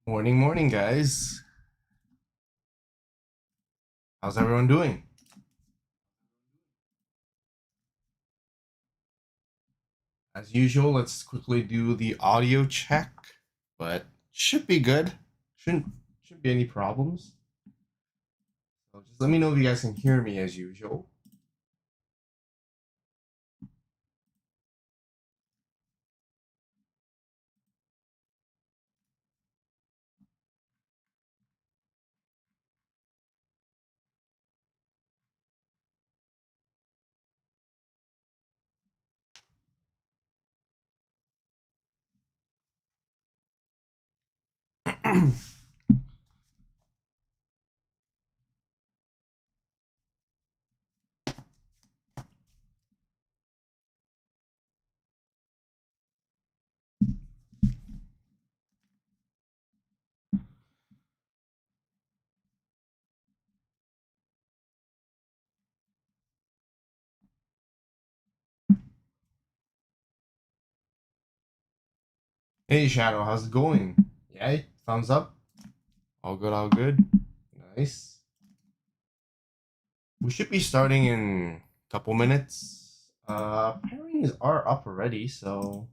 Morning, morning, guys. How's everyone doing? As usual, let's quickly do the audio check, but should be good. Shouldn't be any problems. So just let me know if you guys can hear me as usual. Hey, Shadow, how's it going? Yay, thumbs up. All good, all good. Nice. We should be starting in a couple minutes. Pairings are up already, so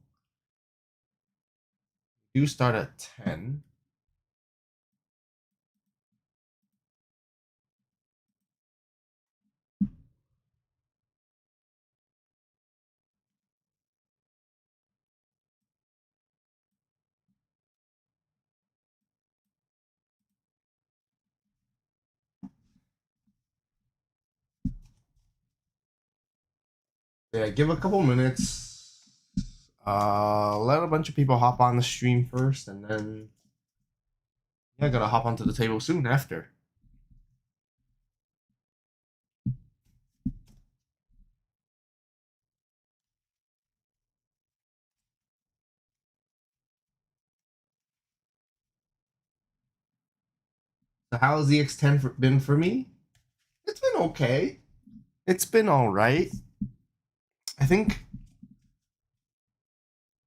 we do start at 10. Yeah, give a couple minutes. Let a bunch of people hop on the stream first, and then yeah, gotta hop onto the table soon after. So how's the EX10 been for me? It's been okay. It's been all right. I think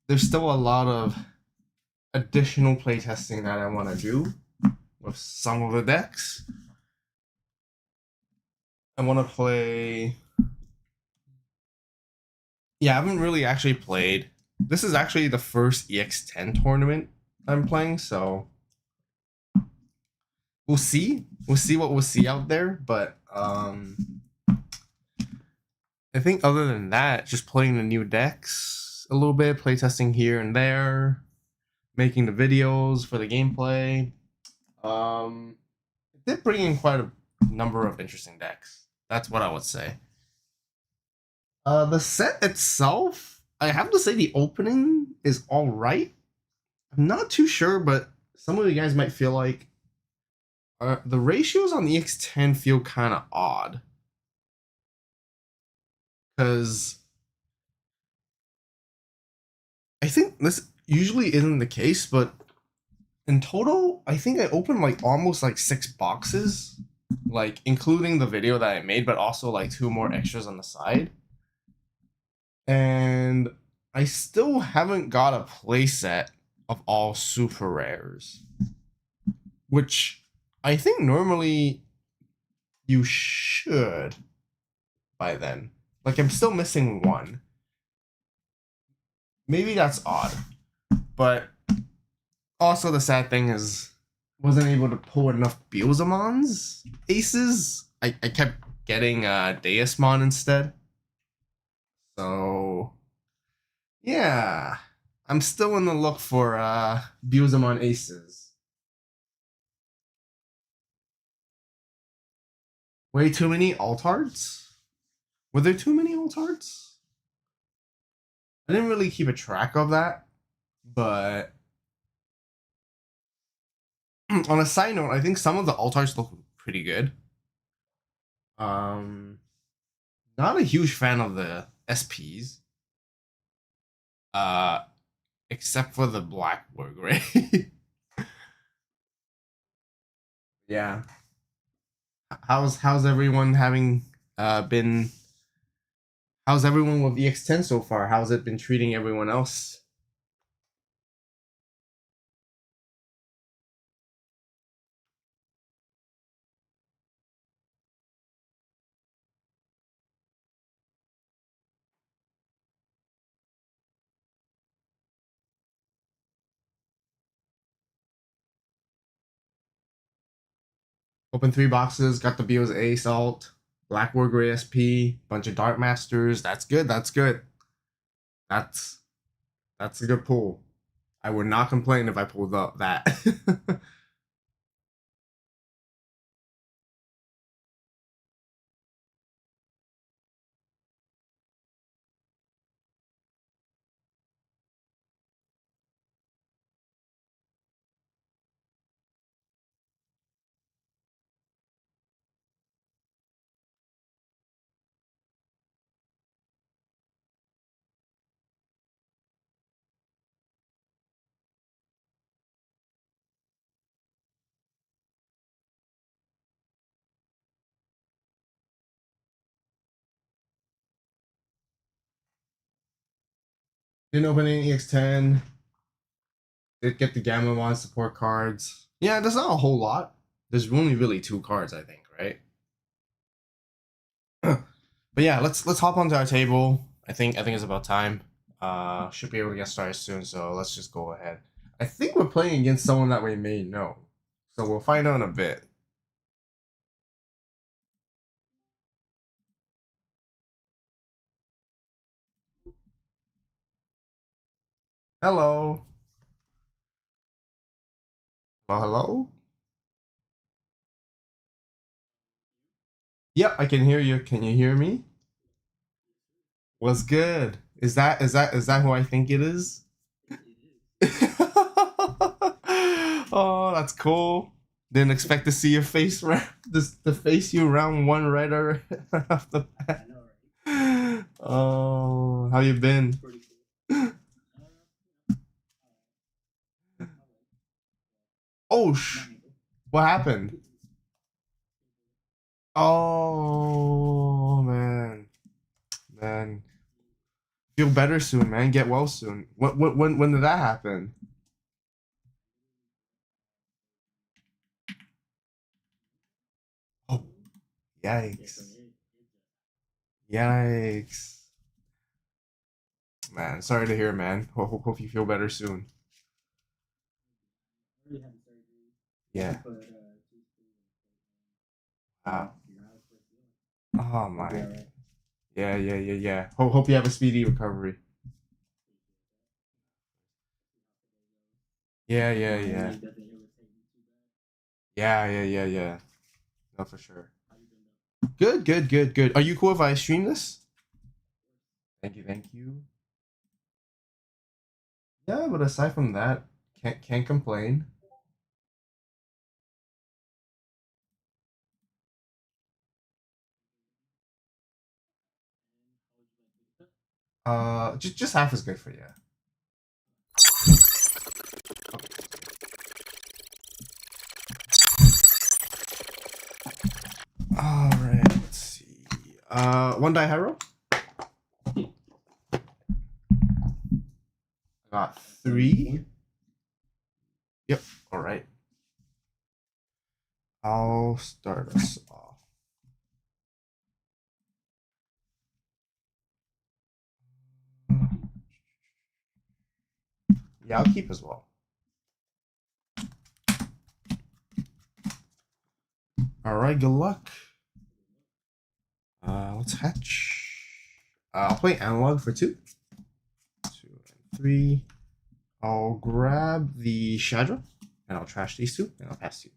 there's still a lot of additional playtesting that I want to do with some of the decks. I want to play. Yeah, I haven't really actually played. This is actually the first EX10 tournament I'm playing, so we'll see. We'll see what we'll see out there, but I think other than that, just playing the new decks a little bit, playtesting here and there, making the videos for the gameplay. It did bring in quite a number of interesting decks. That's what I would say. The set itself, I have to say the opening is all right. I'm not too sure, but some of you guys might feel like the ratios on the X10 feel kind of odd. Because I think this usually isn't the case, but in total, I think I opened like almost like 6 boxes, like including the video that I made, but also like 2 more extras on the side. And I still haven't got a playset of all super rares, which I think normally you should by then. Like I'm still missing one. Maybe that's odd, but also the sad thing is wasn't able to pull enough Beelzemon's aces. I kept getting Deusmon instead. So yeah. I'm still in the look for Beelzemon aces. Way too many altards? Were there too many altards? I didn't really keep a track of that, but on a side note, I think some of the altards look pretty good. Um, Not a huge fan of the SPs. Uh, except for the Blackberg, right? Yeah. How's everyone having been? How's everyone with EX10 so far? How's it been treating everyone else? Open 3 boxes, got the Beals AVAULT, Black Wargray SP, bunch of Dark Masters. That's good. That's good. That's that's a good pull. I would not complain if I pulled up that. Didn't open any EX10. Did get the Gamma support cards. Yeah, there's not a whole lot. There's only really 2 cards, I think, right? But yeah, let's hop onto our table. I think it's about time. Should be able to get started soon, so let's just go ahead. I think we're playing against someone that we may know, so we'll find out in a bit. Hello. Hello, hello. Yep, I can hear you. Can you hear me? What's good? Is that who I think it is? Oh, that's cool. Didn't expect to see your face the face you round one right off the bat. Oh, how you been? Oh, what happened? Oh man, man, feel better soon, man. Get well soon. When did that happen? Oh, yikes, yikes, man. Sorry to hear, man. Hope you feel better soon. Yeah. Wow. Oh my. Yeah. Hope you have a speedy recovery. Yeah. Yeah. No, for sure. Good. Are you cool if I stream this? Thank you. Yeah, but aside from that, can't complain. Just half is good for you. All right, let's see. One die hero. Got 3. Yep. All right. I'll start us off. Yeah, I'll keep as well. All right, good luck. Let's hatch. I'll play analog for 2. 2 and 3. I'll grab the Shadra, and I'll trash these 2, and I'll pass you.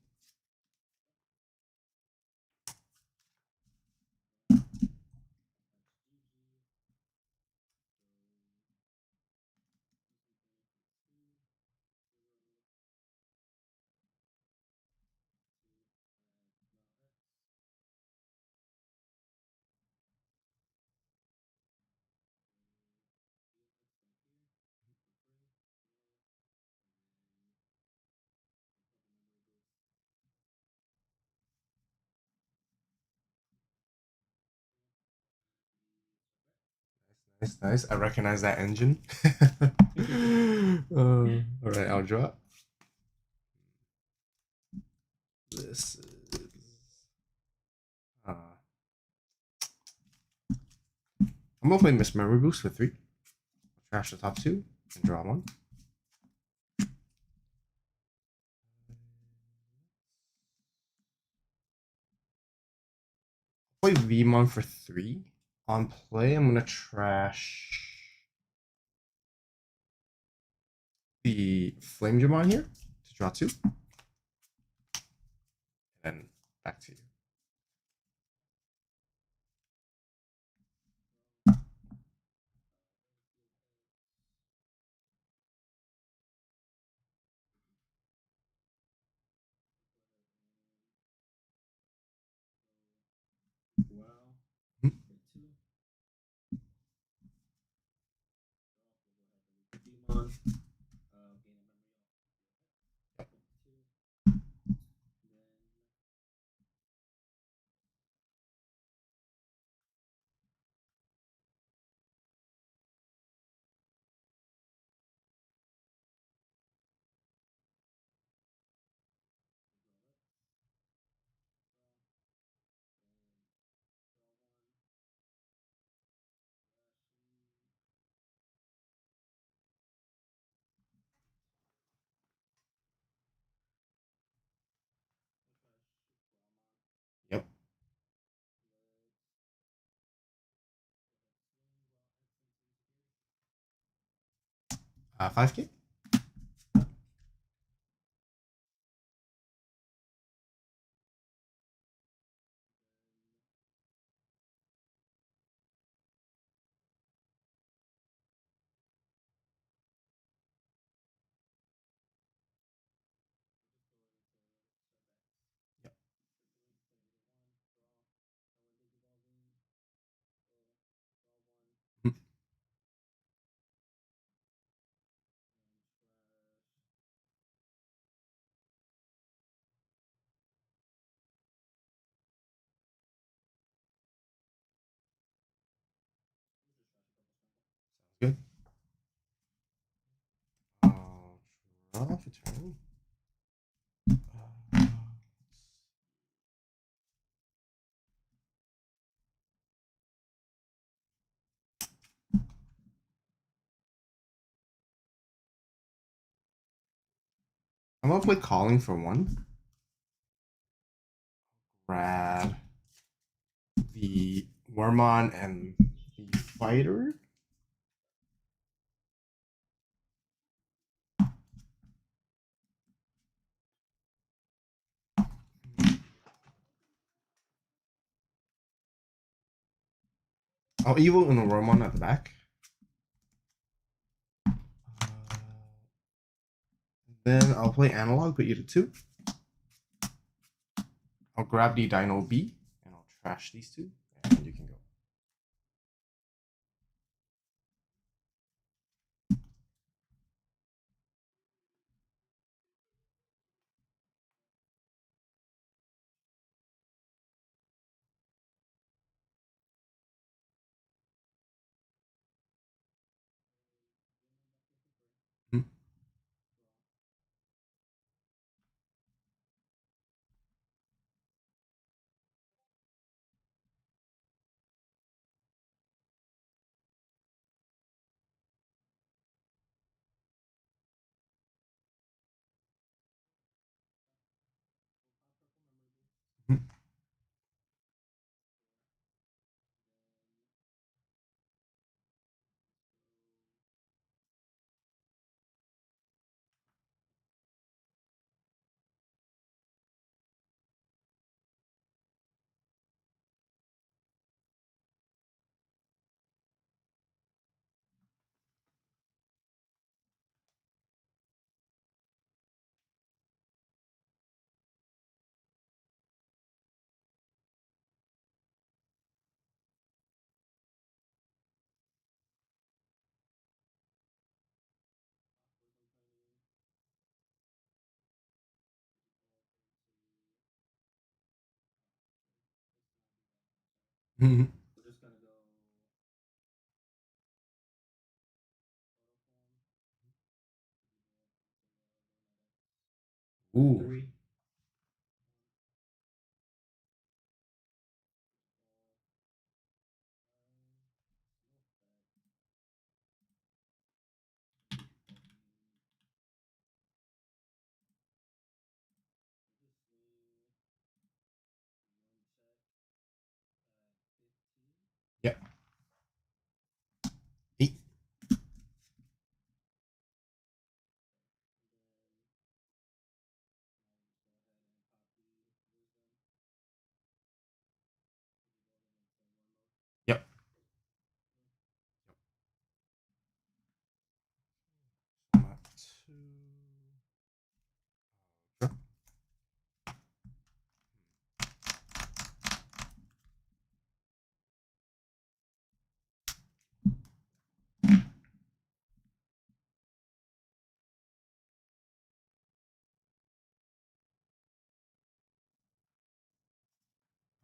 Nice. I recognize that engine. All right, I'll drop. This is. I'm gonna play Miss Memory Boost for 3. Trash the top 2 and draw 1. Play Vmon for 3. On play, I'm gonna trash the Flame Digimon here to draw 2. And then back to you. Mhm. Yep. 5K. Yep. Mhm. Sounds good. Draw for turn. Uh, I'm gonna play Calling for 1. Grab the Wormon and the Fighter. I'll evil and a Wormon at the back. Then I'll play Analog, put you to 2. I'll grab the Dino B and I'll trash these 2, and you can go. Mhm. Mhm. Mhm. Ooh.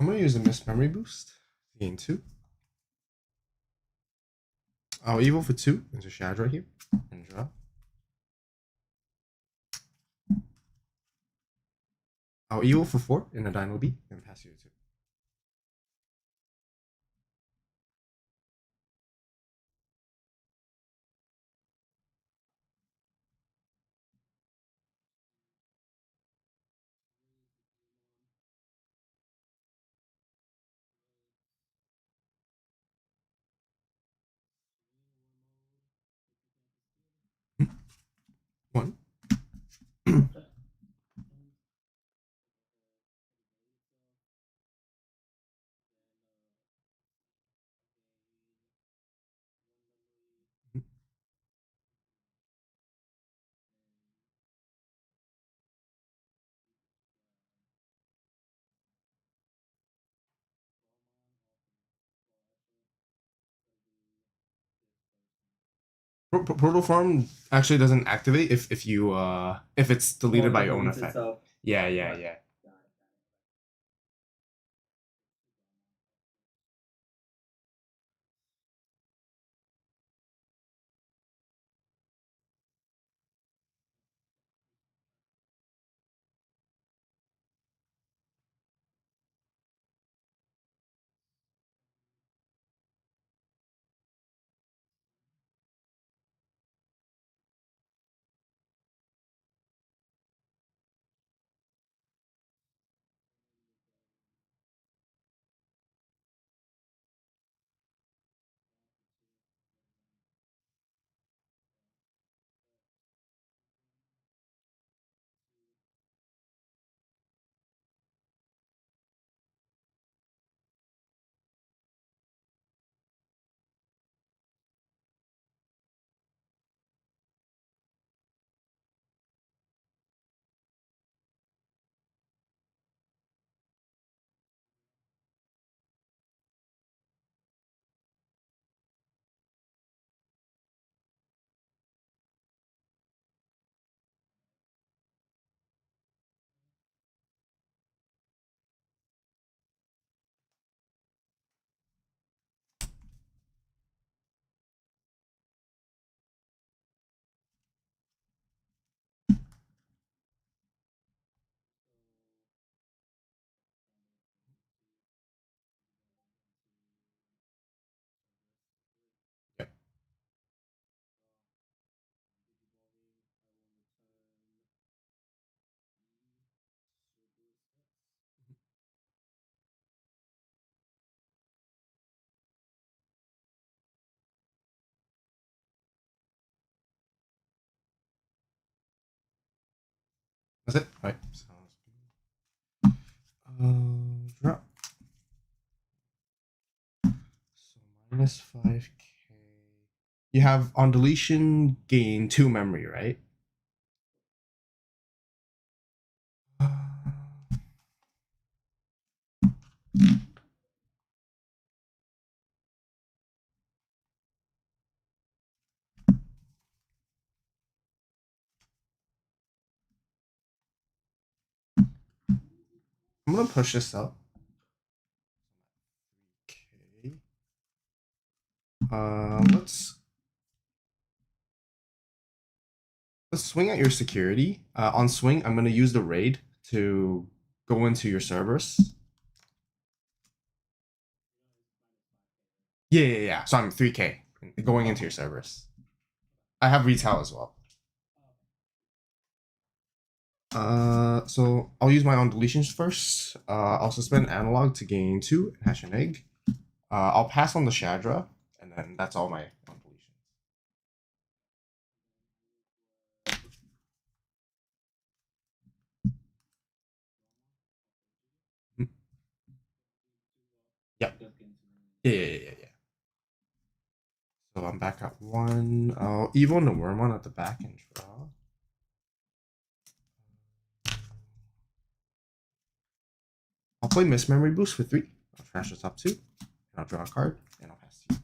I'm gonna use a Mist Memory Boost. Gain 2. I'll evil for 2 into Shad right here. And draw. I'll evil for 4 in a Dino B and pass you to 2. One. Portal Farm actually doesn't activate if you if it's deleted by your own effect. Itself. Yeah. Yep. That's it. Right. Drop. So -5k. You have on deletion gain 2 memory, right? I'm gonna push this up. Okay. Let's swing at your security. On swing, I'm gonna use the raid to go into your Cerberus. Yeah. So I'm 3k going into your Cerberus. I have retail as well. So I'll use my on deletions first. I'll suspend analog to gain 2 and hatch an egg. I'll pass on the Shadra, and then that's all my on deletions. Mm. Yep. Yeah. So I'm back at 1. I'll Evo and the Wormon at the back and draw. I'll play Miss Memory Boost for 3. I'll trash the top 2. And I'll draw a card, and I'll pass to you.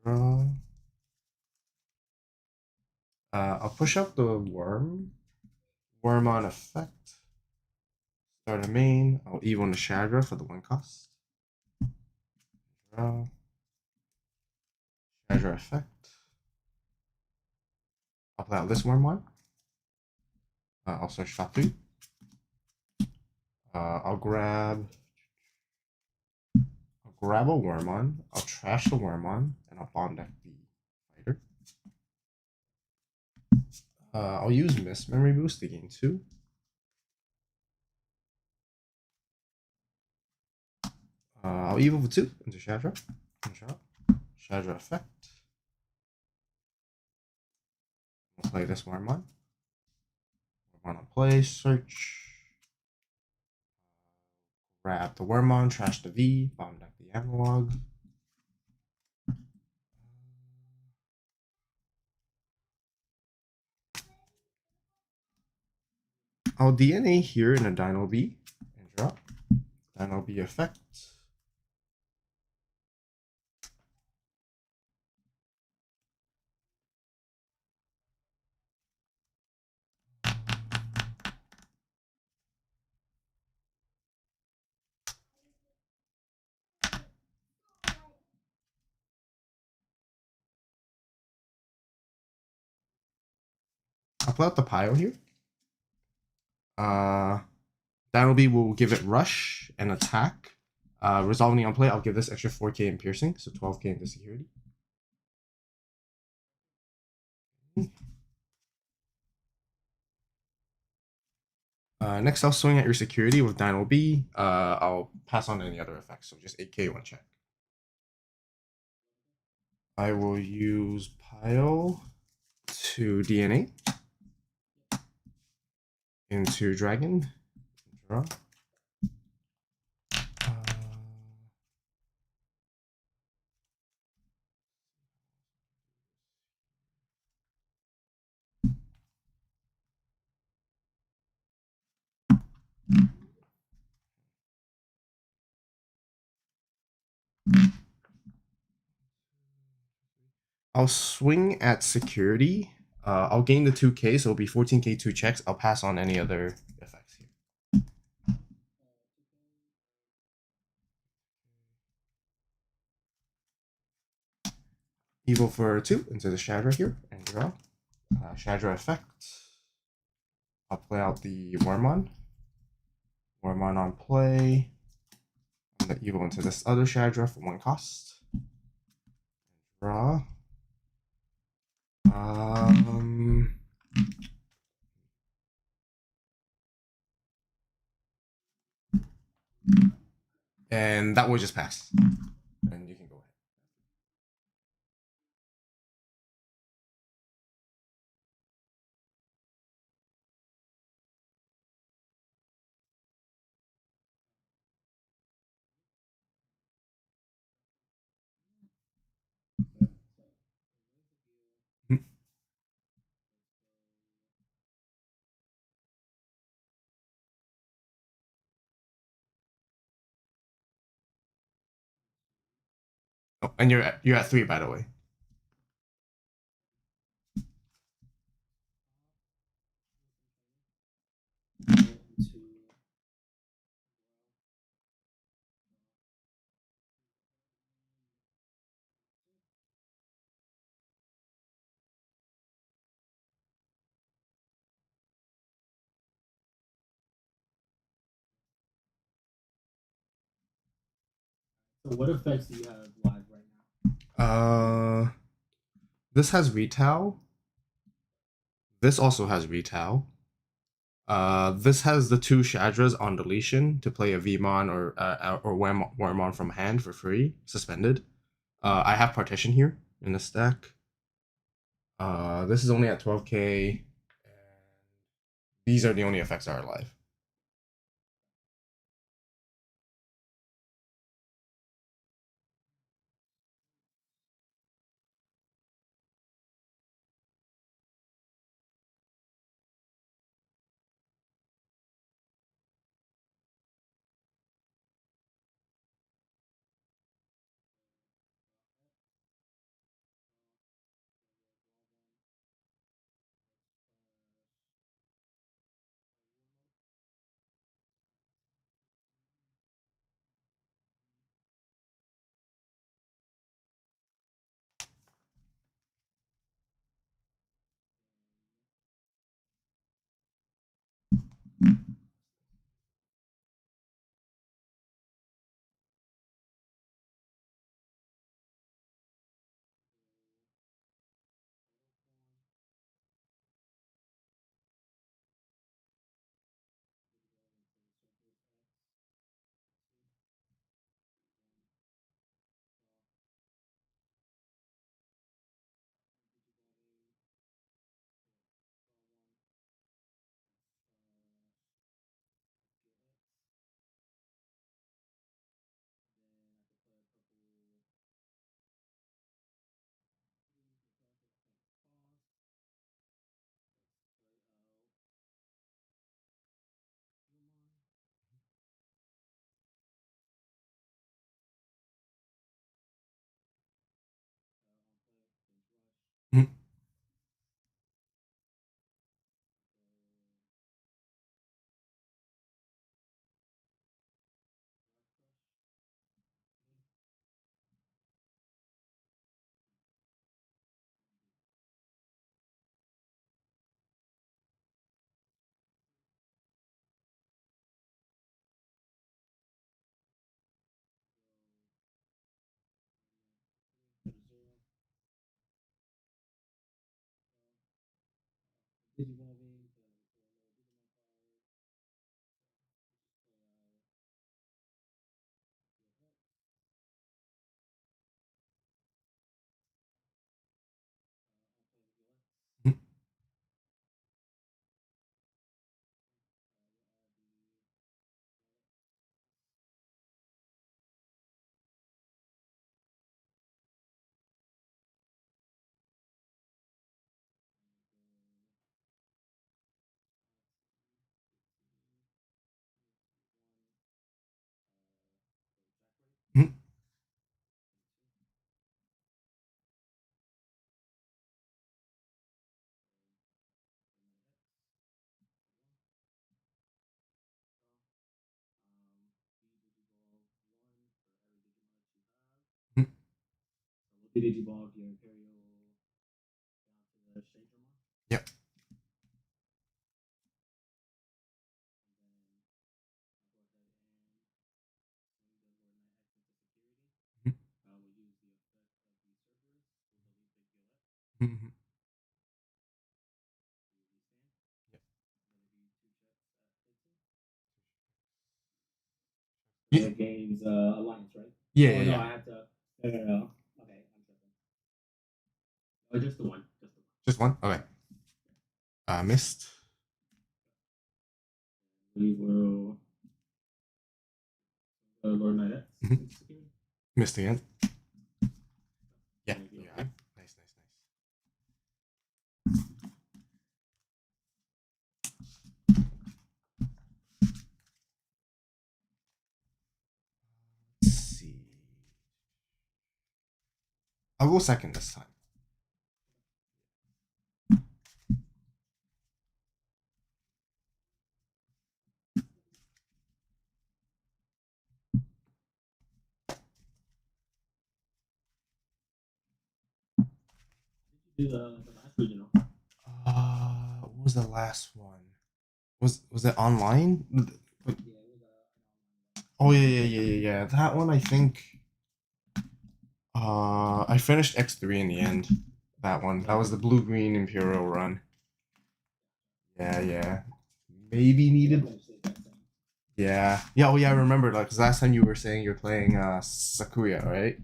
Draw. I'll push out the worm. Worm on effect. Start a main. I'll Evo Nishadra for the 1 cost. Draw. Shadra effect. I'll play out this worm one. I'll search top 3. I'll grab a Wormon. I'll trash the Wormon, and I'll bomb deck the fighter. I'll use Mist Memory Boost to gain 2. I'll Evil for 2 into Shadra. Shadra effect. I'll play this Wormon. Wormon on play, search. Grab the Wormon, trash the V, bomb deck the analog. I'll DNA here in a Dino B and drop. Dino B effect. I'll play out the Pile here. Dino B will give it rush and attack. Resolving on play, I'll give this extra 4k in piercing, so 12k into security. Next, I'll swing at your security with Dino B. I'll pass on any other effects, so just 8k 1 check. I will use Pile to DNA into Dragon. Draw. I'll swing at security. I'll gain the 2k, so it'll be 14k 2 checks. I'll pass on any other effects here. Evil for 2 into the Shadra here and draw. Shadra effect. I'll play out the Wormon. Wormon on play. I'm gonna Evil into this other Shadra for 1 cost. Draw. And that will just pass. And you can go ahead. Oh, and you're at 3, by the way. So what effects do you have live right now? This has retail. This also has retail. This has the 2 Shadras on deletion to play a Vmon or Wormon from hand for free, suspended. I have partition here in the stack. This is only at 12k. These are the only effects that are live. You did evolve your imperial down to the Shadramon. Yep. Mhm. The game's alliance, right? Yeah, Oh yeah, no, yeah. I have to. No. Okay, I'm tripping. Oh, just the one. Just the one. Just one? Okay. Missed. We will. Lord Knight X. Mhm. Missed again. Yeah. Thank you. Yeah. Nice, nice, nice. Let's see. I'll go second this time. Do the last regional. What was the last one? Was it online? Yeah, it was Oh yeah. That one I think. I finished X3 in the end. That one. That was the blue green Imperial run. Yeah. Maybe needed. Yeah. Oh yeah, I remember. Like, cause last time you were saying you're playing Sakuya, right?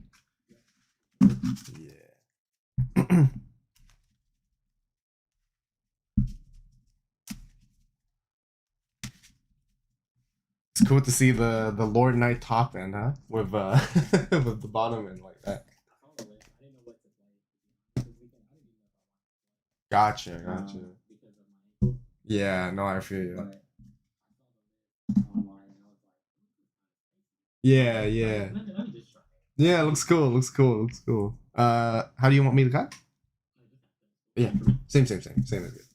Yeah. It's cool to see the Lord Knight top end, huh? With with the bottom end like that. Gotcha. Yeah, no, I feel you. Yeah. Yeah, looks cool. How do you want me to cut? Yeah, same as good.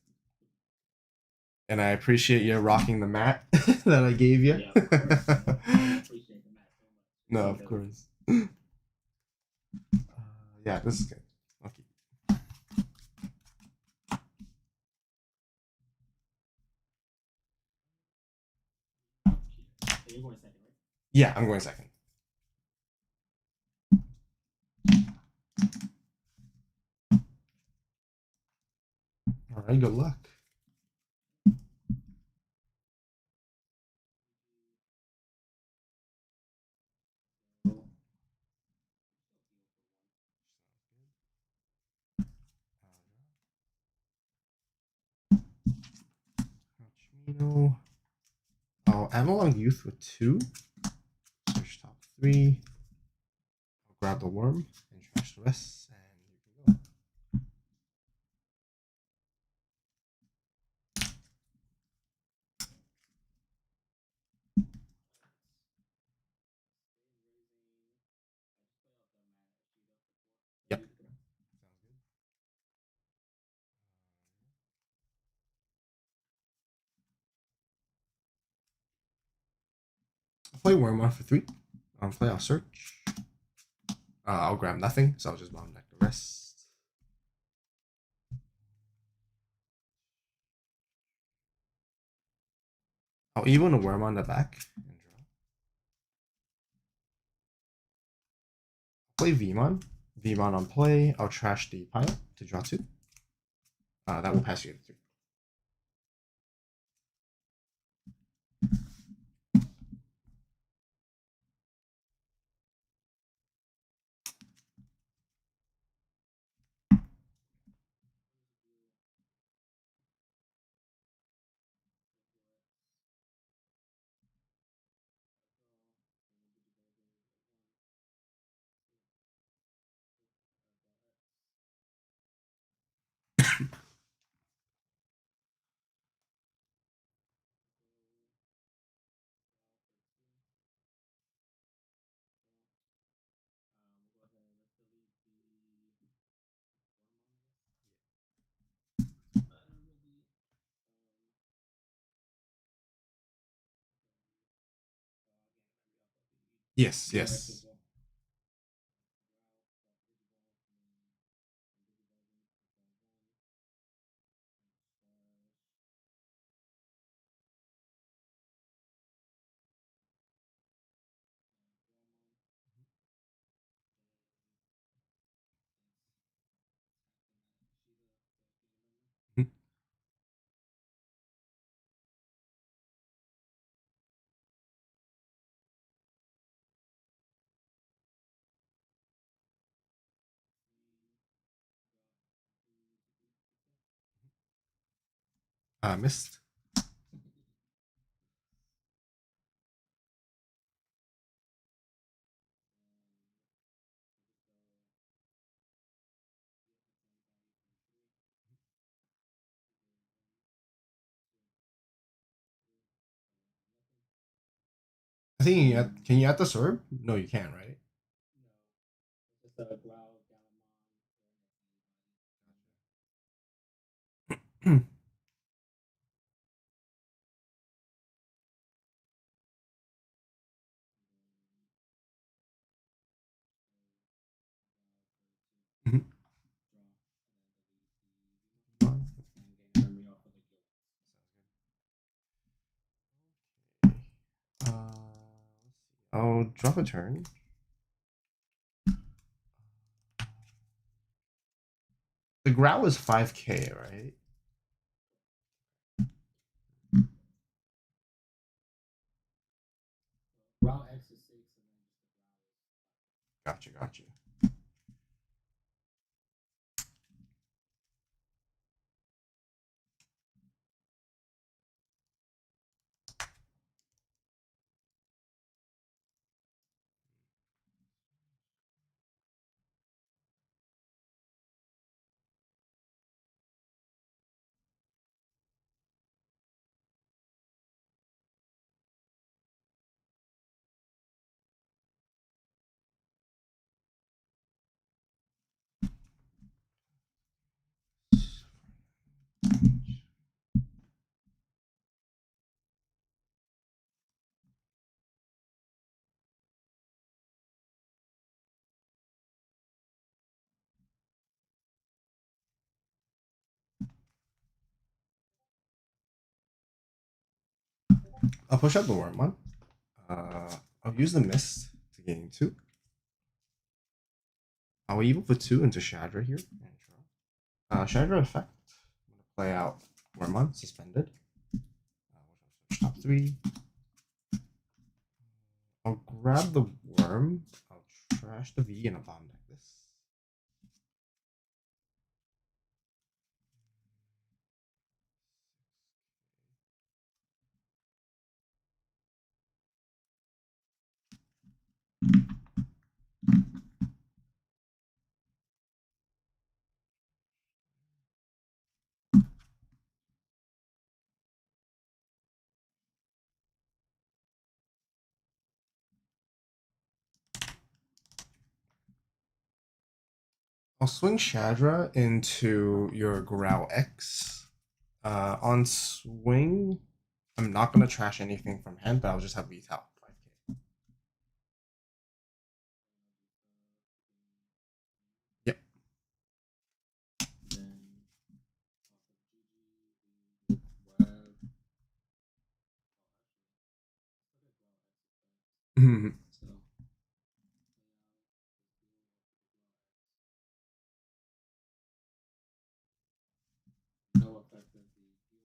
And I appreciate you rocking the mat that I gave you. Yeah, of course. I appreciate the match so much. No, of course. Yeah, this is good. Okay. You're going second, right? Yeah, I'm going second. All right, good luck. Hachimino. Oh, Analog Youth with 2. Search top 3. I'll grab the worm and trash the rest, and you can go. Yep. Sounds good. I'll play Wormon for 3. I'll search. I'll grab nothing, so I'll just bomb deck the rest. I'll even a Wormon the back and draw. Play Vmon. Vmon on play. I'll trash the pile to draw 2. That will pass you to 3. Yes. Missed. I think can you add the serb? No, you can't, right? No, it's just a growl, Galamon, Mhm. and gain memory off of the guild. I'll drop a turn. The growl is 5k, right? Growl X is 6, and then just the growl is 5. Gotcha. I'll push out the worm one. I'll use the mist to gain 2. I'll evil for 2 into Shadra here. Shadra effect. I'm gonna play out Wormon, suspended. Top 3. I'll grab the worm. I'll trash the V and a bomb deck this. I'll swing Shadra into your Growl X. On swing, I'm not gonna trash anything from hand, but I'll just have Vital 5k. Yep. Then off of GG, we grab. Mhm. So no effect of the Digimon.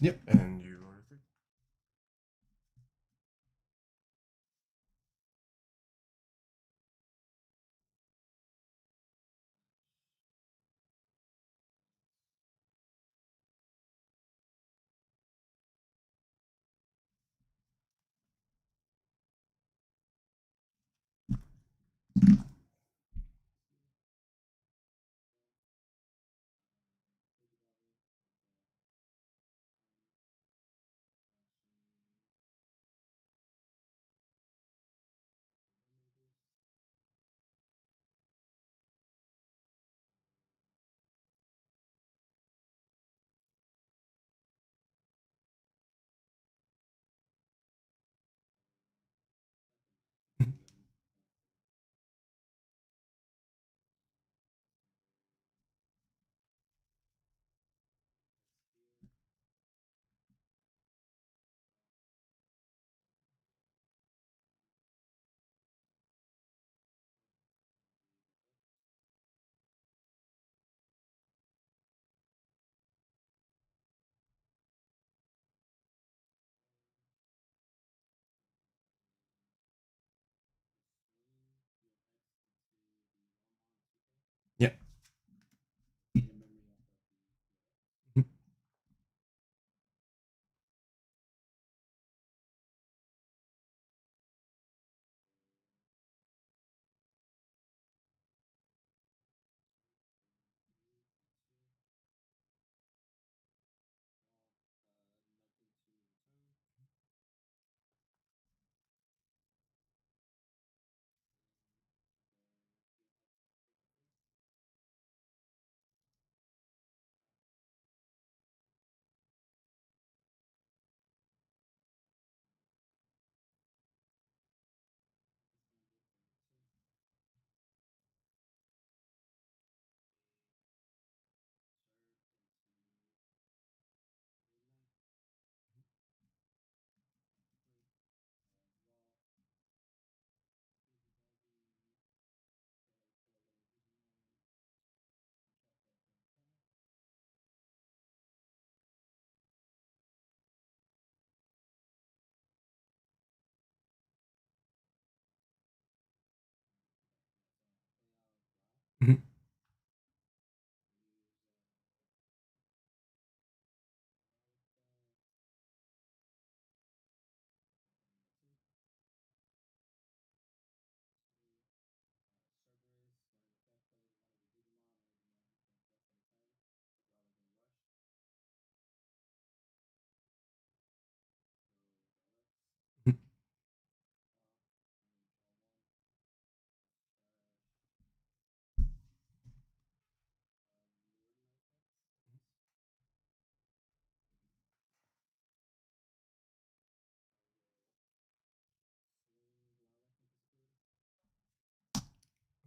Yep, and you are free.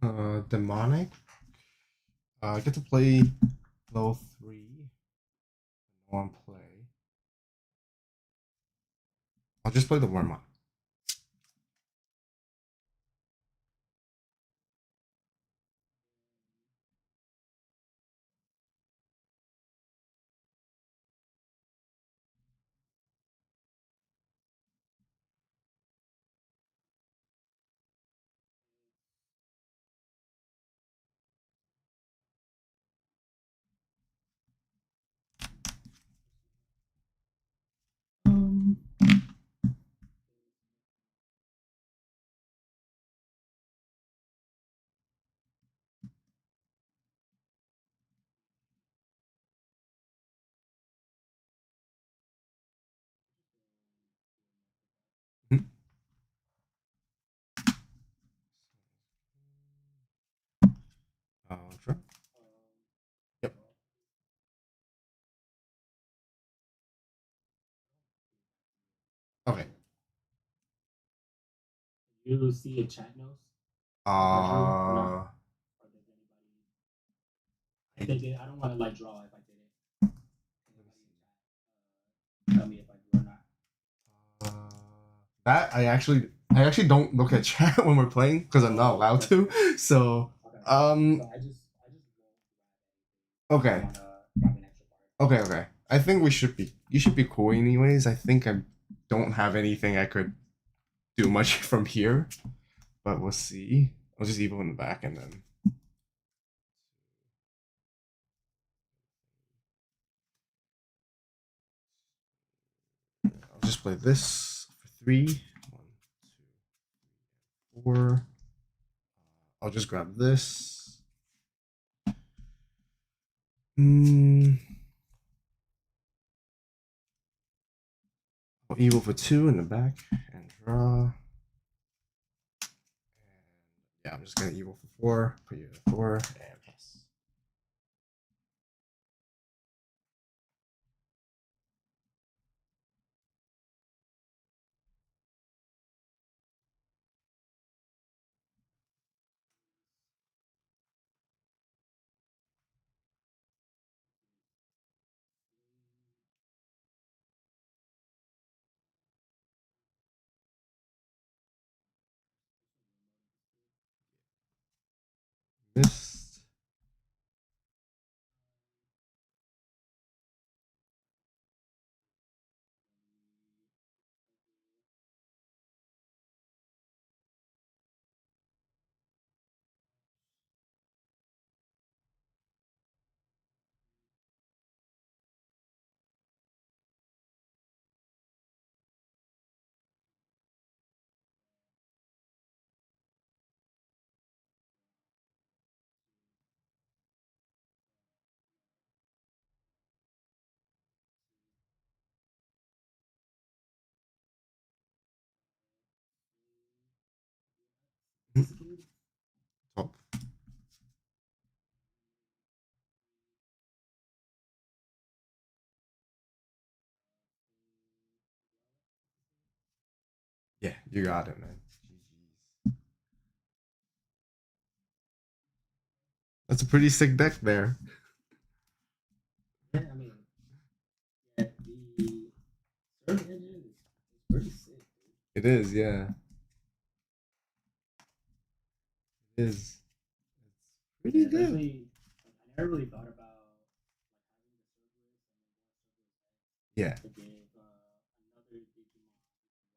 Demonic. I get to play level 3. No one play. I'll just play the Wormont. Um, Mhm. Sure. Yep. Okay. you see a chat notes if I drew or not? Uh, Or does anybody? If they did, I don't want to like draw if I did it. Can anybody in chat tell me if I drew or not? uh, that I actually don't look at chat when we're playing because I'm not Oh, allowed that's to. good. So Okay. um So I just won't grab anything. I okay. want to grab an extra card. Okay. I think we should be you should be cool anyways. I think I don't have anything I could do much from here, but we'll see. I'll just evil in the back and then I'll just play this for 3. 1, 2, 4. I'll just grab this. Hmm. I'll evil for 2 in the back and draw. And yeah, I'm just gonna evil for 4. Put you at 4 and pass. Missed. Top. Yeah, you got it, man. GG's. That's a pretty sick deck there. Yeah, I mean, yeah, the search engine is pretty sick, dude. It is, yeah. It is. It's pretty Yeah, good. especially like I never really thought about Yeah. like having the Cerberus and then going Cerberus to give another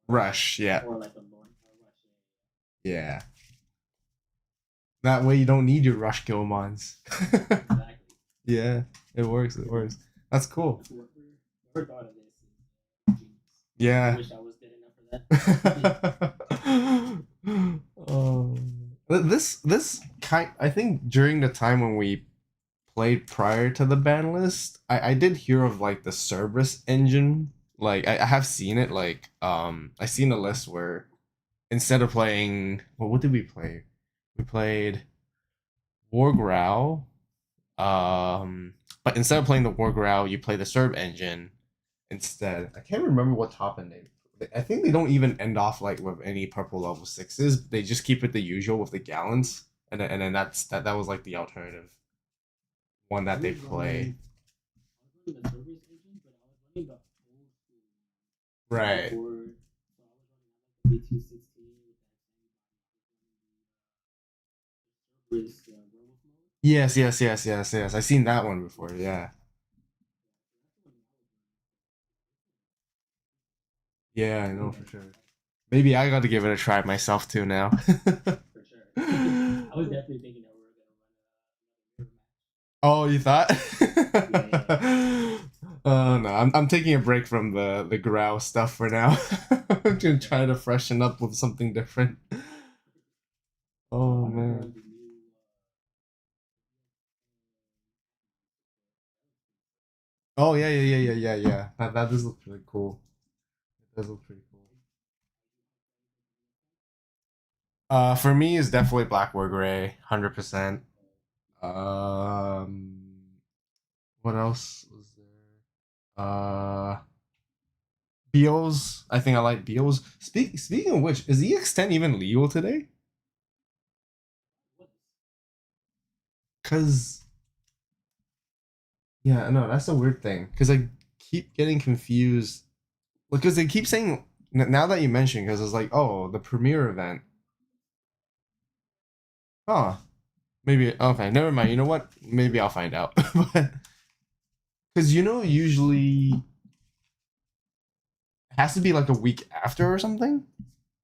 Digimon Rush, yeah. or like a Lord Rush. Yeah. That way you don't need your Rush Gilmons. Exactly. Yeah, it works. It works. That's cool. Whoever thought of this is genius. I Yeah. wish I was good enough for that. This kind. I think during the time when we played prior to the ban list, I did hear of like the Cerberus engine. Like I have seen it. Like I seen a list where instead of playing, well, what did we play? We played War Growl. But instead of playing the War Growl, you play the Serb engine instead. I can't remember what top end they. I think they don't even end off like with any purple level 6s. They just keep it the usual with the gallons, and then that was like the alternative one I that they was play. running I was running the service engine, but I was running the old school Right. before. So I was running like the BT16 with that service werewolf mode. Yes, yes, yes, yes, yes. I've seen that one before. Yeah. So that's the one that I was running. Yeah, I I know think for that's sure. like Maybe I got to give it a try myself too now. for sure. I was definitely thinking that we were gonna run another mirror match. Oh, you thought? Yeah, yeah, yeah. Oh no, I'm taking a break from the growl stuff for now. I'm gonna Okay. try to freshen up with something different. I Oh want to man. run the new. Oh yeah, yeah, yeah, yeah, yeah, yeah. That does look really cool. It does look pretty cool. For me, it's definitely Black War Gray, 100%. Um, what else was there? Beals. I think I like Beals. Speaking of which, is EX10 even legal today? What? Cause yeah, no, that's a weird thing. Cause I keep getting confused because they keep saying now that you mention, because it's like, oh, the premiere event. Oh, maybe okay. Never mind. You know what? Maybe I'll find out. But because usually it has to be like a week after or something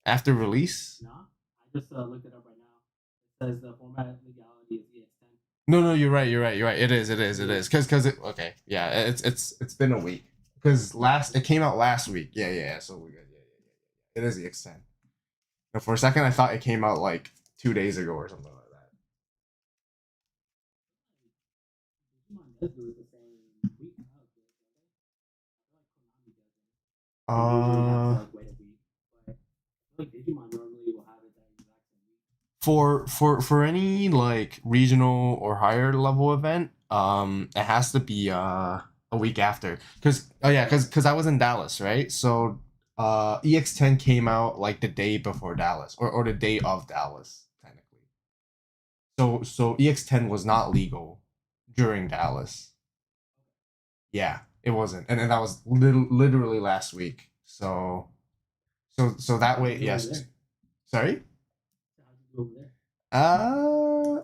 after release. Nah. I just looked it up right now. It says the format legality is EX10. No, no, you're right. You're right. You're right. It is. It is. It Yeah. is. Because it. Okay. Yeah. It's been a week. Because last it came out last week. Yeah. Yeah. Yeah. So we good. Yeah. Yeah. Yeah. It is the extent. But for a second, I thought it came out like 2 days ago or something like that. Digimon does do it the same week out, don't they? I feel like Konami does it. They usually have to Uh, like wait a week, but I feel like Digimon normally will have it that exact same week. for any like regional or higher level event, it has to be a week after. Cause oh yeah, cause I was in Dallas, right? So EX10 came out like the day before Dallas, or the day of Dallas, technically. So EX10 was not legal during Dallas. Yeah, it wasn't, and that was literally last week. So So that how'd you way, do over yes. there? Sorry. So how'd you do over there?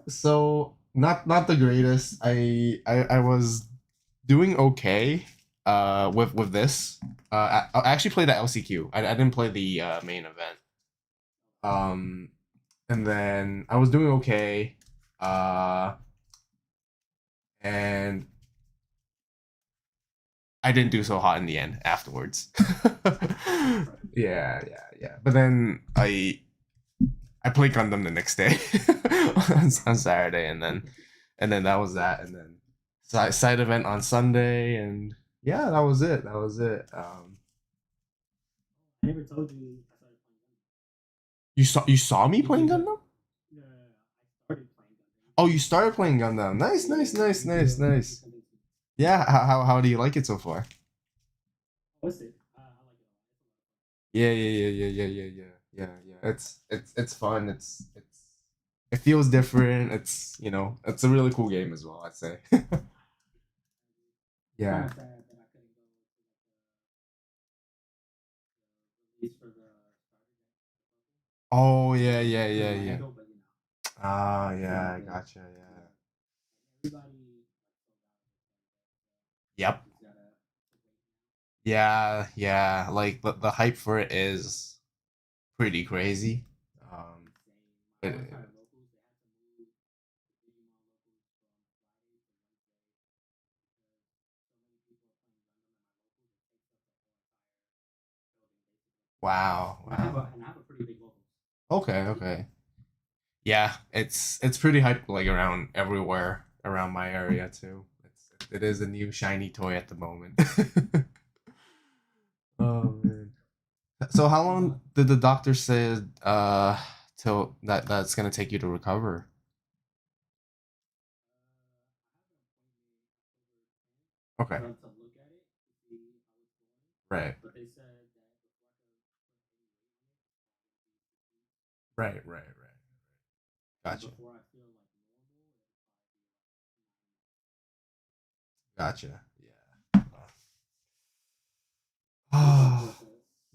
So not the greatest. I was doing okay. With this. I actually played the LCQ. I didn't play the main event. Um, and then I was doing okay. Uh, and I didn't do so hot in the end afterwards. Right. Yeah, yeah, yeah. But then I played Gundam the next day on Saturday, and then that was that, and then side event on Sunday, and yeah, that was it. That was it. I never told you I started playing Gundam. You saw me Did you playing know? Gundam? No, no, no, no. I started playing Gundam. Oh, you started playing Gundam. Nice, Yeah, nice, yeah, nice, nice, you nice. convinced me. Yeah, how do you like it so far? What's it? I like it a lot. It's a lot of fun. Yeah, yeah, yeah, yeah, yeah, yeah, yeah, yeah, yeah. It's fun. It feels different. It's a really cool game as well, I'd say. It's kind Yeah. of sad that I couldn't go to like the release for the starter deck, the purple. Oh yeah, I yeah, couldn't yeah, bring my yeah. handle, but Ah, it's yeah, really I good. gotcha. Yeah. Yeah, and everybody like sold out of the starter deck, so Yep. you just gotta wait now. Yeah, yeah. Like the hype for it is pretty crazy. Um, Insane. My it, whole it- entire locals, they had to move the Digimon locals from Friday to Wednesday because so many people are playing Gundam at my locals. It takes up the whole entire building basically. wow, wow. And I have a pretty big locals. Okay, okay. Yeah, it's pretty hype like around everywhere around my area too. It is a new shiny toy at the moment. Oh man. So how Uh, long did the doctor say till that's gonna take you to recover? I Okay. have an appointment October 10th to look at it to see how it's going. Right. But they said that before I could put any weight on it, I won't be able to see. Right, right, right. Gotcha. Before I feel like normal, it'll probably be like 9 minutes. Gotcha. Yeah. Oh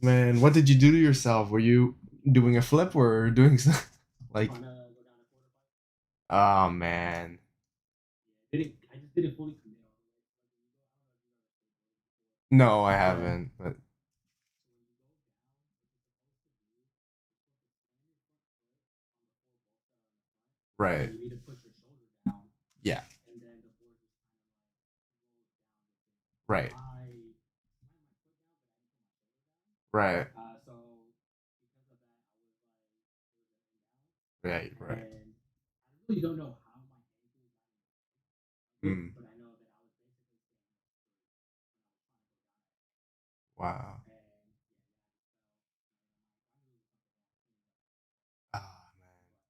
man, what did you do to yourself? Were you doing a flip or doing something like? Trying to go down a quarter pipe. Oh man. Yeah, didn't I just didn't fully commit all the way. Like when you go, I don't know if you've ever skateboarded before, No, I but haven't. But so when you go down, what you're supposed to do, you're supposed to plant your front foot on the four bolts that are in the front, and right. then you need to push your shoulder down, Yeah. and then the board just kind of like rolls down with it. Right. I slammed my foot down, but I didn't put my shoulder down. Right. So because of that, I was like, it was up and Right. down, Right. and I really don't know how my ankle got in the way of it, Mm. but I know that I was basically standing up straight when I was trying to go down at an angle. Wow. And yeah, then I just fell. And I'm like, I knew there was something wrong as soon as I got to the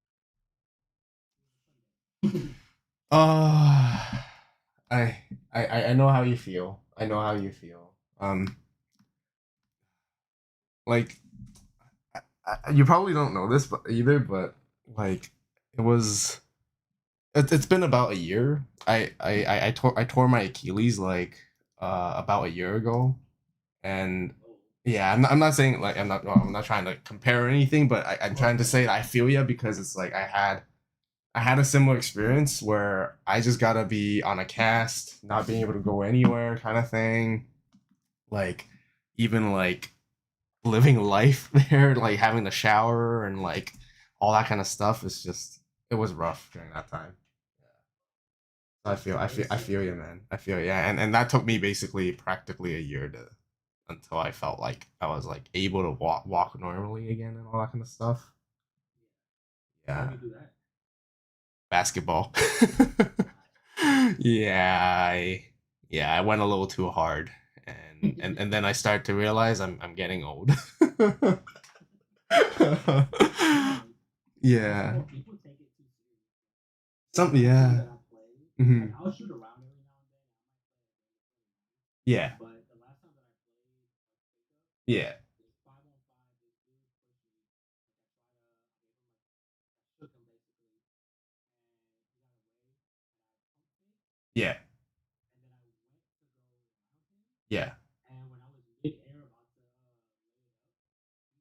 floor. Ah man. But it was a fun day. Uh I know how you feel. I know how you feel. Like you probably don't know this, but either, but like it was. It's been about a year. I tore my Achilles like about a year ago, and Oh, yeah, I'm not saying like I'm not trying to compare or anything, but I'm trying to say that I feel you because it's like I had a similar experience where I just gotta be on a cast, not being able to go anywhere, kind of thing. Like even like living life there, like having the shower and like all that kind of stuff is just it was rough during that time. yeah, I it's feel you, man. I feel you. Yeah, and that took me basically practically a year to until I felt like I was like able to walk normally again and all that kind of stuff. yeah. What Yeah, made you do that? basketball. Nice. yeah, yeah, I went a little too hard, and then I start to realize I'm getting old. Yeah, like yeah, basketball, people take it too serious. The some last time yeah. that I played, Hmm. like I'll shoot around every now and then, and I might play a game or two every now. Yeah, But the last time that I played, like pickup, yeah, this 5-on-5, this dude pushed me. Like I gave him like, I shook him basically, and he got away, and I pump faked, yeah, and then I went to go around him, yeah. and when I was mid-air about to lay it up,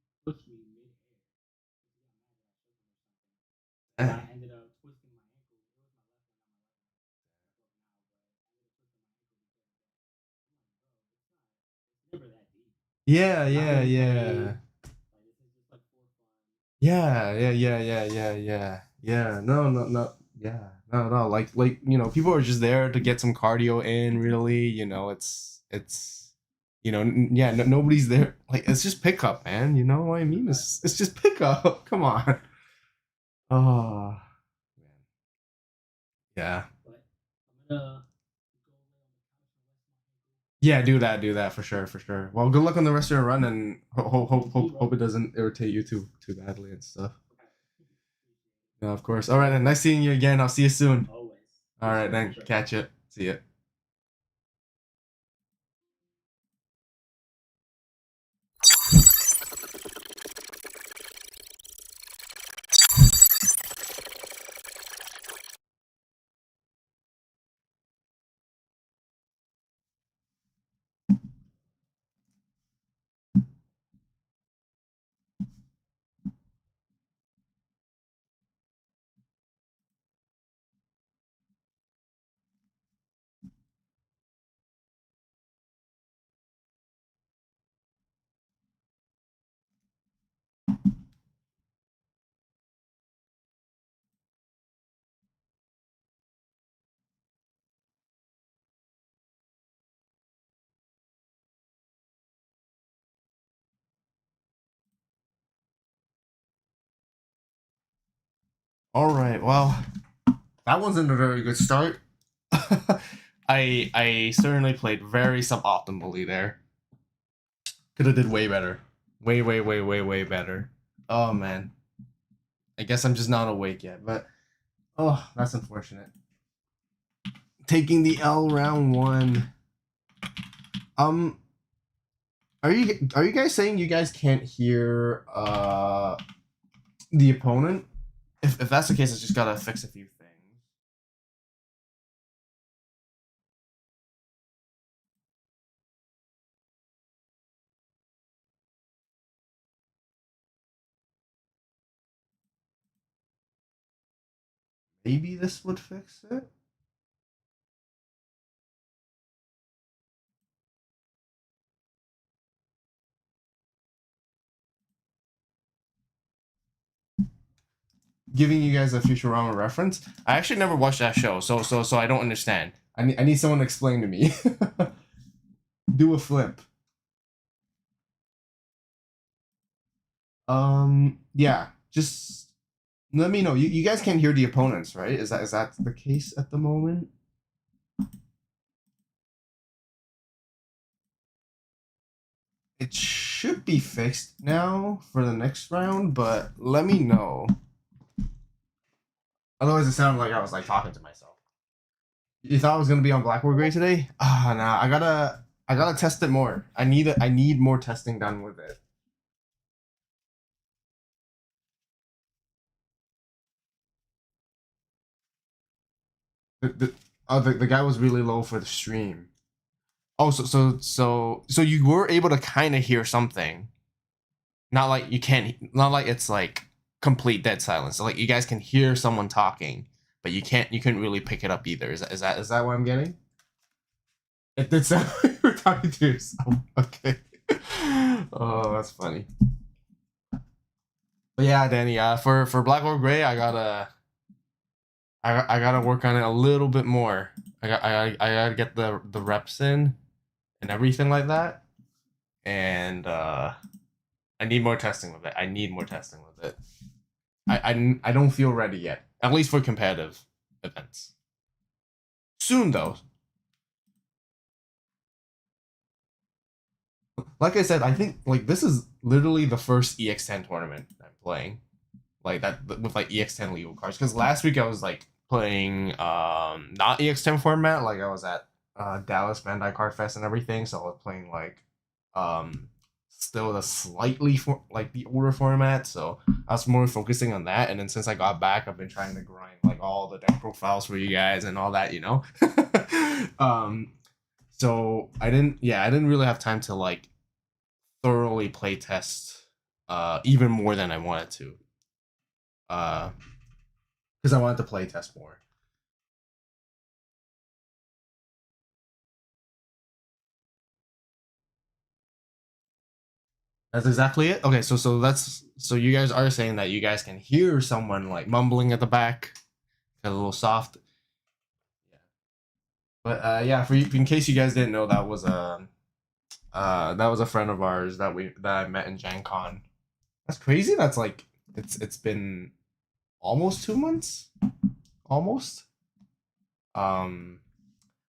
he pushed me mid-air because he got mad that I shook him or something. And I Dang. ended up twisting my ankle. It was my left one, not my right one. That's broken now, but I ended up twisting my ankle because of that. I'm like, bro, it's never that deep. Yeah, I'm not yeah, getting yeah. paid. Like this is just like for fun. Yeah, yeah, yeah, yeah, yeah, yeah, yeah. No, no, no. Yeah, not at all. Like people are just there to get some cardio in. Really, it's yeah. No, nobody's there. Like, it's just pickup, man. You know what I mean? Right. It's just pickup. Come on. Oh man. Yeah. But I'm gonna go lay on the couch and rest my ankle. Yeah, do that for sure, for sure. Well, good luck on the rest of your run, and Thank you, bro. hope it doesn't irritate you too badly and stuff. Okay. Appreciate it. Yeah, of course. All right, then. Nice seeing you again. I'll see you soon. Always. All See you right, soon for then. sure. Catch you. See ya. All right. Well, that wasn't a very good start. I certainly played very suboptimally there. Could have did way better. Way better. Oh man. I guess I'm just not awake yet, but oh, that's unfortunate. Taking the L round one. Um, are you guys saying you guys can't hear The opponent. If that's the case, I just gotta fix a few things. Maybe this would fix it. Giving you guys a Futurama reference. I actually never watched that show, so I don't understand. I need someone to explain to me. Do a flip. Yeah, just let me know. You guys can't hear the opponents, right? Is that the case at the moment? It should be fixed now for the next round, but let me know. Otherwise, it sounded like I was like talking to myself. You thought I was gonna be on Blackboard Gray today? Ah, nah. I gotta test it more. I need more testing done with it. The guy was really low for the stream. Oh, so you were able to kind of hear something. Not like you can't. Not like it's like complete dead silence. So like you guys can hear someone talking, but you can't. You couldn't really pick it up either. Is that what I'm getting? It did sound like you were talking to yourself. Okay. Oh, that's funny. But yeah, Danny. For Black Hole Gray, I gotta work on it a little bit more. I gotta get the reps in and everything like that. And I need more testing with it. I need more testing with it. I don't feel ready yet. At least for competitive events. Soon though. Like I said, I think like this is literally the first EX10 tournament I'm playing. Like that with like EX10 legal cards. Because last week I was like playing not EX10 format. Like I was at Dallas Bandai Card Fest and everything. So I was playing like um still the slightly like the older format. So I was more focusing on that. And then since I got back, I've been trying to grind like all the deck profiles for you guys and all that, you know. So I didn't really have time to like thoroughly play test even more than I wanted to. Because I wanted to play test more. That's exactly it. Okay, so you guys are saying that you guys can hear someone like mumbling at the back, a little soft. Yeah. But yeah, in case you guys didn't know, that was a friend of ours that I met in Gen Con. That's crazy. That's like it's been almost 2 months, almost. Um,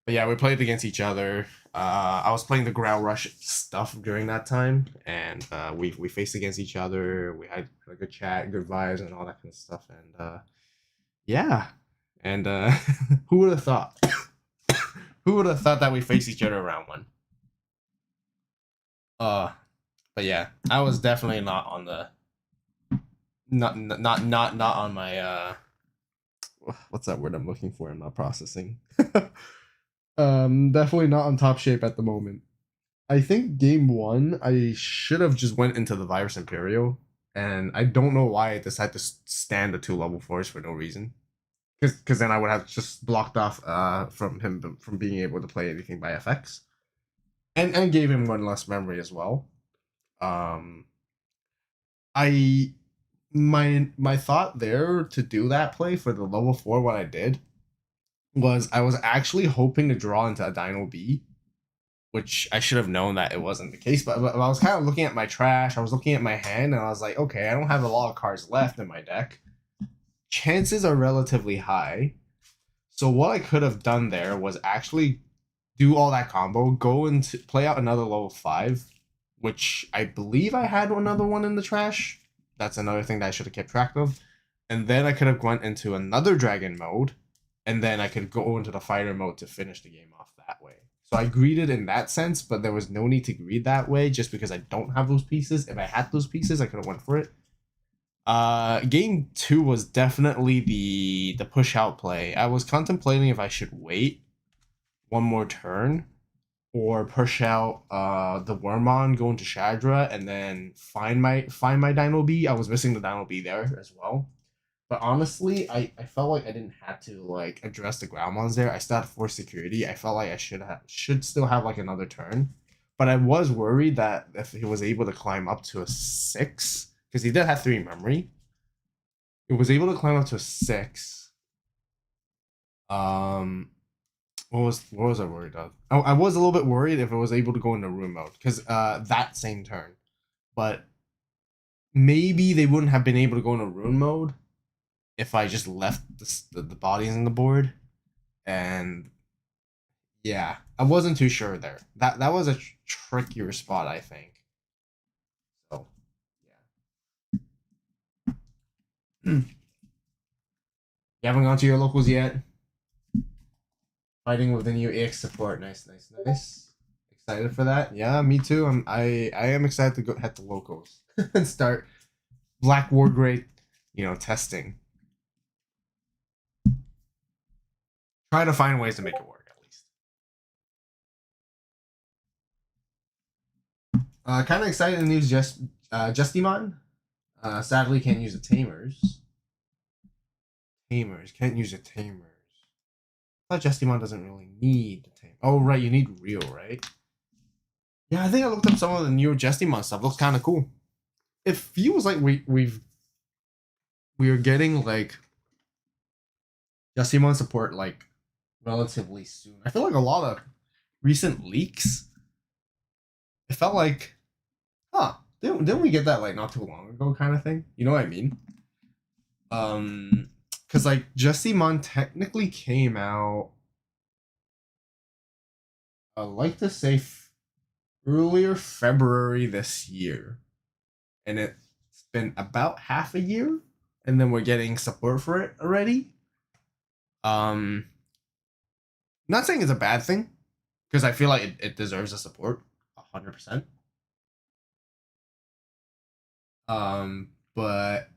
but yeah, we played against each other. I was playing the Ground Rush stuff during that time, and we faced against each other. We had a good chat, good vibes, and all that kind of stuff. And yeah, and who would have thought? Who would have thought that we faced each other around one? Uh, but yeah, I was definitely not on the not on my what's that word I'm looking for? I'm not processing. Definitely not on top shape at the moment. I think game one, I should have just went into the Virus Imperial, and I don't know why I decided to stand the 2 level 4s for no reason. Because then I would have just blocked off from him from being able to play anything by FX, and gave him one less memory as well. Um, I my thought there to do that play for the level 4, what I did was I was actually hoping to draw into a Dino B, which I should have known that it wasn't the case. But I was kind of looking at my trash. I was looking at my hand, and I was like, okay, I don't have a lot of cards left in my deck. Chances are relatively high. So what I could have done there was actually do all that combo, go into play out another level 5, which I believe I had another one in the trash. That's another thing that I should have kept track of. And then I could have went into another dragon mode, and then I could go into the fighter mode to finish the game off that way. So I greeded in that sense, but there was no need to greed that way just because I don't have those pieces. If I had those pieces, I could have went for it. Game 2 was definitely the push out play. I was contemplating if I should wait one more turn or push out the Wormon, go into Shadra, and then find my Dino B. I was missing the Dino B there as well. But honestly, I felt like I didn't have to like address the Groundmons there. I still had force security. I felt like I should still have like another turn. But I was worried that if he was able to climb up to a 6, because he did have 3 memory. He was able to climb up to a 6. Um what was I worried of? I was a little bit worried if it was able to go into room mode, because that same turn. But maybe they wouldn't have been able to go into rune mode if I just left the bodies in the board. And yeah, I wasn't too sure there. That was a trickier spot, I think. So yeah. You haven't gone to your locals yet? Fighting with the new EX support. Nice, nice, nice. Excited for that? Yeah, me too. I am excited to go head to locals and start Black War Grade, testing. Try to find ways to make it work at least. Kind of excited to use Justimon. Sadly, can't use the Tamers. Can't use the Tamers. I thought Justimon doesn't really need the Tamer. Oh right, you need real, right? Yeah, I think I looked up some of the new Justimon stuff. Looks kind of cool. It feels like we are getting like Justimon support like relatively soon. I feel like a lot of recent leaks. It felt like, didn't we get that like not too long ago kind of thing? You know what I mean? Because like Justimon technically came out. I like to say earlier February this year, and it's been about half a year, and then we're getting support for it already. Not saying it's a bad thing, because I feel like it deserves the support 100%. But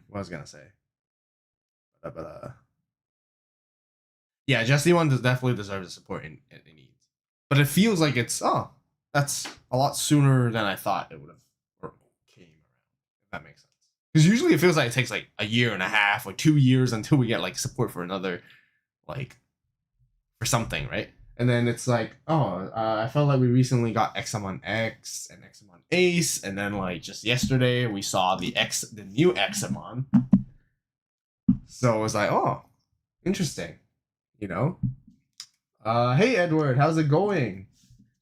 what was I gonna say? Yeah, Jesse one definitely deserves the support it needs. But it feels like that's a lot sooner than I thought it would have or came around. If that makes sense. Because usually it feels like it takes like a year and a half or 2 years until we get like support for another, like, for something, right? And then it's like, I felt like we recently got Examon X and Examon Ace, and then like just yesterday we saw the new Examon. So it was like, oh, interesting, you know. Hey Edward, how's it going?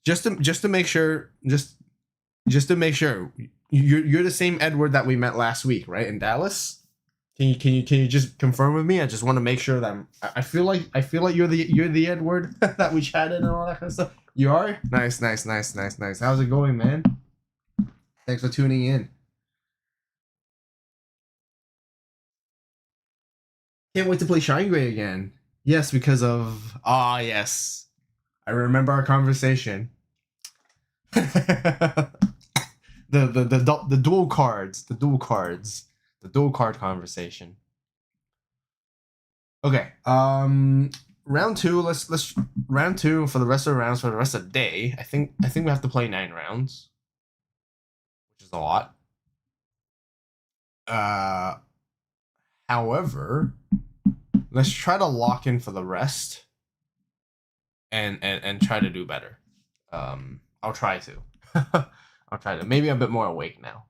Just to make sure, just to make sure, you're the same Edward that we met last week, right, in Dallas? Can you just confirm with me? I just want to make sure that I feel like you're the Edward that we chatted and all that kind of stuff. You are? Nice. How's it going, man? Thanks for tuning in. Can't wait to play Shine Gray again. Yes, because of yes. I remember our conversation. The dual cards, the dual card conversation. Okay, round two. Let's round two for the rest of the rounds for the rest of the day. I think we have to play 9 rounds, which is a lot. However, let's try to lock in for the rest and try to do better. I'll try to. I'll try to. Maybe I'm a bit more awake now.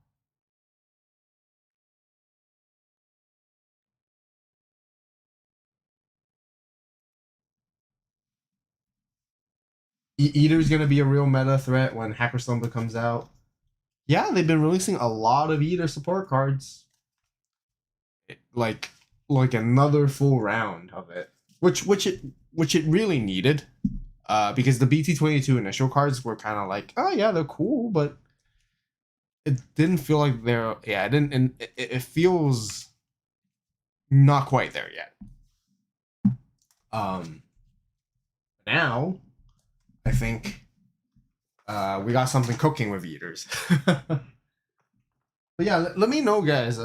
Eater's gonna be a real meta threat when Hacker Slumber comes out. Yeah, they've been releasing a lot of Eater support cards. Like another full round of it, which it really needed. Because the BT22 initial cards were kind of like, oh yeah, they're cool, but it didn't feel like they're it didn't, and it feels not quite there yet. Now I think we got something cooking with eaters. But yeah, let me know, guys.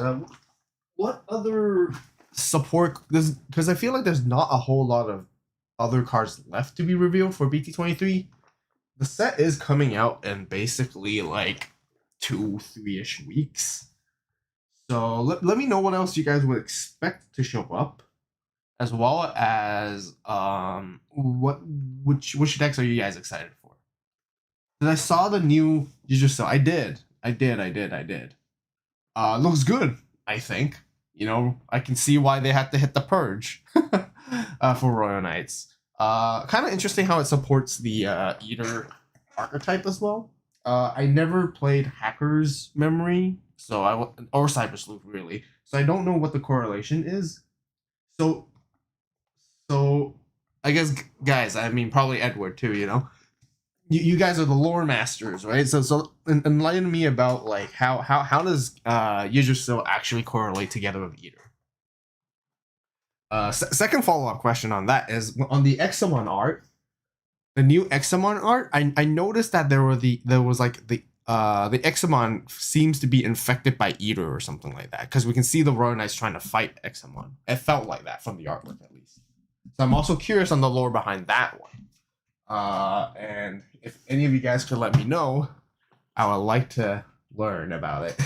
What other support? Because I feel like there's not a whole lot of other cards left to be revealed for BT23. The set is coming out in basically like 2-3-ish weeks. So let me know what else you guys would expect to show up, as well as which decks are you guys excited for? Because I saw the new Jujutsu. I did. Looks good, I think. You know, I can see why they had to hit the purge for Royal Knights. Kind of interesting how it supports the Eater archetype as well. I never played Hacker's Memory, or Cyber Sleuth really, so I don't know what the correlation is. So I guess guys, I mean probably Edward too. You know, you guys are the lore masters, right? So enlighten me about like how does Yujutsu actually correlate together with Eater? Second follow up question on that is on the Examon art, the new Examon art. I noticed that there was the Examon seems to be infected by Eater or something like that, because we can see the Royal Knights trying to fight Examon. It felt like that from the artwork at least. So I'm also curious on the lore behind that one. And if any of you guys could let me know, I would like to learn about it.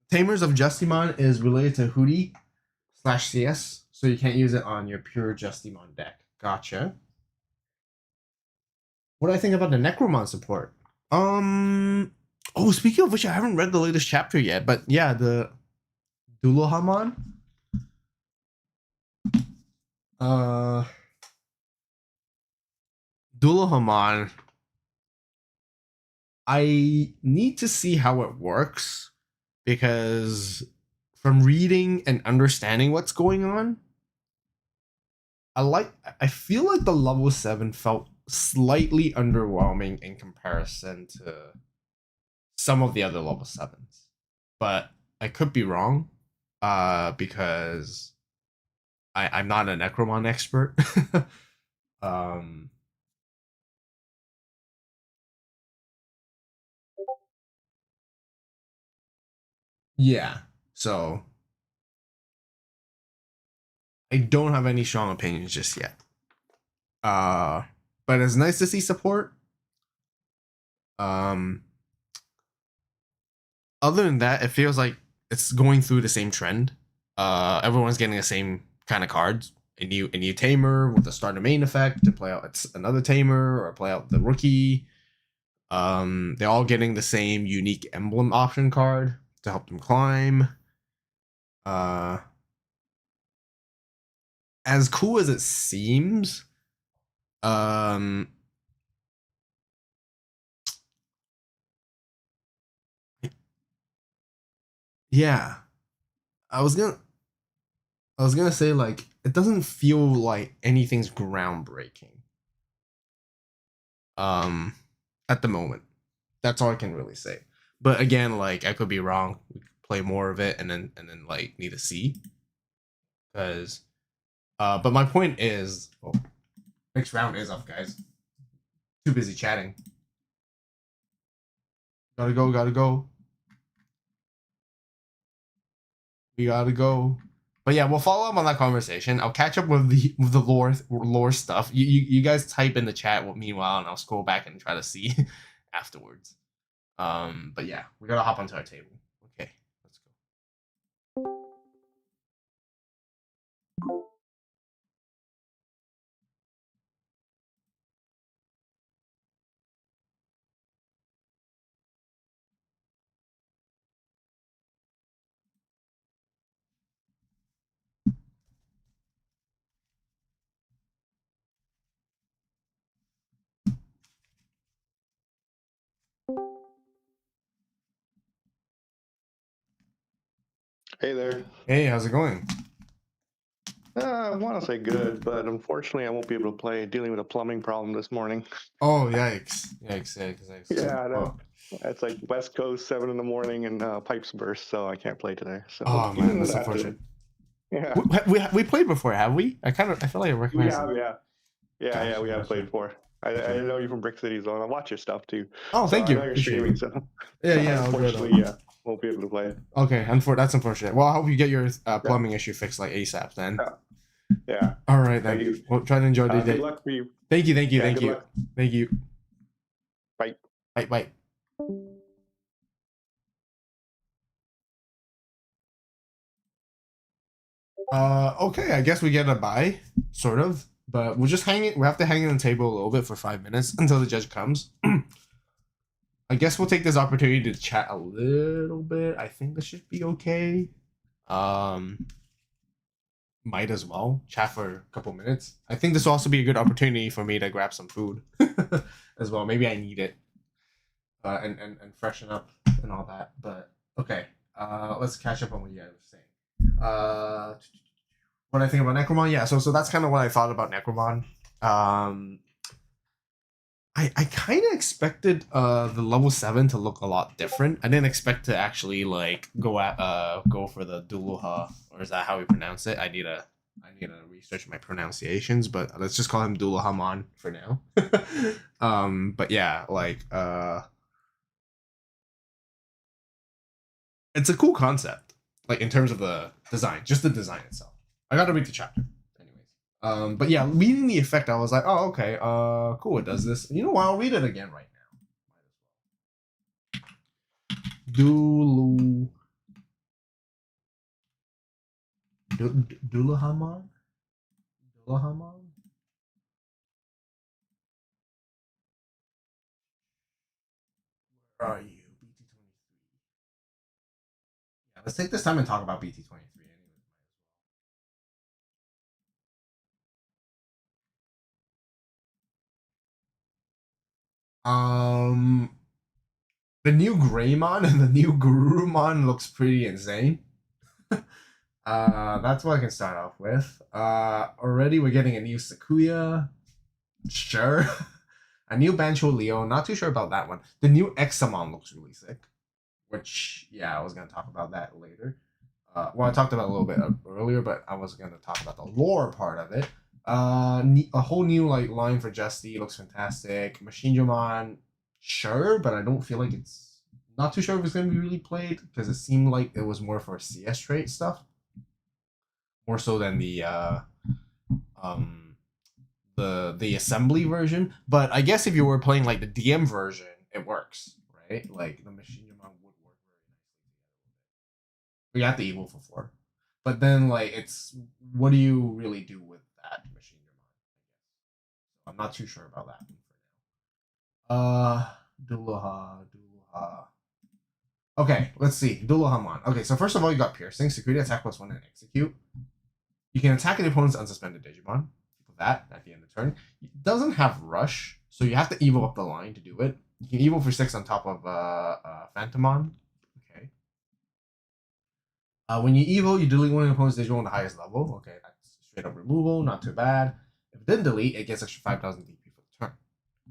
Tamers of Justimon is related to Hootie/CS, so you can't use it on your pure Justimon deck. Gotcha. What do I think about the Necromon support? Oh, speaking of which, I haven't read the latest chapter yet, but yeah, the Dulohamon. Dulohamon. I need to see how it works, because from reading and understanding what's going on, I feel like the level 7 felt slightly underwhelming in comparison to some of the other level 7s. But I could be wrong, because I'm not a Necromon expert. um yeah. So I don't have any strong opinions just yet. But it's nice to see support. Um, Other than that, it feels like it's going through the same trend. Everyone's getting the same kind of cards. A new tamer with the starter main effect to play out it's another tamer or play out the rookie. They're all getting the same unique emblem option card to help them climb. As cool as it seems, um, yeah, I was gonna say like it doesn't feel like anything's groundbreaking. Um, at the moment, that's all I can really say. But again, like I could be wrong. We could play more of it and then like need to see, because but my point is, oh, next round is up, guys. Too busy chatting. Gotta go. We gotta go. But yeah, we'll follow up on that conversation. I'll catch up with the lore stuff. You guys type in the chat meanwhile, and I'll scroll back and try to see afterwards. But yeah, we gotta hop onto our table. Okay, let's go. Hey there. Hey, how's it going? I want to say good, but unfortunately, I won't be able to play dealing with a plumbing problem this morning. Oh, yikes. Yeah, I know. It's like West Coast, 7 in the morning, and pipes burst, so I can't play today. So Oh man, that's unfortunate. Yeah, We played before, have we? I feel like I we recognize have, it. yeah, we have Gotcha. played before. I Okay. know you from Brick City Zone. I watch your stuff too. Oh, So thank I you. know you're Appreciate streaming. it. So Yeah, I I'll go unfortunately, though. won't be able to play it. Okay, that's unfortunate. Well, I hope you get your Yeah, plumbing issue fixed like ASAP then. yeah. All right Thank then. you. We'll try to enjoy the Good day. luck for you. Thank you. Yeah, good luck. Thank you. Bye. Bye. Okay, I guess we get a bye, sort of. But we'll just hang it. We have to hang it on the table a little bit for 5 minutes until the judge comes. I guess we'll take this opportunity to chat a little bit. I think this should be okay. Might as well chat for a couple minutes. I think this will also be a good opportunity for me to grab some food as well. Maybe I need it and freshen up and all that. But okay, let's catch up on what you guys were saying. What I think about Necromon, yeah. So that's kind of what I thought about Necromon. I kind of expected the level 7 to look a lot different. I didn't expect to actually like go for the Duluha, or is that how we pronounce it? I need to research my pronunciations, but let's just call him Duluhamon for now. But yeah, like it's a cool concept, like in terms of the design, just the design itself. I got to read the chapter. But yeah, reading the effect, I was like, oh, okay, cool, it does this. You know what? I'll read it again right now. Dulahamon? Dulahamon? Where are you? BT23. Yeah, let's take this time and talk about BT23 anyway. The new Greymon and the new Gurumon looks pretty insane. That's what I can start off with. Already we're getting a new Sakuya. Sure. A new Bancho Leo. Not too sure about that one. The new Examon looks really sick. Which, yeah, I was going to talk about that later. Well, I talked about it a little bit earlier, but I was going to talk about the lore part of it. A whole new like line for Justy looks fantastic. Machinedramon, sure, but I don't feel like it's not too sure if it's going to be really played because it seemed like it was more for CS trait stuff, more so than the assembly version. But I guess if you were playing like the DM version, it works, right? Like the Machinedramon would work very nicely. You have the evil for 4, but then like it's what do you really do with that Machinedramon? I'm not too sure about that one for now. Duluha. Okay, let's see. Duluhamon. Okay, so first of all, you got piercing, security attack +1 and execute. You can attack an opponent's unsuspended Digimon. That at the end of the turn. It doesn't have rush, so you have to evo up the line to do it. You can evo for 6 on top of Phantomon. Okay. When you evo, you delete one of your opponent's Digimon on the highest level. Okay, that's straight up removal, not too bad. If it didn't delete, it gets extra 5,000 DP for the turn.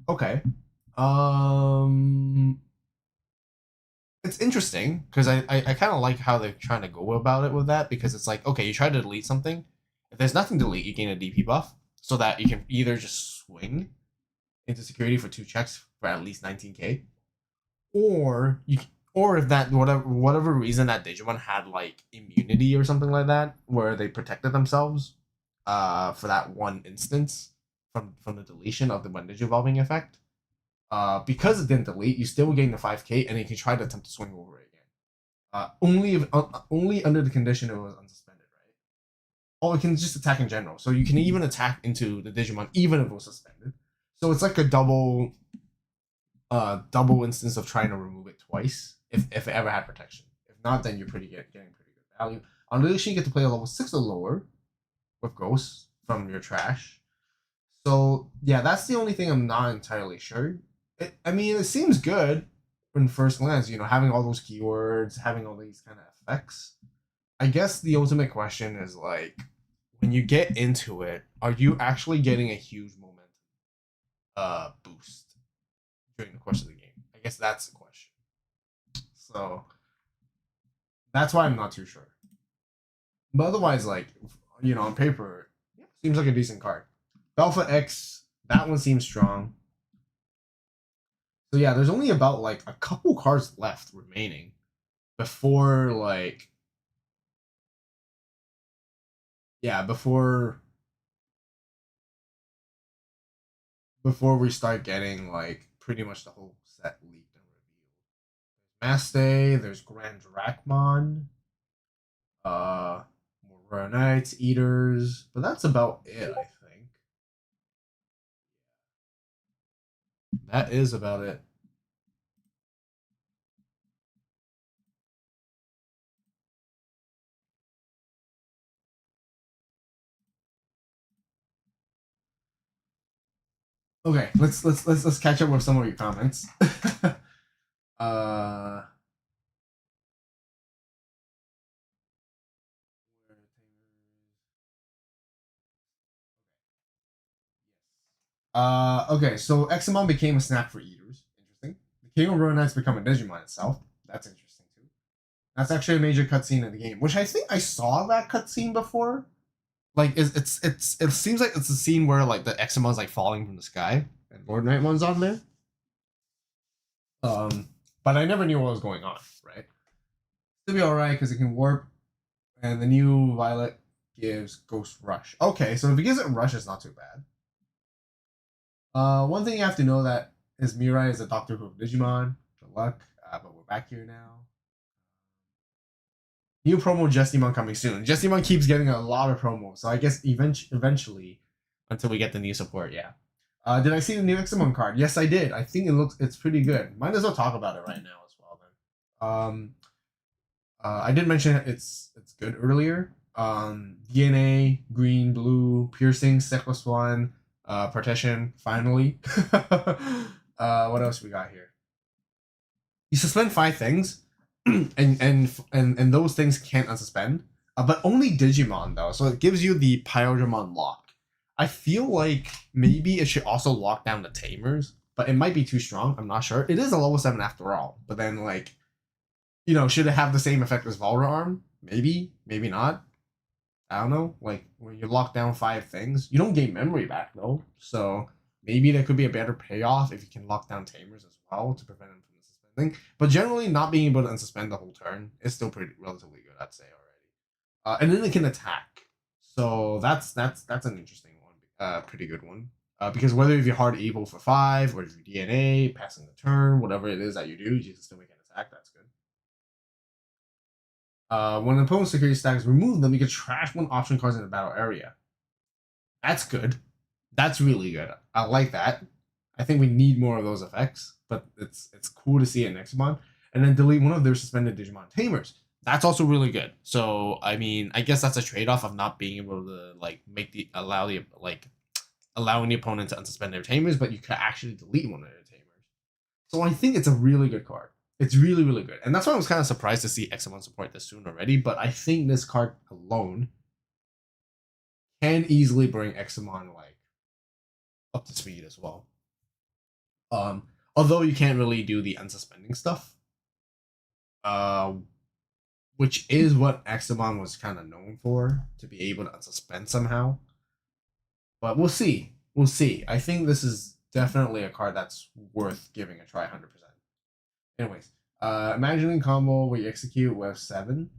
Okay. It's interesting because I kind of like how they're trying to go about it with that, because it's like, okay, you try to delete something. If there's nothing to delete, you gain a DP buff so that you can either just swing into security for 2 checks for at least 19k, or if that whatever reason that Digimon had like immunity or something like that, where they protected themselves for that one instance from the deletion of the one Digivolving effect. Because it didn't delete, you still gain the 5k, and you can try to attempt to swing over it again. Only under the condition it was unsuspended, right? Oh, it can just attack in general. So you can even attack into the Digimon even if it was suspended. So it's like a double instance of trying to remove it twice if it ever had protection. If not, then you're getting pretty good value. On Unleash, you get to play a level 6 or lower with Ghosts from your trash. So yeah, that's the only thing I'm not entirely sure. It seems good in first glance, having all those keywords, having all these kind of effects. I guess the ultimate question is like, when you get into it, are you actually getting a huge momentum boost during the course of the game? I guess that's the question. So that's why I'm not too sure. But otherwise, like, you know, on paper, seems like a decent card. Alpha X, that one seems strong. So yeah, there's only about like a couple cards left remaining before like before we start getting like pretty much the whole set leaked and revealed. Maste, there's Grand Drachmon, more Knights, Eaters, but that's about it, I think. That is about it. Okay, let's catch up with some of your comments. uh okay, so Examon became a snack for eaters. Interesting. The King of Royal Knights become a Digimon itself. That's interesting too. That's actually a major cutscene in the game, which I think I saw that cutscene before. Like it seems like it's a scene where like the Examon's like falling from the sky and Lord Knightmon's on there. But I never knew what was going on, right? It'll be alright because it can warp, and the new Violet gives Ghost Rush. Okay, so if it gives it Rush, it's not too bad. One thing you have to know that is Mirai is a Doctor Who of Digimon. Good luck. But we're back here now. New promo Jestimon coming soon. Jestimon keeps getting a lot of promos, so I guess eventually, until we get the new support, yeah. Did I see the new Examon card? Yes, I did. I think it's pretty good. Might as well talk about it right now as well then. I did mention it's good earlier. DNA, green, blue, piercing, Seckless one, partition, finally. What else we got here? You suspend 5 things, and those things can't unsuspend. But only Digimon though, so it gives you the Imperialdramon lock. I feel like maybe it should also lock down the Tamers, but it might be too strong. I'm not sure. It is a level 7 after all, but then like, you know, should it have the same effect as Valra Arm? Maybe, maybe not. I don't know. Like when you lock down 5 things, you don't gain memory back though. So maybe there could be a better payoff if you can lock down Tamers as well to prevent them from suspending. But generally, not being able to unsuspend the whole turn is still pretty relatively good, I'd say already. And then it can attack. So that's an interesting one. Pretty good one. Because whether if you're hard evil for 5 or if you DNA, passing the turn, whatever it is that you do, you can still make an attack. That's good. When an opponent's security stack is removed, then you can trash 1 option cards in the battle area. That's good. That's really good. I like that. I think we need more of those effects, but it's cool to see it in Nexamon. And then delete 1 of their suspended Digimon Tamers. That's also really good. So I mean, I guess that's a trade-off of not being able to like allowing the opponent to unsuspend their Tamers, but you can actually delete 1 of their Tamers. So I think it's a really good card. It's really, really good. And that's why I was kind of surprised to see Examon support this soon already. But I think this card alone can easily bring Examon like up to speed as well. Although you can't really do the unsuspending stuff. Which is what Examon was kind of known for, to be able to unsuspend somehow. But we'll see. We'll see. I think this is definitely a card that's worth giving a try 100%. Anyways, imagining combo where you execute with a 7,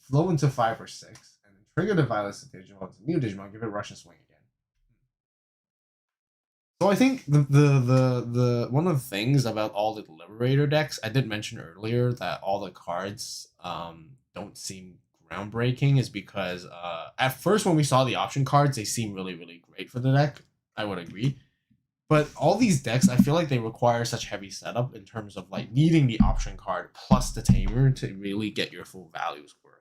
flow into 5 or 6, and then trigger the violence of Digimon to new Digimon, give it Russian swing again. So I think the one of the things about all the Liberator decks, I did mention earlier that all the cards don't seem groundbreaking, is because at first when we saw the option cards, they seem really, really great for the deck. I would agree. But all these decks, I feel like they require such heavy setup in terms of like needing the option card plus the tamer to really get your full values worth.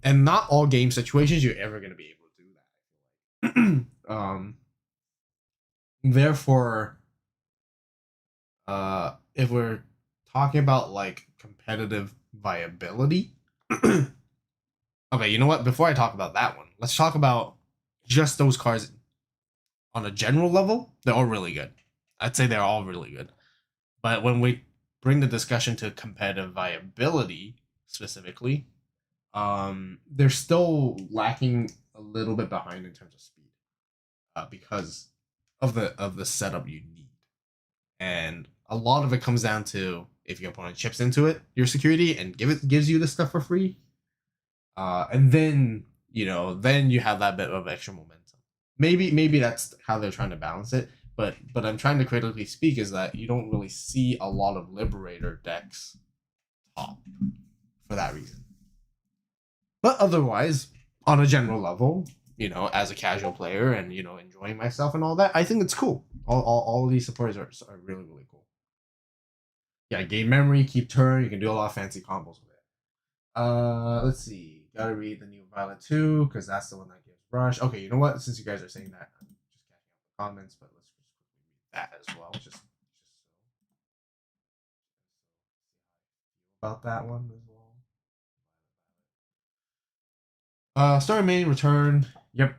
And not all game situations you're ever going to be able to do that. Therefore, if we're talking about like competitive viability, okay, you know what? Before I talk about that one, let's talk about just those cards on a general level. They're all really good. I'd say they're all really good. But when we bring the discussion to competitive viability specifically, they're still lacking a little bit behind in terms of speed, because of the setup you need, and a lot of it comes down to if your opponent chips into it, your security, and gives you the stuff for free, and then then you have that bit of extra momentum. Maybe that's how they're trying to balance it. But I'm trying to critically speak is that you don't really see a lot of Liberator decks top for that reason. But otherwise, on a general level, as a casual player and enjoying myself and all that, I think it's cool. All of these supporters are really, really cool. Yeah, gain memory, keep turn. You can do a lot of fancy combos with it. Let's see. Gotta read the new Violet 2 because that's the one that gives rush. Okay, you know what? Since you guys are saying that, I'm just catching up the comments, but let's just read that as well. Just about that one as well. Star main return. Yep.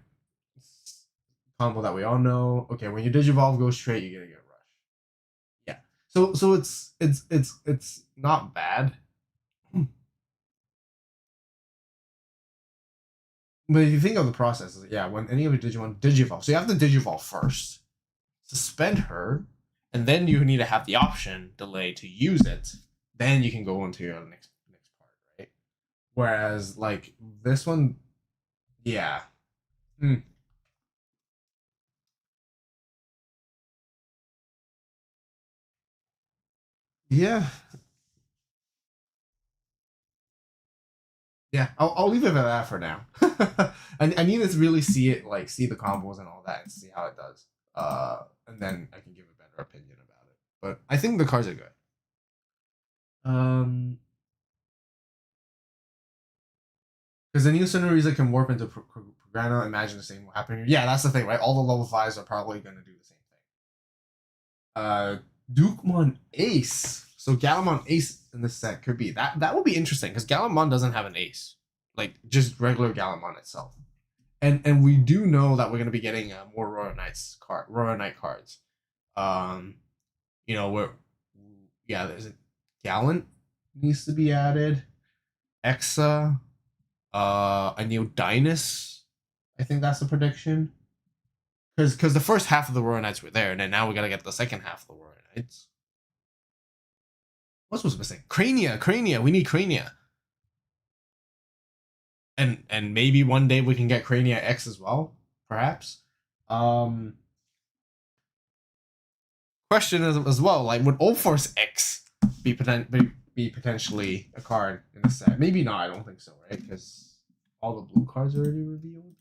Combo that we all know. Okay, when your Digivolve goes straight, you're gonna get rush. Yeah. So it's not bad. But if you think of the process, yeah, when any of your Digimon Digivolve, so you have to Digivolve first, suspend her, and then you need to have the option delay to use it. Then you can go into your next part, right? Whereas like this one, yeah. Yeah. Yeah, I'll leave it at that for now. I need to really see it, like see the combos and all that, and see how it does. And then I can give a better opinion about it. But I think the cards are good. Because the new Sunoriza can warp into Prograno. Imagine the same will happen here. Yeah, that's the thing, right? All the level 5s are probably going to do the same thing. Dukemon Ace. So Galamon Ace in this set could be that would be interesting because Galamon doesn't have an ace, like just regular Galamon itself, and we do know that we're gonna be getting more Royal Knight cards. Where there's a Gallant needs to be added, Exa, a new Dynus. I think that's the prediction. Because the first half of the Royal Knights were there, and then now we gotta get the second half of the Royal Knights. What was missing? Crania. We need Crania. And maybe one day we can get Crania X as well, perhaps. Question as well, like would Old Force X be potentially a card in the set? Maybe not. I don't think so, right? Because all the blue cards are already revealed.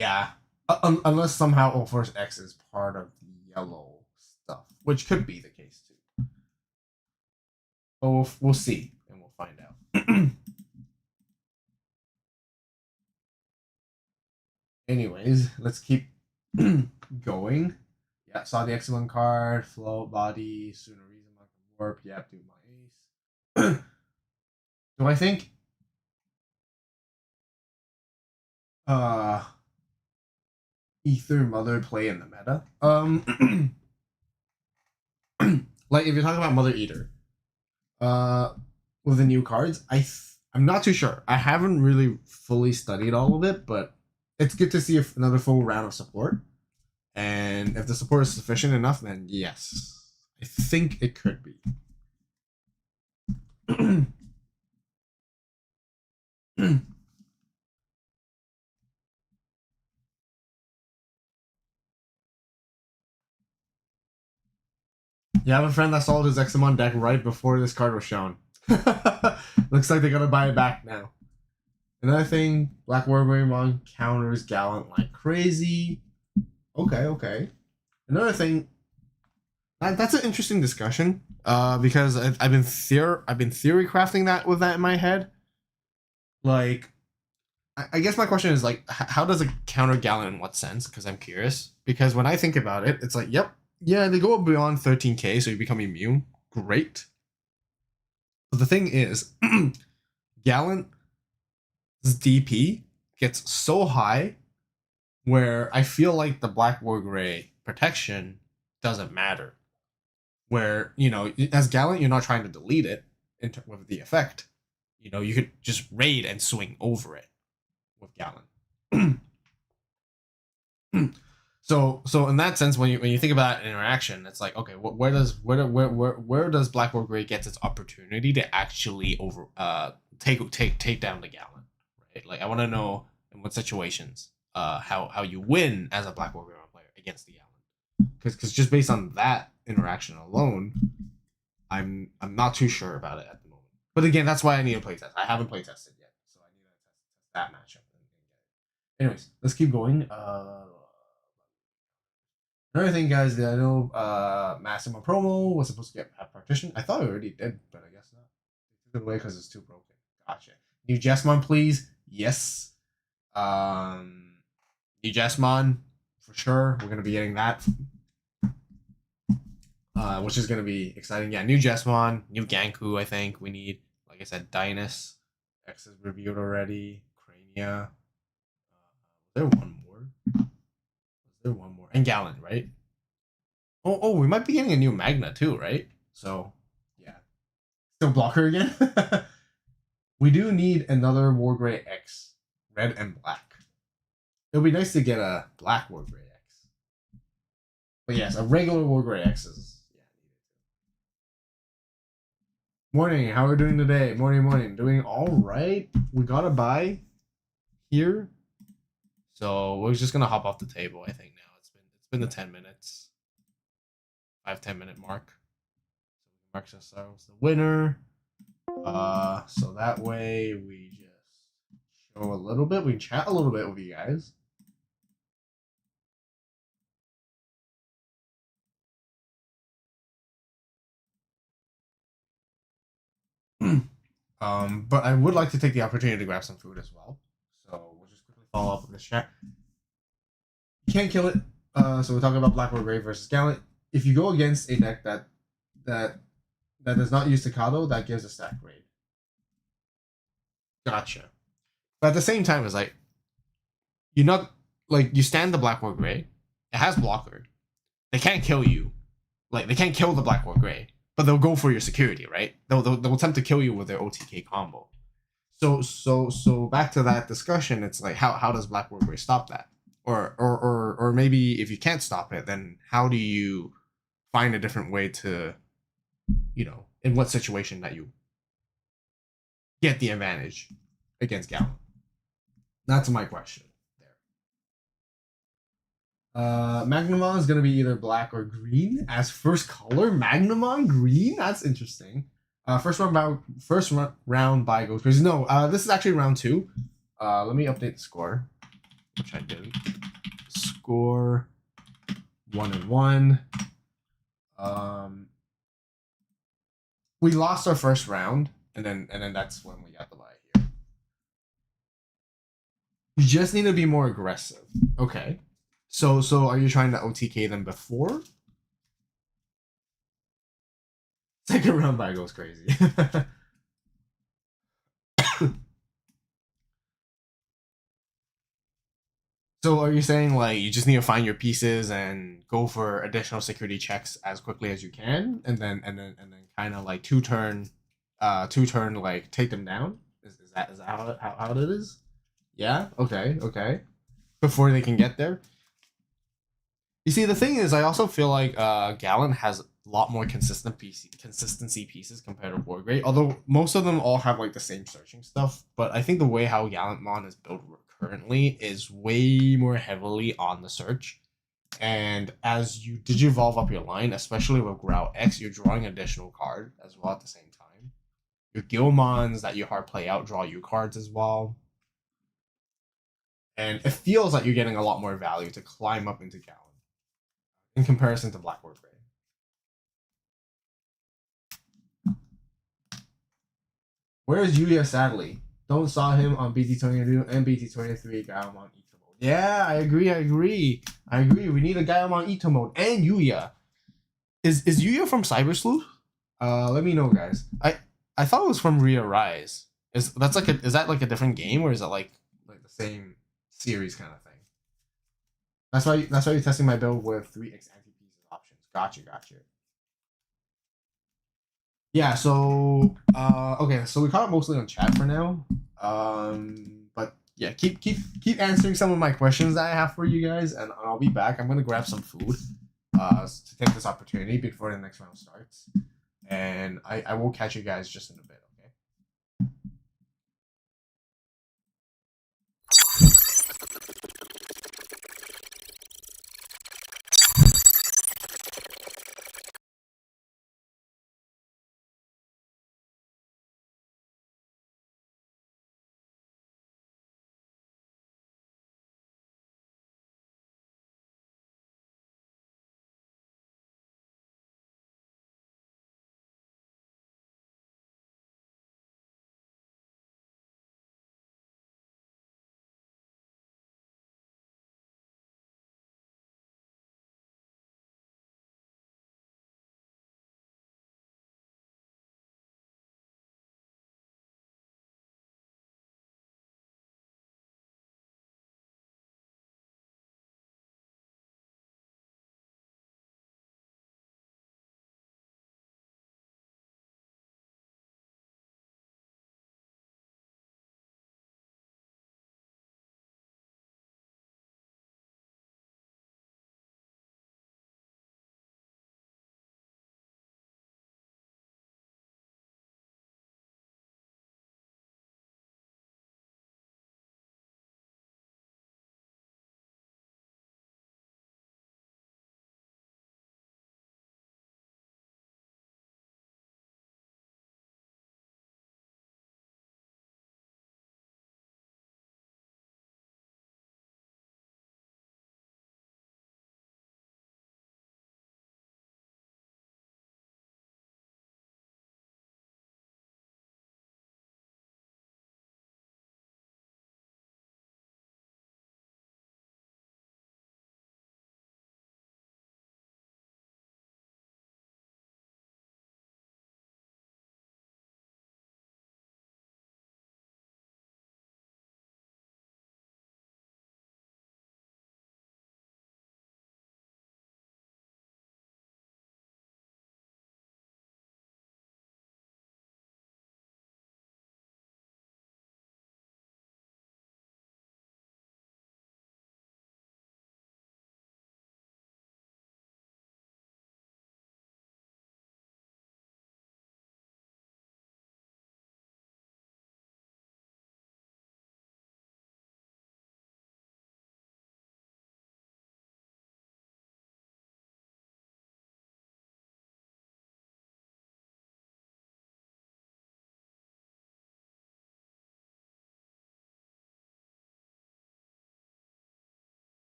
Yeah, unless somehow Old Force X is part of the yellow stuff, which could be the case too. But we'll see and we'll find out. Anyways, let's keep going. Yeah, saw the excellent card, float, body, sooner reason, warp. Yeah, do my ace. Do I think Ether Mother play in the meta? Like if you're talking about Mother Eater, with the new cards, I'm not too sure. I haven't really fully studied all of it, but it's good to see another full round of support. And if the support is sufficient enough, then yes, I think it could be. You have a friend that sold his Examon deck right before this card was shown. Looks like they're gonna buy it back now. Another thing, Black Warbringer counters Gallant like crazy. Okay. Another thing, that's an interesting discussion. Because I've been theory crafting that with that in my head. Like, I guess my question is like, how does it counter Gallant in what sense? Because I'm curious. Because when I think about it, it's like, yep, yeah, they go beyond 13k, so you become immune. Great. But the thing is, Gallant's DP gets so high where I feel like the Black War Gray protection doesn't matter. Where, you know, as Gallant, you're not trying to delete it with the effect. You know, you could just raid and swing over it with Gallant. So in that sense, when you think about interaction, it's like, okay, where does Black War Gray gets its opportunity to actually take down the Gallant, right? Like, I want to know in what situations how you win as a Black War Gray player against the Gallant, because just based on that interaction alone, I'm not too sure about it at the moment. But again, that's why I need a playtest. I haven't playtested yet, so I need to test that matchup. Anyways, let's keep going. Another thing, guys, that I know Maxima promo was supposed to have partition. I thought it already did, but I guess not. They took it away because it's too broken. Gotcha. New Jesmon, please. Yes. New Jesmon, for sure. We're going to be getting that. Which is going to be exciting. Yeah, new Jesmon, new Ganku, I think. We need, like I said, Dynus. X is reviewed already. Crania. Was there one more? One more, and Gallant, right? Oh, we might be getting a new Magna too, right? So yeah, still block her again. We do need another Wargrey X, red and black. It would be nice to get a black Wargrey X, but yes, a regular Wargrey X is Morning, how are we doing today? Morning, doing all right. We got a buy here, so we're just gonna hop off the table. I think now it's been the 10 minutes, 5-10 minute mark. So we mark ourselves the winner. So that way we just show a little bit. We chat a little bit with you guys. But I would like to take the opportunity to grab some food as well. So we'll just quickly follow up with this chat. You can't kill it. So we're talking about Black War Grey versus Gallant. If you go against a deck that does not use Staccato, that gives a stack grade. Gotcha. But at the same time, it's like you're not like you stand the Black War Grey. It has blocker. They can't kill you. Like they can't kill the Black War Grey, but they'll go for your security, right? They'll attempt to kill you with their OTK combo. So back to that discussion, it's like how does Black War Grey stop that? Or maybe if you can't stop it, then how do you find a different way to, you know, in what situation that you get the advantage against Gallant? That's my question there. Magnamon is going to be either black or green as first color. Magnamon green? That's interesting. First round by goes crazy. No, this is actually round 2. Let me update the score, which I did. Score 1-1. We lost our first round, and then that's when we got the bye here. You just need to be more aggressive. Okay. So are you trying to OTK them before? Second round by goes crazy. So are you saying like you just need to find your pieces and go for additional security checks as quickly as you can, and then kind of like two turn like take them down? Is that how it is? Yeah. Okay. Before they can get there. You see, the thing is, I also feel like Gallant has a lot more consistency pieces compared to Wargrey. Although most of them all have like the same searching stuff, but I think the way how Gallantmon is built currently is way more heavily on the search. And as you digivolve up your line, especially with Growl X, you're drawing additional card as well at the same time. Your Guilmons that you hard play out draw you cards as well. And it feels like you're getting a lot more value to climb up into Gallant in comparison to Black War Grey. Where is Yuya sadly? Don't saw him on BT22 and BT23 Gaimon Ito mode. Yeah, I agree. We need a Gaimon Ito mode and Yuya. Is Yuya from Cyber Sleuth? Let me know, guys. I thought it was from Ria Rise. Is that like a different game, or is it like the same series kind of thing. That's why you're testing my build with 3x anti-piece options. Gotcha. Yeah, so okay, so we caught up mostly on chat for now. But yeah, keep answering some of my questions that I have for you guys, and I'll be back. I'm gonna grab some food to take this opportunity before the next round starts. And I will catch you guys just in a bit, okay?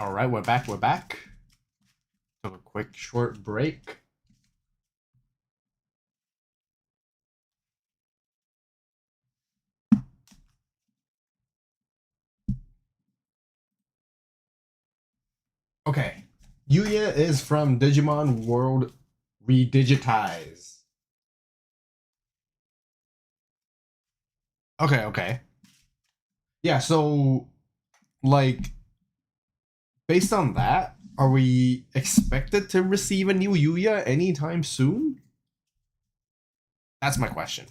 All right, we're back. We're back. Took a quick short break. Okay. Yuya is from Digimon World Redigitize. Okay, okay. Yeah, so like based on that, are we expected to receive a new Yuya anytime soon? That's my question.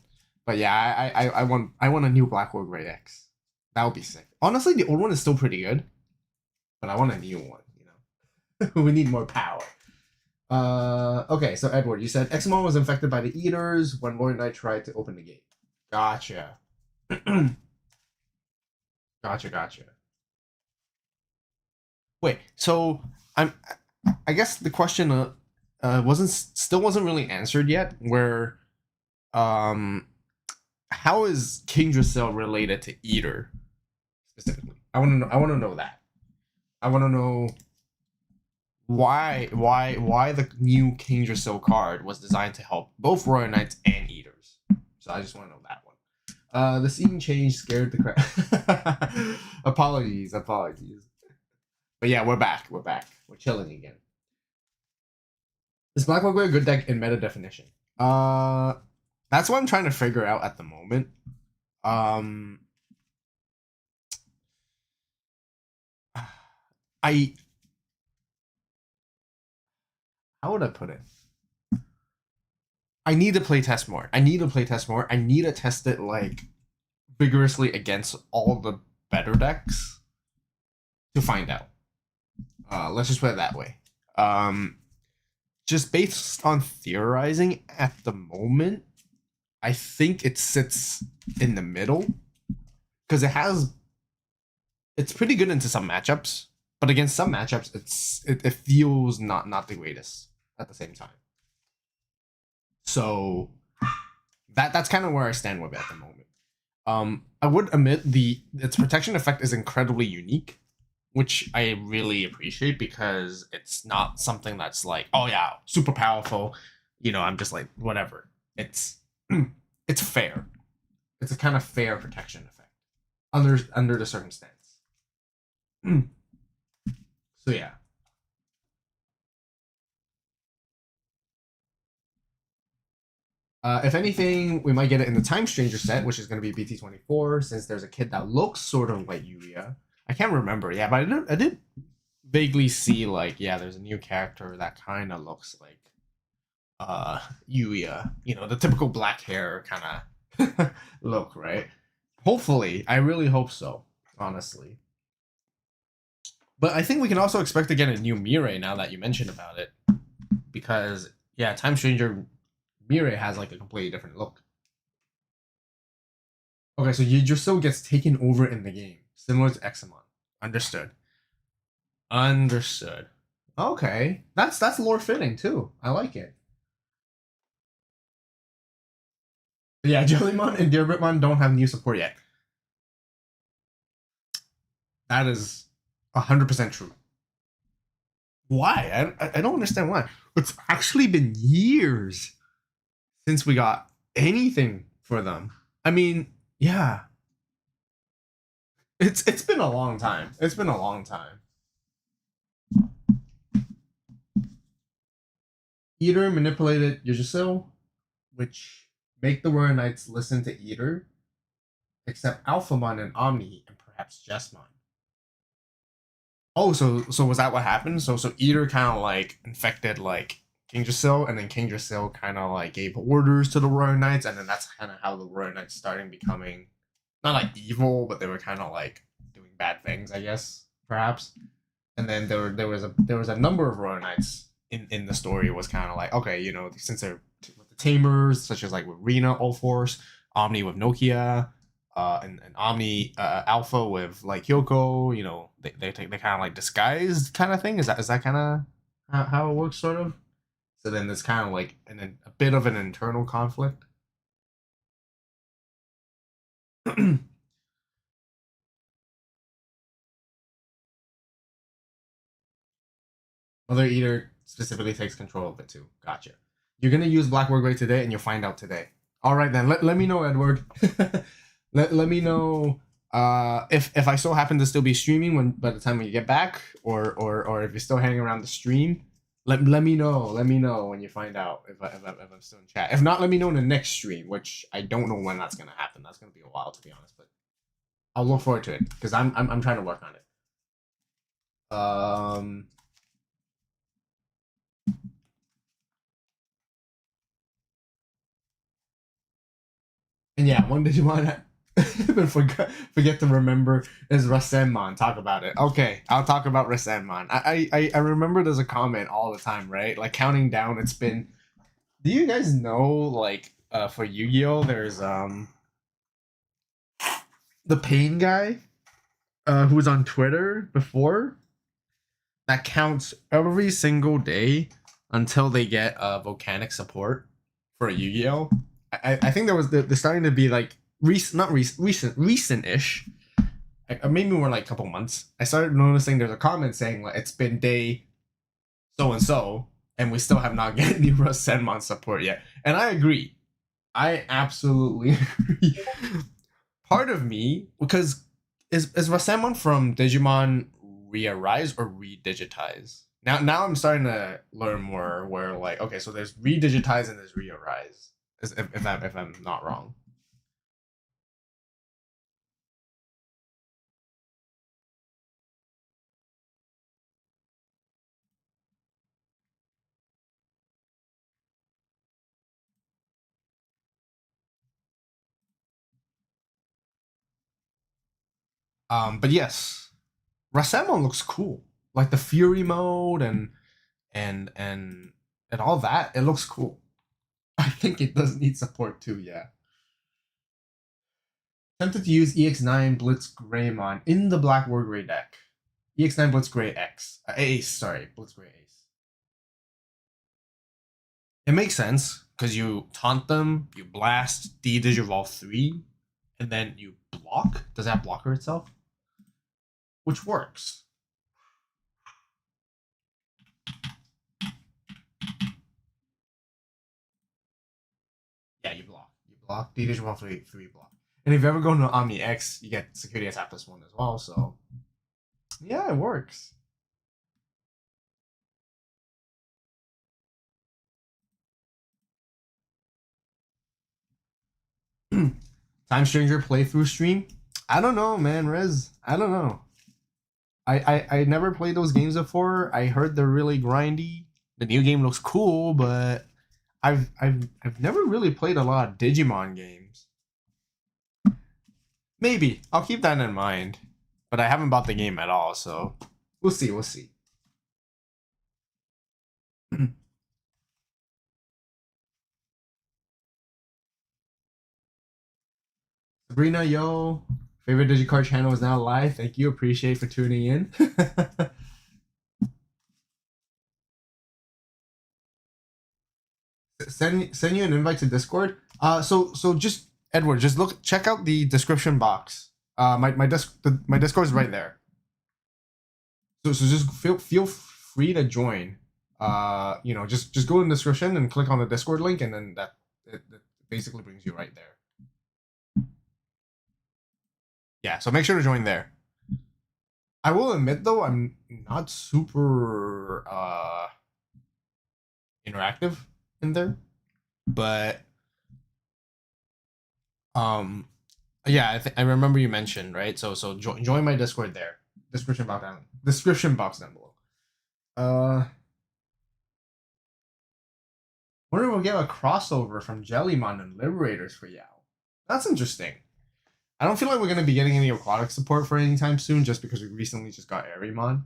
But yeah, I want a new Black Hole Great X. That would be sick. Honestly, the old one is still pretty good, but I want a new one. You know, we need more power. Okay, so Edward, you said Examon was infected by the Eaters when Lord Knight tried to open the gate. Gotcha. Gotcha. Wait, so I'm. I guess the question wasn't really answered yet. Where how is King Dracel related to Eater specifically? I want to know that. I want to know why the new King Dracel card was designed to help both Royal Knights and Eaters. So I just want to know that one. The scene change scared the crap. Apologies. But yeah, we're back. We're chilling again. Is Black Mogwai a good deck in meta definition? That's what I'm trying to figure out at the moment. I how would I put it? I need to play test more. I need to test it like vigorously against all the better decks to find out. Let's just put it that way. Just based on theorizing at the moment, I think it sits in the middle because it's pretty good into some matchups, but against some matchups, it feels not the greatest at the same time. So that's kind of where I stand with it at the moment. I would admit its protection effect is incredibly unique, which I really appreciate because it's not something that's like, oh yeah, super powerful. You know, I'm just like whatever. It's it's fair. It's a kind of fair protection effect under the circumstance. So yeah. If anything, we might get it in the Time Stranger set, which is going to be BT24, since there's a kid that looks sort of like Yuya. I can't remember, yeah, but I did vaguely see like, yeah, there's a new character that kind of looks like Yuya. You know, the typical black hair kind of look, right? Hopefully, I really hope so, honestly. But I think we can also expect to get a new Mirai now that you mentioned about it, because yeah, Time Stranger Mirai has like a completely different look. Okay, so Yggdrasil gets taken over in the game, similar to Examon. Understood. Understood. Okay, that's lore fitting too. I like it. Yeah, Jellymon and Dearbitmon don't have new support yet. That is 100% true. Why? I don't understand why. It's actually been years since we got anything for them. I mean, yeah, it's been a long time. It's been a long time. Eater manipulated Yggdrasil, which make the Royal Knights listen to Eater, except Alphamon and Omni, and perhaps Jesmon. Oh, so was that what happened? So Eater kind of like infected like King Drasil, and then King Drasil kind of like gave orders to the Royal Knights, and then that's kind of how the Royal Knights started becoming not like evil, but they were kind of like doing bad things, I guess, perhaps. And then there was a number of Royal Knights in the story was kind of like, okay, you know, since they're with the Tamers, such as like with Rena All Force, Omni with Nokia, and Omni Alpha with like Hyoko, you know, they kind of like disguised kind of thing. Is that kind of how it works, sort of? So then there's kind of like a bit of an internal conflict. Mother Eater specifically takes control of it too. Gotcha. You're gonna use Black Wargrave today, and you'll find out today. All right then. Let me know, Edward. let me know if I so happen to still be streaming when by the time we get back, or if you're still hanging around the stream. Let me know. Let me know when you find out if I'm still in chat. If not, let me know in the next stream, which I don't know when that's gonna happen. That's gonna be a while, to be honest, but I'll look forward to it because I'm trying to work on it. And yeah, one Digimon I forget to remember is Rasenmon. Talk about it. Okay, I'll talk about Rasenmon. I remember there's a comment all the time, right? Like counting down. It's been. Do you guys know like for Yu-Gi-Oh there's the Pain guy who was on Twitter before that counts every single day until they get volcanic support for a Yu-Gi-Oh. I think they're starting to be like recent-ish. Maybe more like a couple months. I started noticing there's a comment saying like it's been day so and so, and we still have not gotten any Rasenmon support yet. And I agree. I absolutely agree. Part of me, because is Rasenmon from Digimon Re-Arise or Redigitize? Now I'm starting to learn more where like okay, so there's Redigitize and there's Re-Arise. If I'm not wrong. But yes, Rasenmon looks cool. Like the Fury mode and and all that, it looks cool. I think it does need support too, yeah. Tempted to use EX9 Blitz Greymon in the Black War Grey deck. EX9 Blitz Grey X. Ace, sorry. Blitz Grey Ace. It makes sense, because you taunt them, you blast D-Digivolve 3, and then you block. Does that blocker itself? Which works. Yeah, you block. You block D-Digivolve 3 block. And if you ever go into Omni X, you get security attack +1 as well, so yeah, it works. Time Stranger playthrough stream? I don't know, man, Rez. I don't know. I never played those games before. I heard they're really grindy. The new game looks cool, but I've never really played a lot of Digimon games. Maybe I'll keep that in mind, but I haven't bought the game at all, so we'll see. We'll see. Sabrina, yo, favorite Digicard channel is now live. Thank you. Appreciate for tuning in. Send you an invite to Discord. So just Edward, just check out the description box. My Discord is right there. So just feel free to join. Just go in the description and click on the Discord link, and then that it basically brings you right there. Yeah, so make sure to join there. I will admit though, I'm not super interactive in there, but yeah, I remember you mentioned, right? So join my Discord there. Description box down below. Wonder if we'll get a crossover from Jellymon and Liberators for Yao. That's interesting. I don't feel like we're gonna be getting any aquatic support for any time soon, just because we recently just got Arimon.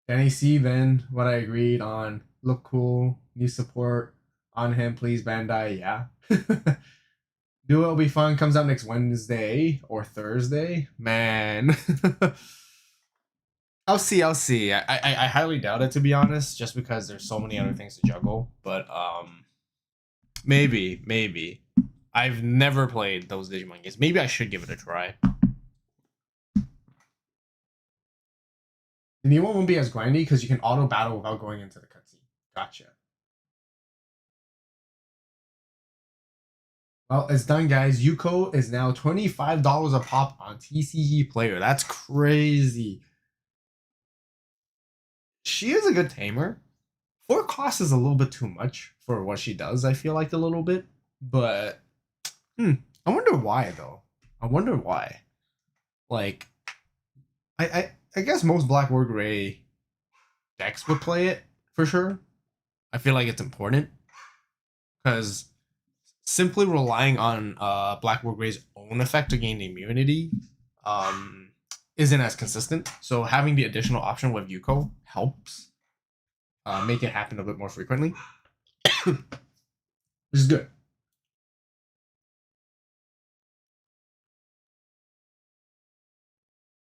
Can he see then what I agreed on? Look cool, new support on him, please, Bandai. Yeah. Duo will be fun. Comes out next Wednesday or Thursday. Man. I'll see. I highly doubt it, to be honest, just because there's so many other things to juggle. But maybe. I've never played those Digimon games. Maybe I should give it a try. The new one won't be as grindy because you can auto battle without going into the cutscene. Gotcha. Well, it's done, guys. Yuko is now $25 a pop on TCG Player. That's crazy. She is a good tamer. 4 cost is a little bit too much for what she does, I feel like a little bit. But, I wonder why, though. I wonder why. Like, I guess most Black War Gray decks would play it, for sure. I feel like it's important. Because simply relying on Black War Gray's own effect to gain immunity isn't as consistent. So having the additional option with Yuko helps make it happen a bit more frequently, which is good.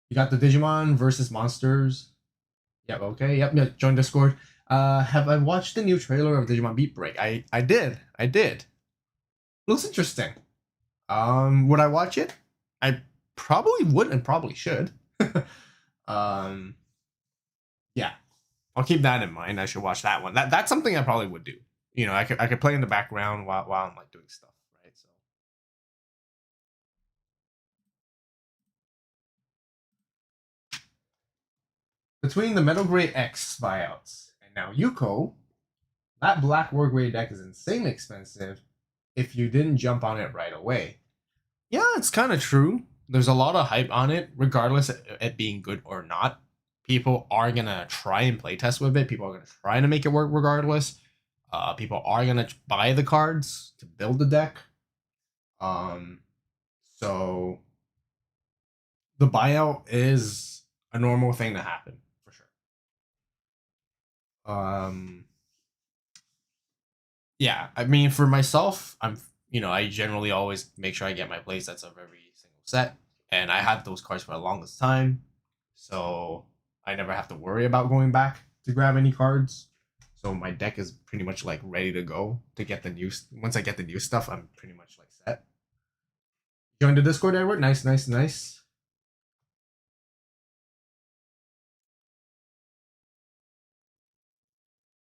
You got the Digimon versus monsters. Yep, okay. Yep, join Discord. Have I watched the new trailer of Digimon Beat Break? I did. Looks interesting. Would I watch it? I probably would and probably should. Yeah. I'll keep that in mind. I should watch that one. That's something I probably would do. You know, I could play in the background while I'm like doing stuff, right? So between the Metal Gray X buyouts and now Yuko, that Black War Gray deck is insanely expensive if you didn't jump on it right away. Yeah, it's kind of true. There's a lot of hype on it, regardless of it being good or not. People are gonna try and play test with it. People are gonna try to make it work regardless. People are gonna buy the cards to build the deck. So the buyout is a normal thing to happen for sure. Yeah, I mean, for myself, I generally always make sure I get my play sets of every single set, and I had those cards for the longest time, so I never have to worry about going back to grab any cards. So my deck is pretty much like ready to go to get the new. Once I get the new stuff, I'm pretty much like set. Join the Discord, Edward. Nice. But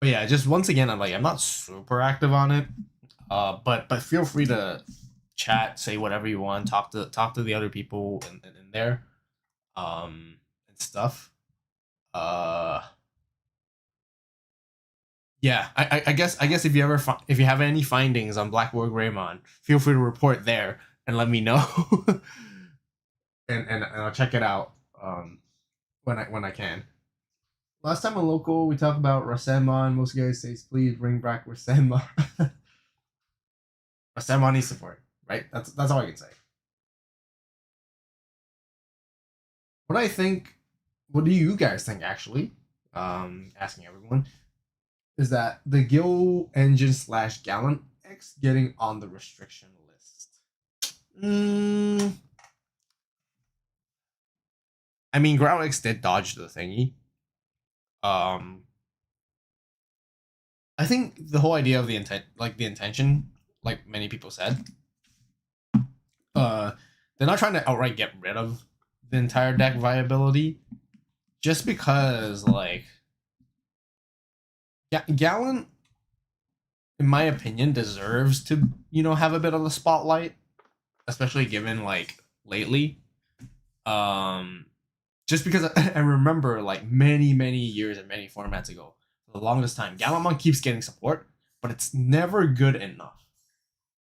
yeah, just once again, I'm not super active on it. But feel free to chat, say whatever you want, talk to the other people in there, and stuff. Yeah, I guess if you if you have any findings on Black War Greymon, feel free to report there and let me know, and I'll check it out when I can. Last time on local, we talked about Rasenmon. Most guys say, please bring back Rasenmon. Rasenmon needs support, right? That's all I can say. What I think, what do you guys think, actually? Asking everyone, is that the Gil Engine / Gallant X getting on the restriction list? I mean, Growl X did dodge the thingy. I think the whole idea of the intention, like many people said, they're not trying to outright get rid of the entire deck viability, just because Gallant, in my opinion, deserves to have a bit of the spotlight, especially given lately. Just because I remember many years and many formats ago, for the longest time, Gallantmon keeps getting support, but it's never good enough.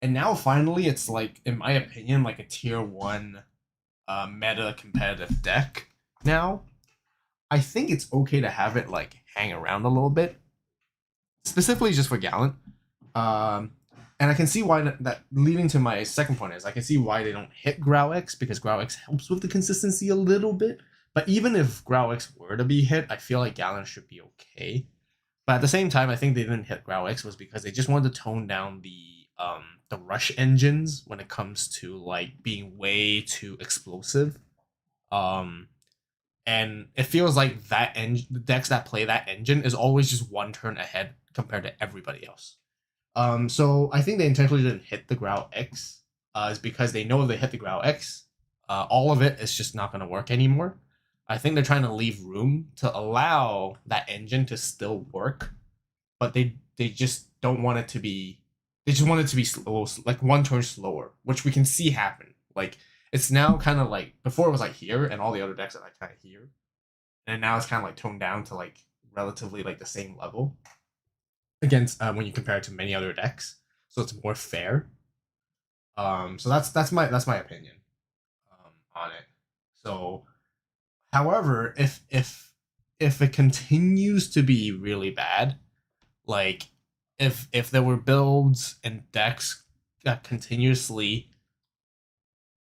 And now finally, it's in my opinion, a tier 1 meta competitive deck. Now, I think it's okay to have it hang around a little bit, specifically just for Gallant. And I can see why that leading to my second point is I can see why they don't hit Growlix, because Growlix helps with the consistency a little bit. But even if Growlix were to be hit, I feel like Gallant should be okay. But at the same time, I think they didn't hit Growlix was because they just wanted to tone down the rush engines when it comes to being way too explosive. And it feels like the decks that play that engine is always just one turn ahead compared to everybody else. So I think they intentionally didn't hit the Growl X, is because they know if they hit the Growl X, all of it is just not going to work anymore. I think they're trying to leave room to allow that engine to still work, but they just don't want it to be. They just want it to be slow, like one turn slower, which we can see happen. Like it's now kind of like before it was like here, and all the other decks are like kind of here, and now it's kind of like toned down to like relatively like the same level against when you compare it to many other decks, so it's more fair. So that's my opinion on it. So, however, if it continues to be really bad, like if there were builds and decks that continuously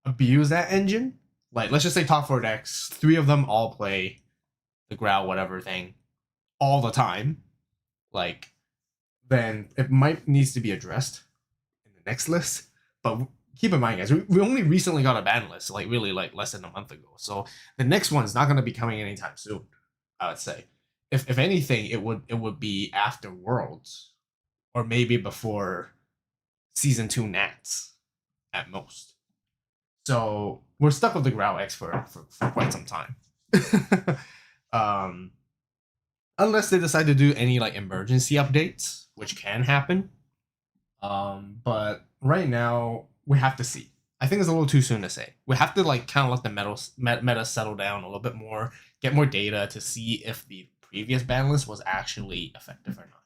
abuse that engine, like let's just say top four decks, three of them all play the growl whatever thing all the time, like then it might needs to be addressed in the next list. But keep in mind, guys, we only recently got a ban list, like really like less than a month ago. So the next one's not going to be coming anytime soon. I would say, if anything, it would be after Worlds, or maybe before Season 2 Nats at most. So we're stuck with the Growl X for quite some time. um, unless they decide to do any like emergency updates, which can happen. But right now we have to see. I think it's a little too soon to say. We have to like kind of let the meta settle down a little bit more, get more data to see if the previous ban list was actually effective or not.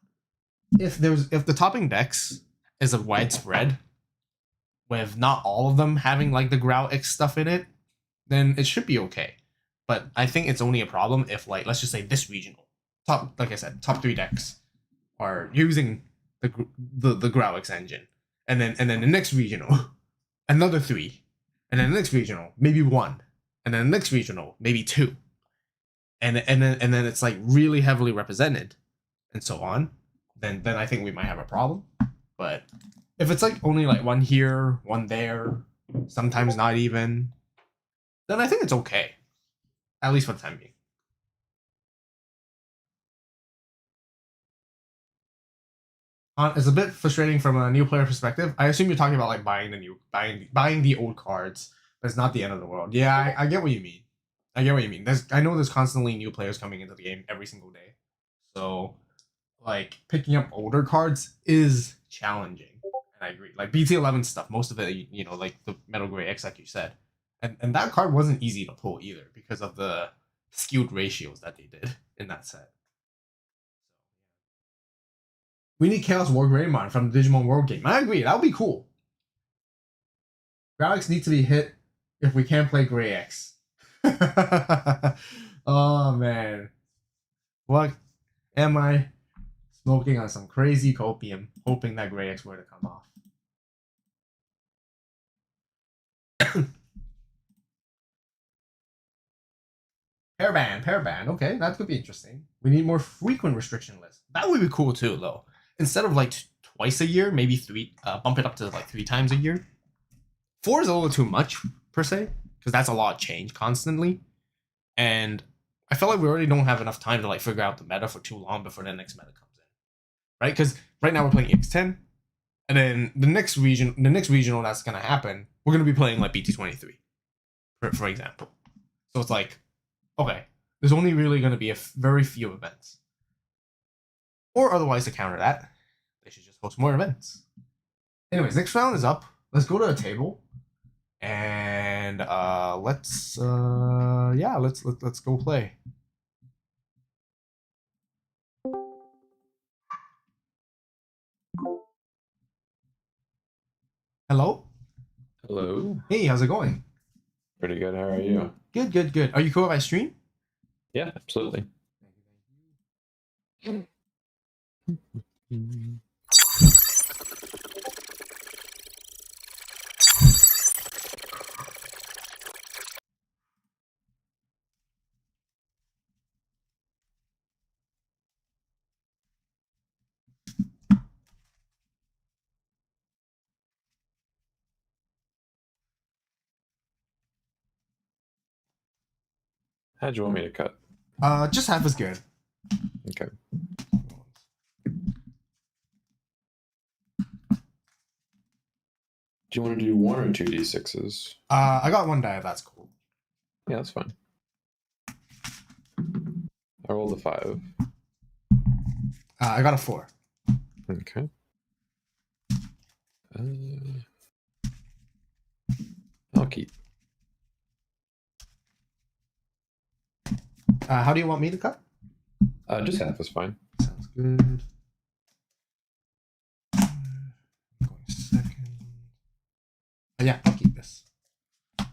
If the topping decks is a widespread, with not all of them having like the Growl X stuff in it, then it should be okay. But I think it's only a problem if like let's just say this regional top, like I said, top three decks are using the Growl X engine, and then the next regional, another three, and then the next regional maybe one, and then the next regional maybe two, and then it's like really heavily represented, and so on. Then I think we might have a problem. But if it's like only like one here, one there, sometimes not even, then I think it's okay, at least for the time being. It's a bit frustrating from a new player perspective. I assume you're talking about like buying the old cards, but it's not the end of the world. Yeah, I get what you mean. I get what you mean. I know there's constantly new players coming into the game every single day, so like picking up older cards is challenging. And I agree. Like BT11 stuff, most of it, like the Metal Gray X, like you said, and that card wasn't easy to pull either because of the skewed ratios that they did in that set. We need Chaos War Greymon from the Digimon World game. I agree. That would be cool. Growlix needs to be hit if we can't play Gray X. Oh, man. What am I smoking on some crazy copium, hoping that Gray X were to come off? Pair ban. Okay, that could be interesting. We need more frequent restriction lists. That would be cool too, though. Instead of like twice a year, maybe three. Bump it up to like 3 times a year. 4 is a little too much per se, because that's a lot of change constantly, and I feel like we already don't have enough time to like figure out the meta for too long before the next meta comes in, right? Because right now we're playing EX10, and then the next regional that's gonna happen, we're gonna be playing like BT23, for example. So it's like, okay, there's only really gonna be very few events, or otherwise to counter that, they should just host more events. Anyways, next round is up. Let's go to a table. And let's go play. Hello. Hello. Hey, how's it going? Pretty good. How are you? Good. Are you cool if I stream? Yeah, absolutely. How'd you want me to cut? Just half is good. Okay. Do you want to do 1 or 2 d6s? I got one die. That's cool. Yeah, that's fine. I rolled a 5. I got a 4. Okay. I'll keep. How do you want me to cut? Just half is fine. Sounds good. Going second. Yeah, I'll keep this. All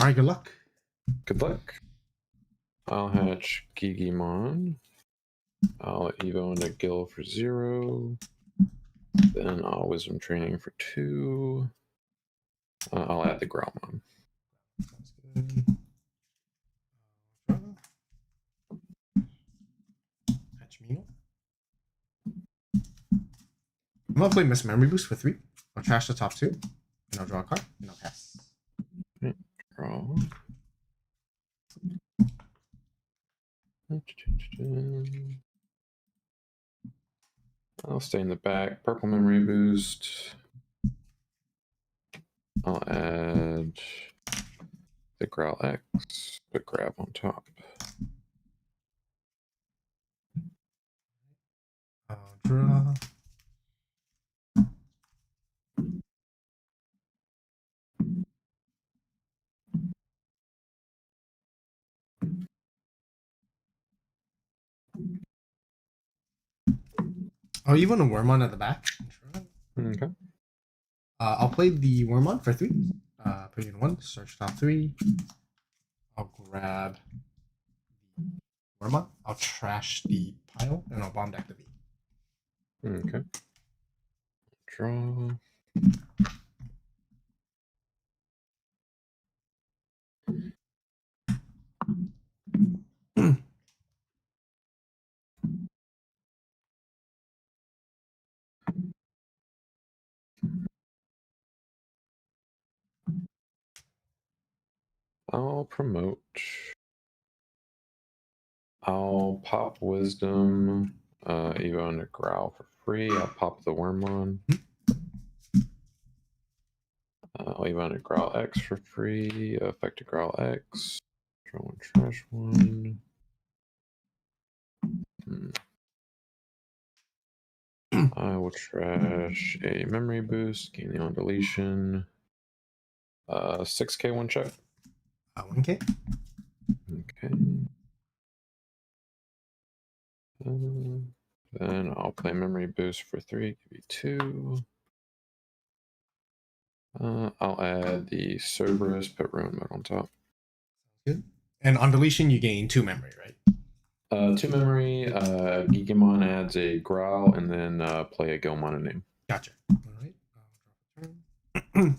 right, good luck. Good luck. I'll hatch Digimon. I'll Evo into Gil for 0. Then I'll Wisdom Training for 2. I'll add the Growlmon. Sounds good. Hatch Mino. I'm gonna play Miss Memory Boost for 3. I'll trash the top 2, and I'll draw a card, and I'll pass. Draw. I'll stay in the back. Purple Memory Boost. I'll add the Growl X, but grab on top. I'll draw. Oh, even a Wormon at the back. Okay. I'll play the Wormon for 3. Put it in 1. Search top 3. I'll grab the Wormon. I'll trash the pile, and I'll bomb deck the B. Okay. Draw. I'll promote. I'll pop Wisdom, Evo into Growl for free. I'll pop the Wormon. I'll Evo into Growl X for free. Effect to Growl X. Draw 1, trash 1. I will trash a Memory Boost, gain the on deletion. 6k 1 check. 1k. Okay. Then I'll play Memory Boost for 3, give you 2. I'll add the Cerberus, put Ruin Mode on top. Good. And on deletion, you gain 2 memory, right? 2 memory, Digimon adds a Growl, and then play a Gilmon name. Gotcha. All right. I'll drop a turn.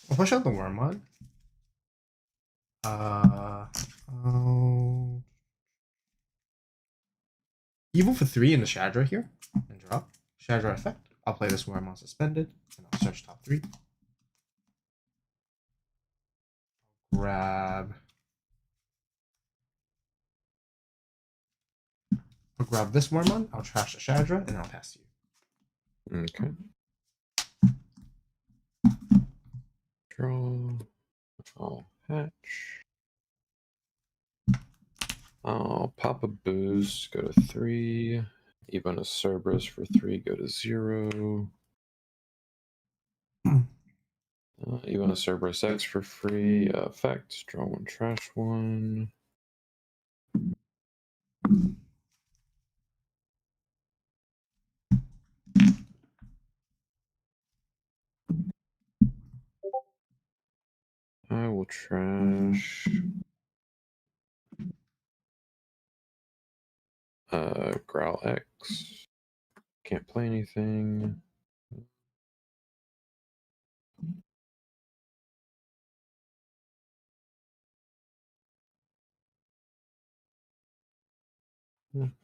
I'll push out the Wormon. I'll Evil for 3 in the Shadra here, and drop. Shadra effect. I'll play this Wormon suspended, and I'll search top 3. Grab. I'll grab this Wormon. I'll trash the Shadra, and I'll pass to you. Okay. Draw. I'll hatch. I'll pop a boost, go to 3. Even a Cerberus for 3, go to 0. Even a Cerberus X for free. Effect, draw 1, trash 1. I will trash Growl X. Can't play anything.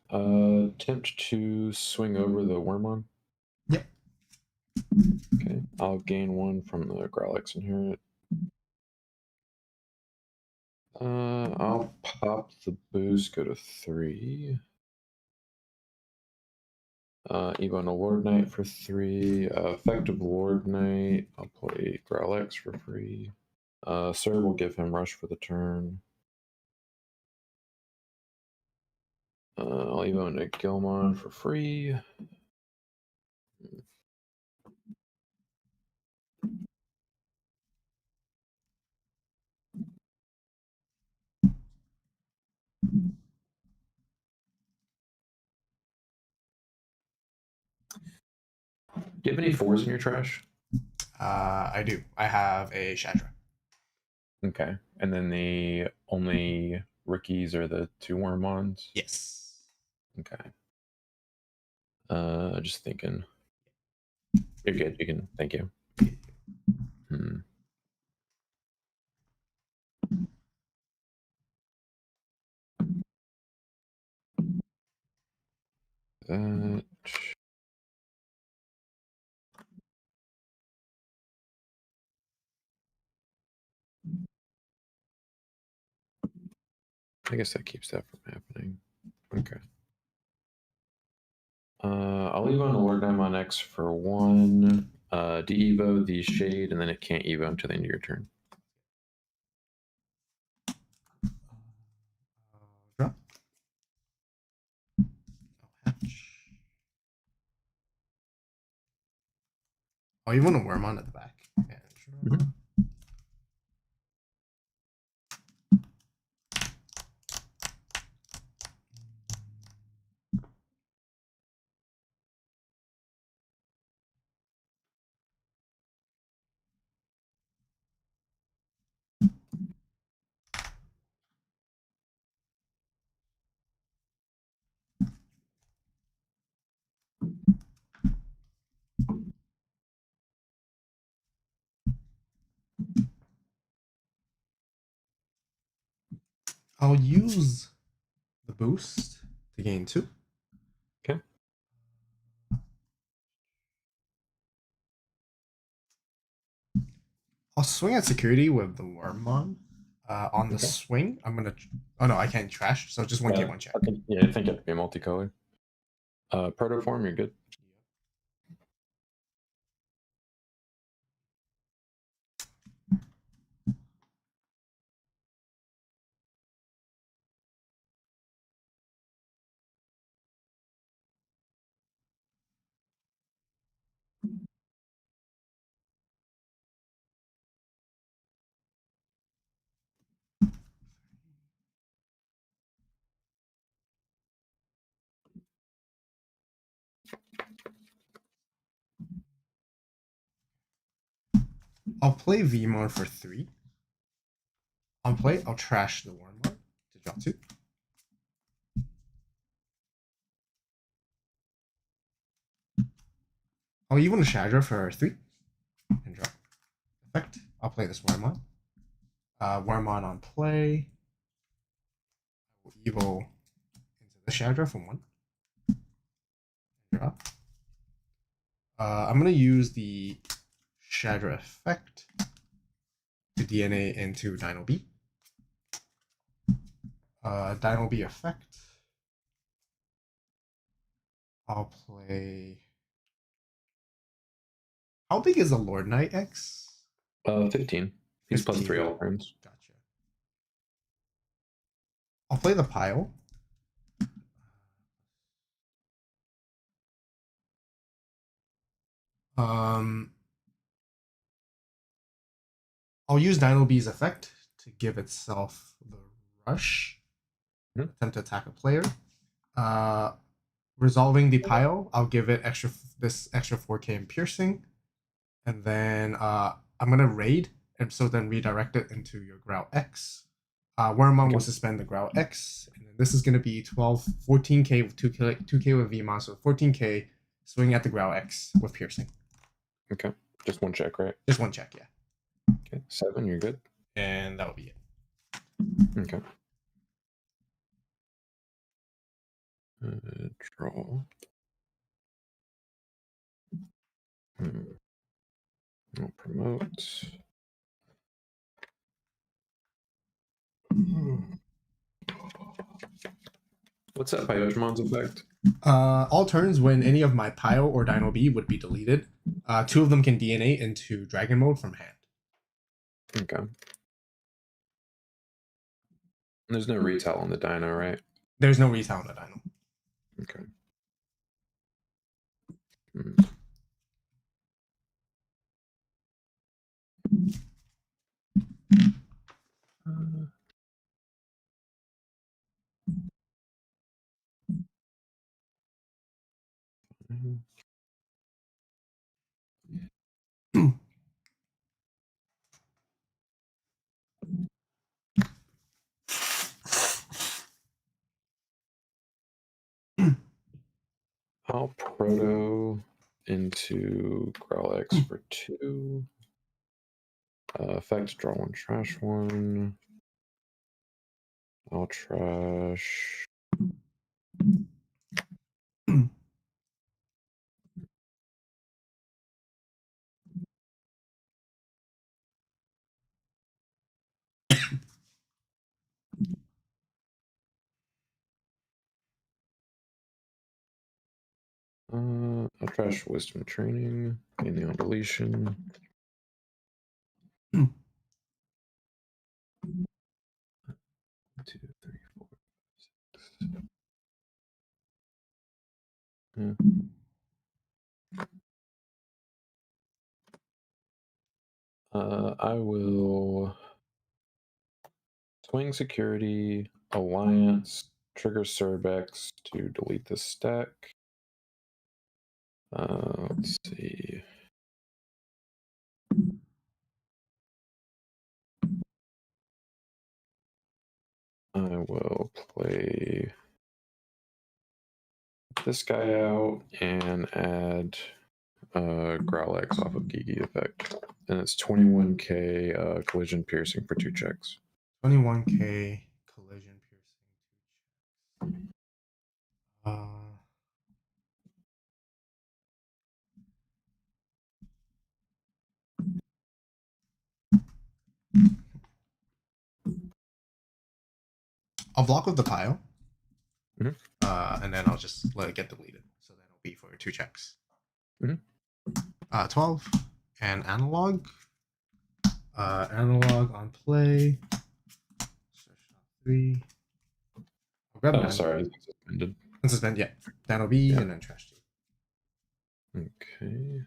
Attempt to swing over the Wormon. Yep. Okay. I'll gain 1 from the Growl X inherit. I'll pop the boost, go to 3. Evo and a Lord Knight for 3. Effective Lord Knight. I'll play Growl X for free. Sir will give him Rush for the turn. I'll Evo into Gilmon for free. Do you have any 4s in your trash? I do. I have a Shadra. Okay. And then the only rookies are the 2 Wormons? Yes. Okay. Just thinking. You're good. You can. Thank you. That. I guess that keeps that from happening. Okay. I'll Evo on the Lord Diamond X for 1. De-Evo the Shade, and then it can't Evo until the end of your turn. Drop. Oh, you want to Wormon at the back. Yeah, sure. I'll use the boost to gain 2. Okay. I'll swing at security with the Wormon. On the swing, I'm gonna. Oh no, I can't trash. So just 1k 1 check. I think you have to be multicolor. Protoform, you're good. I'll play Vmon for 3. I'll trash the Wormon to drop 2. I'll even a Shadra for 3 and drop. Effect. I'll play this Wormon. Wormon on play. Evo into the Shadra from 1. Drop. I'm gonna use the Shadra effect to DNA into Dino B. Dino B effect. I'll play. How big is the Lord Knight X? 15. He's 15. plus 3 all turns. Gotcha. I'll play the pile. I'll use Dino B's effect to give itself the rush. Attempt to attack a player. Resolving the pile, I'll give it this extra 4k in piercing. And then I'm gonna raid, and so then redirect it into your Growl X. Wormon will suspend the Growl X, and then this is gonna be 14k with 2k with VMon, so 14k swing at the Growl X with piercing. Okay, just 1 check, right? Just 1 check, yeah. Okay, 7, you're good. And that'll be it. Okay. Draw. I'll promote. What's that Pyotramon's effect? All turns when any of my Pio or Dino B would be deleted, 2 of them can DNA into Dragon mode from hand. Okay. There's no retail on the Dino, right? There's no retail on the Dino. Okay. I'll proto into Growlix for 2. Effect, draw 1, trash 1. I'll trash. I'll trash wisdom training, mainly on deletion. 1, 2, 3, 4, 5, 6. Yeah. I will swing security, alliance, trigger Cerbex to delete the stack. Let's see. I will play this guy out and add Growlix off of Gigi effect. And it's 21k collision piercing for 2 checks. 21k collision piercing. I'll block with the Pio. And then I'll just let it get deleted. So then it'll be for 2 checks. 12 and analog. Analog on play. 3. I'll grab Oh, sorry, suspended. And suspend, yeah. Dino B and then trash 2. Okay.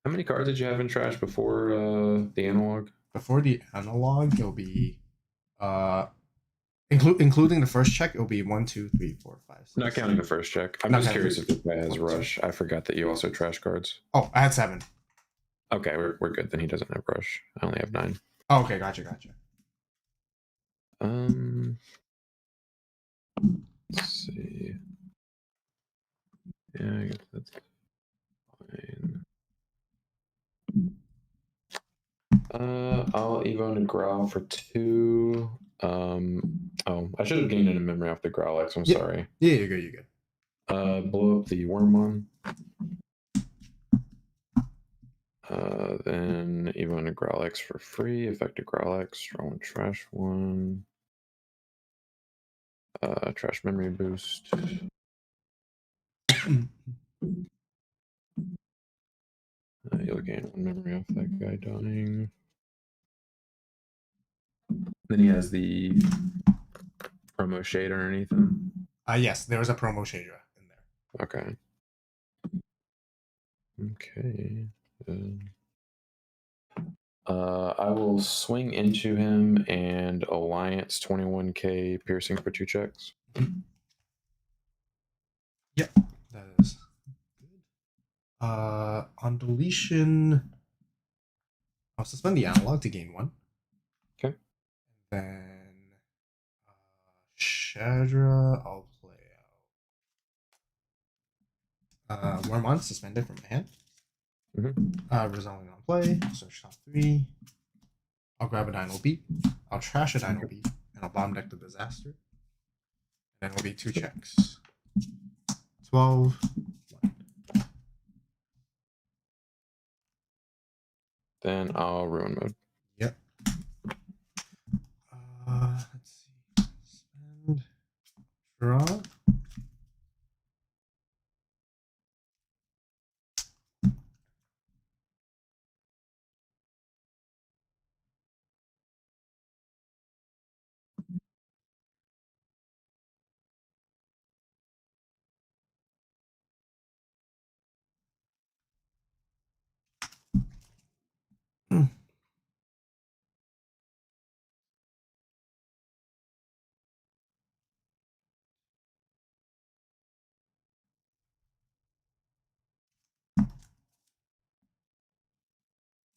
How many cards did you have in trash before the analog? Before the analog, it'll be including the first check, it'll be 1, 2, 3, 4, 5, 6. Not counting the first check. I'm just curious if this guy has rush. I forgot that you also trash cards. Oh, I had 7. Okay, we're good. Then he doesn't have rush. I only have 9. Oh, okay, gotcha. Let's see. Yeah, I guess that's fine. I'll Evo into Growl for 2. Oh, I should have gained a memory off the Growlix. I'm sorry. Yeah, you're good. Blow up the Wormmon. Then Evo into Growlix for free. Effective Growlix. Draw 1, trash 1. Trash memory boost. You'll gain 1 memory off that guy dying. Then he has the promo shade underneath him. Yes, there was a promo shader in there. Okay. I will swing into him and alliance 21k piercing for 2 checks. Yep, that is good. On deletion, I'll suspend the analog to gain 1. Okay. Then Shadra, I'll play out. Wormmon suspended from my hand. Resolving on play. Search top 3. I'll grab a Dino B. I'll trash a Dino B, and I'll bomb deck the disaster. And then it'll be 2 checks. 12. 1. Then I'll ruin mode. Yep. Let's see. Spend. Draw.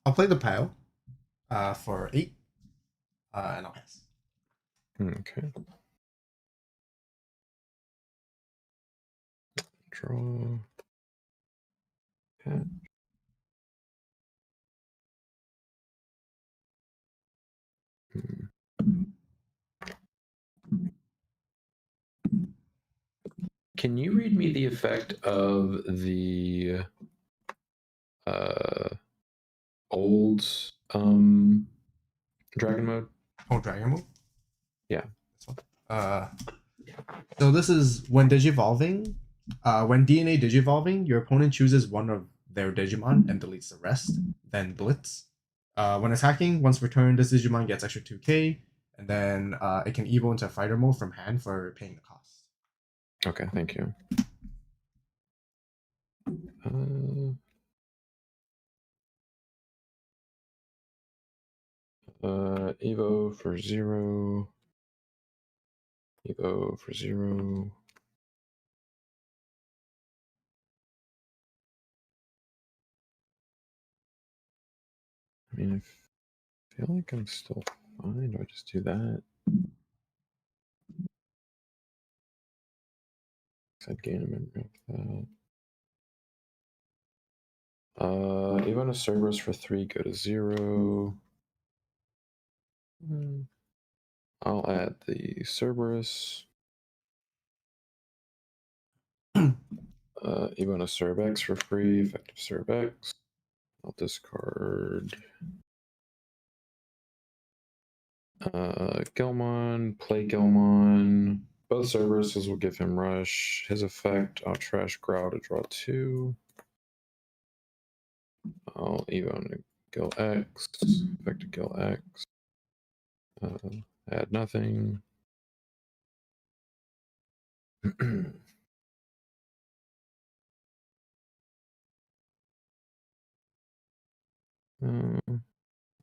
I'll play the pile for 8, and I'll pass. Okay. Draw. Hatch. Can you read me the effect of the old dragon mode? Oh, dragon move? Yeah. This one. So this is when digivolving. When DNA digivolving, your opponent chooses one of their Digimon and deletes the rest, then blitz. When attacking, once returned, this Digimon gets extra 2k, and then it can evo into fighter mode from hand for paying the cost. Okay, thank you. Evo for 0. Evo for 0. I mean, I feel like I'm still fine. Do I just do that? I'd gain a memory of that. Evo to Cerberus for 3, go to 0. I'll add the Cerberus. Evo to Cerbex for free, effective Cerbex. I'll discard Gilmon, play Gilmon. Both Cerberuses will give him rush. His effect, I'll trash Growl to draw 2. I'll Evo into Gil X, effect to Gil X. Add nothing. I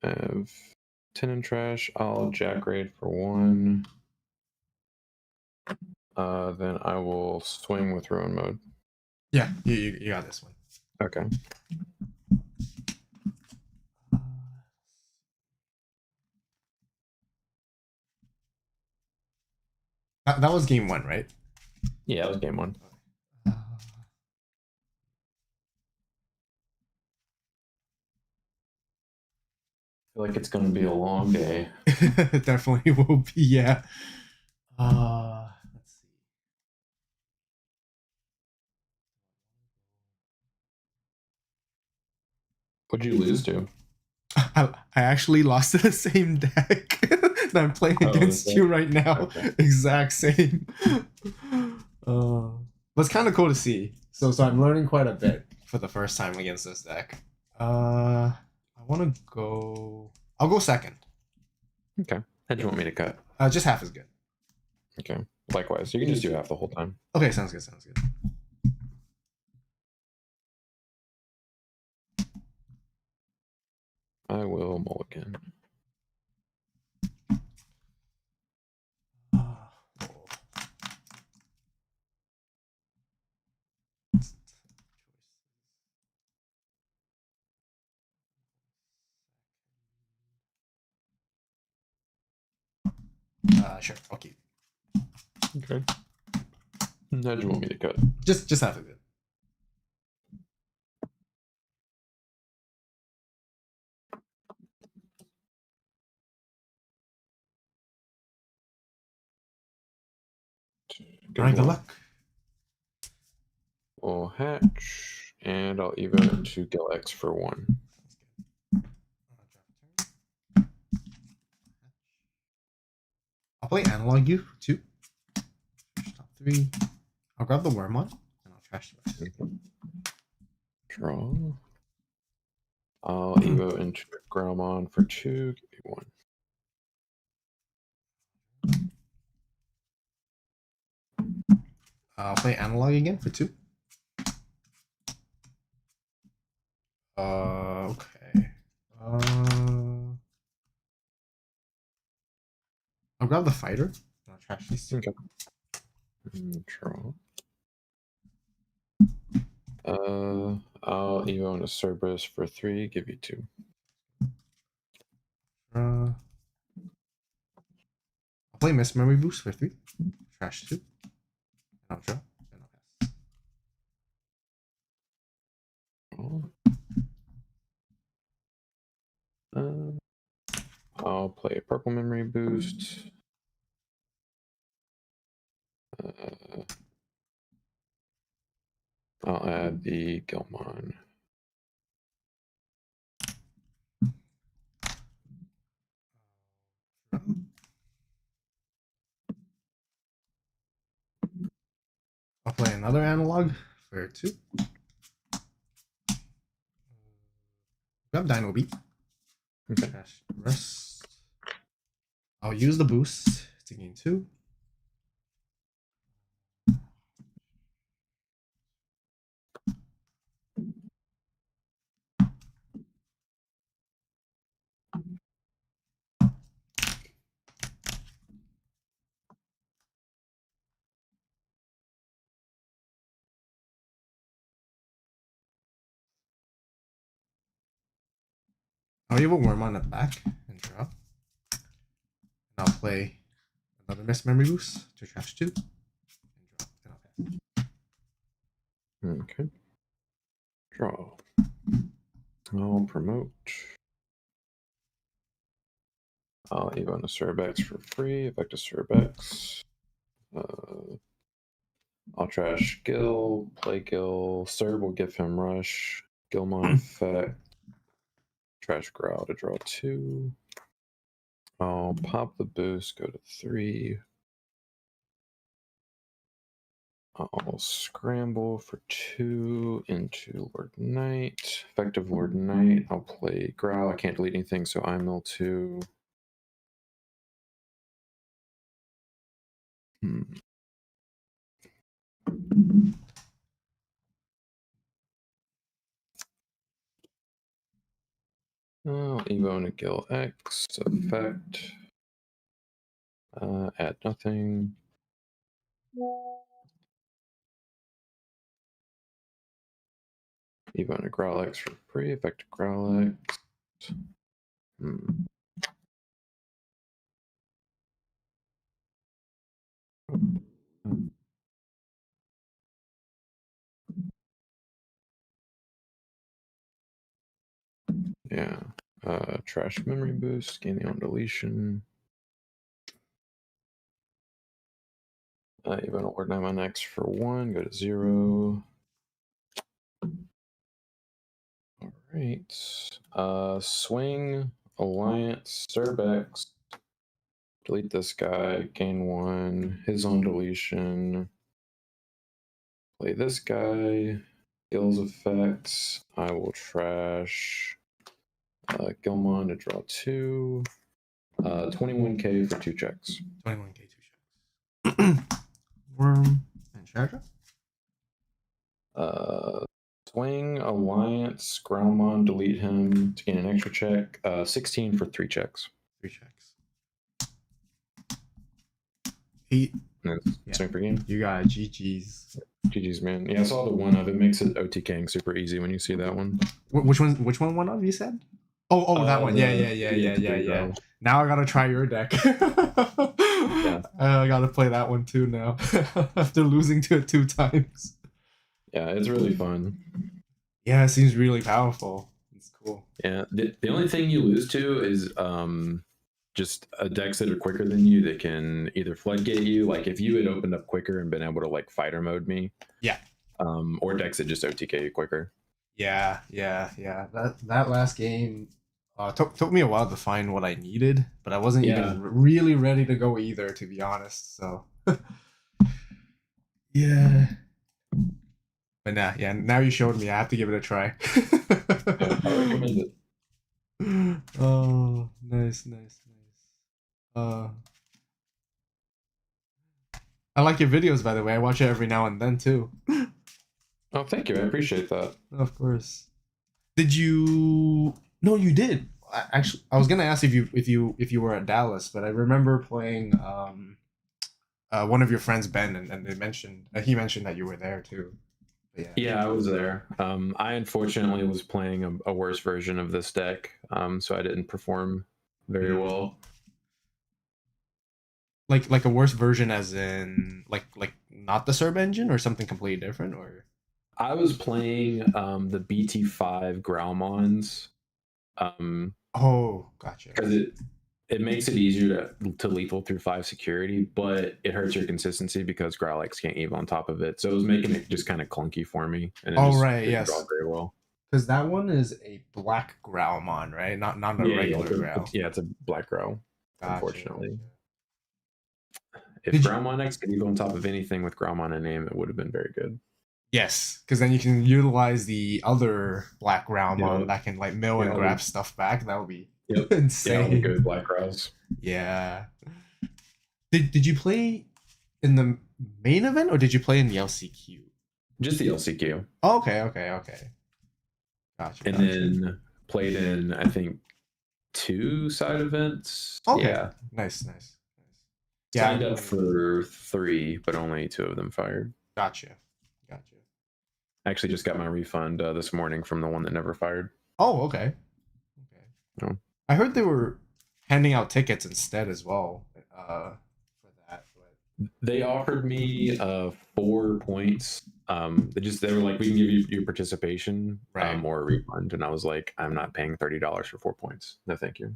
have 10 in trash. I'll jack raid for 1. Then I will swing with ruin mode. Yeah, you got this one. Okay. That was game 1, right? Yeah, that was game 1. Uh, I feel like it's going to be a long day. It definitely will be, yeah. Let's see. What'd you lose to? I actually lost to the same deck that I'm playing Oh, against is you it? right now. Okay. Exact same. But it's kind of cool to see. So I'm learning quite a bit for the first time against this deck. I want to go. I'll go second. Okay. How'd you want me to cut? Just half is good. Okay. Likewise. You can just do half the whole time. Okay, sounds good. Sounds good. I will mulligan. Sure. I'll keep. Okay. How'd you want me to cut? Just half is good. All right, good luck. We'll hatch, and I'll Evo to Gil X for 1. I'll play analog you for 2. Top 3. I'll grab the Wormon and I'll trash the rest. Okay. Draw. I'll Evo into Growlmon for 2. Give me 1. I'll play analog again for 2. Okay. I'll grab the fighter. And I'll trash these 2. Okay. Draw. I'll Evo into Cerberus for 3. Give you 2. I'll play Miss Memory Boost for 3. Trash 2. And I'll draw. And I'll pass. I'll play a Purple Memory Boost. I'll add the Gilmon. I'll play another analog for 2. Grab Dino Beat. Okay. Trash the rest. I'll use the boost to gain 2. I'll leave a worm on the back and draw. And I'll play another Miss Memory Boost to trash 2. And draw. And I'll pass. Okay. Draw. I'll promote. I'll Evo into Cerbex for free. Effective Cerbex. I'll trash Gil. Play Gil. Cerb will give him Rush. Gilmon effect. Trash Growl to draw 2. I'll pop the boost, go to 3. I'll scramble for 2 into Lord Knight. Effective Lord Knight. I'll play Growl. I can't delete anything, so I mill 2. Oh, Evo and a Gil X effect. Add nothing. Evo and a Growl X for free. Effect Growl X. Yeah. Trash memory boost. Gain the on deletion. Even a Lord Knight on X for 1, go to 0. Alright. Swing, Alliance, Cerbex. Delete this guy, gain 1. His on deletion. Play this guy. Gil's effects. I will trash Gilmon to draw 2. 21k for 2 checks. 21k, 2 checks. Worm and Shadow. Swing, Alliance, Growlmon, delete him to gain an extra check. 16 for 3 checks. 3 checks. 8. Swing for game. You got GG's. GG's, man. Yeah, I saw the one of it. Makes it OTKing super easy when you see that one. Which one? Which one of you said? Oh, that one. Yeah. Now I gotta try your deck. Yeah. I gotta play that one too now. After losing to it 2 times. Yeah, it's really fun. Yeah, it seems really powerful. It's cool. Yeah, the only thing you lose to is just a decks that are quicker than you that can either floodgate you, like if you had opened up quicker and been able to like fighter mode me. Yeah. Or decks that just OTK you quicker. Yeah. That last game, Took me a while to find what I needed, but I wasn't Yeah. even really ready to go either, to be honest. So yeah. But now you showed me. I have to give it a try. Yeah, I recommend it. Oh, nice. I like your videos, by the way. I watch it every now and then too. Oh, thank you. I appreciate that. Of course. Did you? No, you did. Actually, I was gonna ask if you were at Dallas, but I remember playing one of your friends, Ben, and they mentioned he mentioned that you were there too. But Yeah, I was there. I unfortunately was playing a worse version of this deck, so I didn't perform very well. Like a worse version, as in like not the Serb engine or something completely different, or I was playing the BT5 Growlmons. oh, gotcha. Because it makes it easier to lethal through 5 security, but it hurts your consistency because Growlix can't Eve on top of it. So it was making it just kind of clunky for me. And it didn't Yes. draw very well. Because that one is a black Growlmon, right? Not a regular Growl. Yeah, it's a black Growl, Gotcha, unfortunately. gotcha. If Growlmon X could Eve on top of anything with Growlmon in name, it would have been very good. Yes, because then you can utilize the other black Growlmon that can like mill and grab stuff back. That would be insane. Yeah, good black Growls. Yeah. Did you play in the main event or did you play in the LCQ? Just the LCQ. Oh, okay. Gotcha. And then played in, I think, 2 side events. Okay. Yeah. Nice. Signed up for 3, but only 2 of them fired. Gotcha. I actually just got my refund this morning from the one that never fired. Oh, okay. Oh. I heard they were handing out tickets instead as well for that. But they offered me 4 points. They were like, we can give you your participation or a refund, and I was like, I'm not paying $30 for 4 points. No, thank you.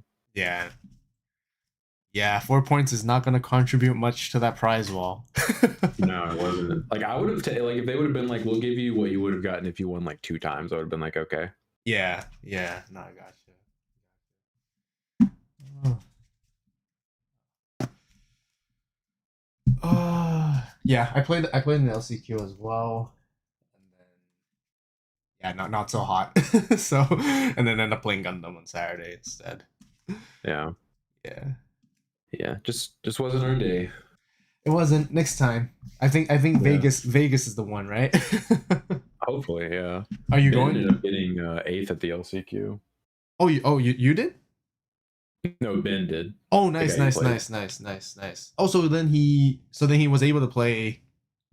Yeah, 4 points is not going to contribute much to that prize wall. No, it wasn't. Like I would have like if they would have been like, we'll give you what you would have gotten if you won like 2 times. I would have been like, okay. Yeah. No, I got you. Yeah, I played in the LCQ as well, and then not so hot. So and then end up playing Gundam on Saturday instead. Yeah. Yeah. Just wasn't our day. It wasn't. Next time. I think Vegas is the one, right? Hopefully, yeah. Are you Ben going? ended up getting 8th at the LCQ. Oh, you did? No, Ben did. Oh, nice. Oh, so then he was able to play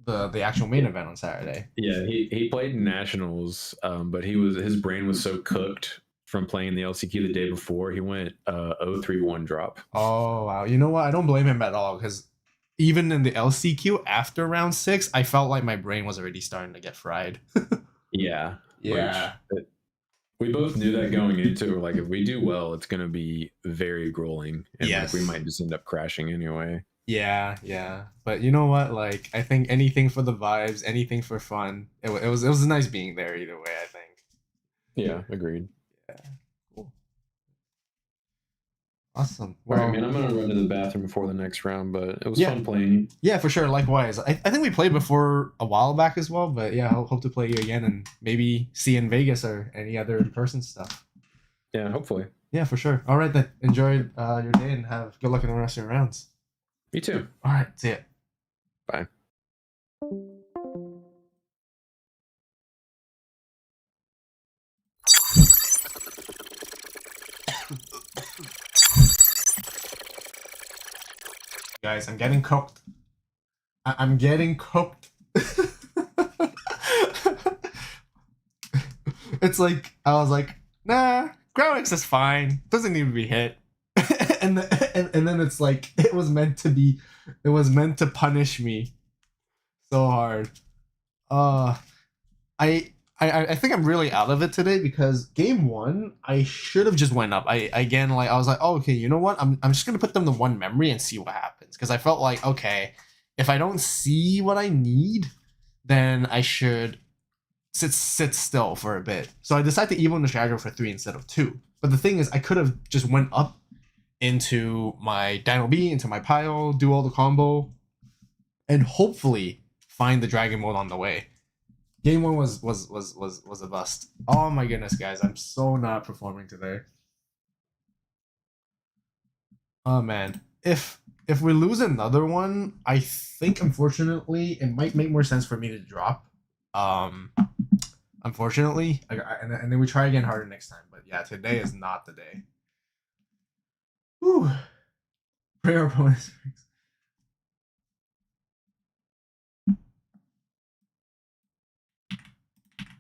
the actual main event on Saturday. Yeah, he played nationals, but his brain was so cooked from playing the LCQ the day before. He went 0-3-1 drop. Oh wow! You know what? I don't blame him at all, because even in the LCQ after round 6, I felt like my brain was already starting to get fried. Yeah. We both knew that going into it. Like, if we do well, it's going to be very grueling. And like, we might just end up crashing anyway. Yeah. But you know what? Like, I think anything for the vibes, anything for fun. It was nice being there either way, I think. Yeah, agreed. Yeah, cool. Awesome. Well, all right, man, I'm going to run to the bathroom before the next round, but it was fun playing. Yeah, for sure. Likewise. I think we played before a while back as well, but yeah, I hope to play you again and maybe see you in Vegas or any other in-person stuff. Yeah, hopefully. Yeah, for sure. All right, then. Enjoy your day and have good luck in the rest of your rounds. Me too. All right, see ya. Bye. Guys, I'm getting cooked. I'm getting cooked. It's like, I was like, nah, Growlix is fine. Doesn't need to be hit. and then it's like, it was meant to punish me so hard. I think I'm really out of it today, because game 1 I should have just went up. I was like, oh, okay, you know what? I'm just gonna put them to 1 memory and see what happens, because I felt like, okay, if I don't see what I need, then I should sit still for a bit. So I decided to evo Nostalgia for 3 instead of 2. But the thing is, I could have just went up into my Dino B, into my pile, do all the combo, and hopefully find the dragon mode on the way. Game one was a bust. Oh my goodness, guys, I'm so not performing today. Oh man, if we lose another one, I think unfortunately it might make more sense for me to drop. Unfortunately, and then we try again harder next time. But yeah, today is not the day. Whew. Prayer opponents.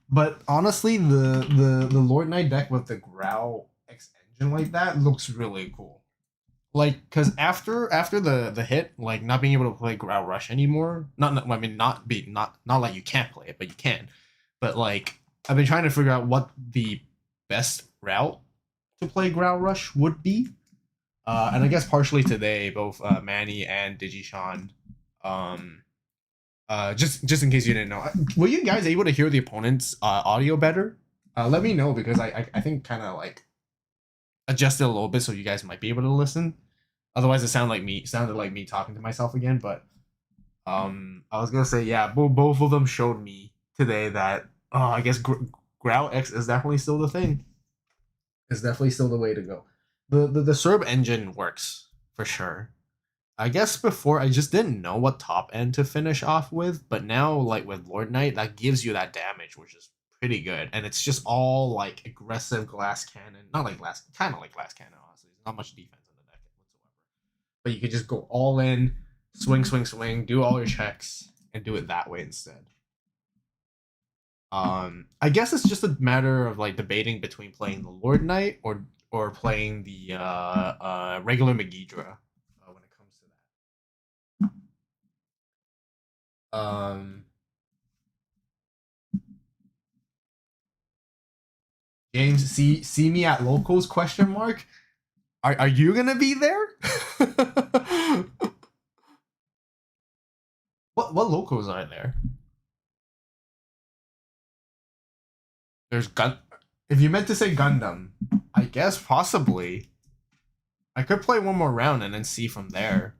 But honestly, the Lord Knight deck with the Growl X engine like that looks really cool. Like, cause after the hit, like not being able to play Growl Rush anymore. I mean, not like you can't play it, but you can. But like, I've been trying to figure out what the best route to play Growl Rush would be. And I guess partially today, both Manny and Digimon, just in case you didn't know, were you guys able to hear the opponent's audio better? Let me know, because I think kind of like adjusted a little bit so you guys might be able to listen. Otherwise, it sounded like me talking to myself again. But I was gonna say, yeah, both of them showed me today that I guess Growl X is definitely still the thing. It's definitely still the way to go. The Serb engine works for sure. I guess before I just didn't know what top end to finish off with, but now like with Lord Knight, that gives you that damage, which is pretty good. And it's just all like aggressive glass cannon, not like kind of like glass cannon, honestly. There's not much defense in the deck whatsoever. But you could just go all in, swing, do all your checks, and do it that way instead. I guess it's just a matter of like debating between playing the Lord Knight or playing the regular Megidra when it comes to that. James, see me at locals? Question mark. Are you gonna be there? what locals are there? There's gun. If you meant to say Gundam, I guess possibly. I could play one more round and then see from there.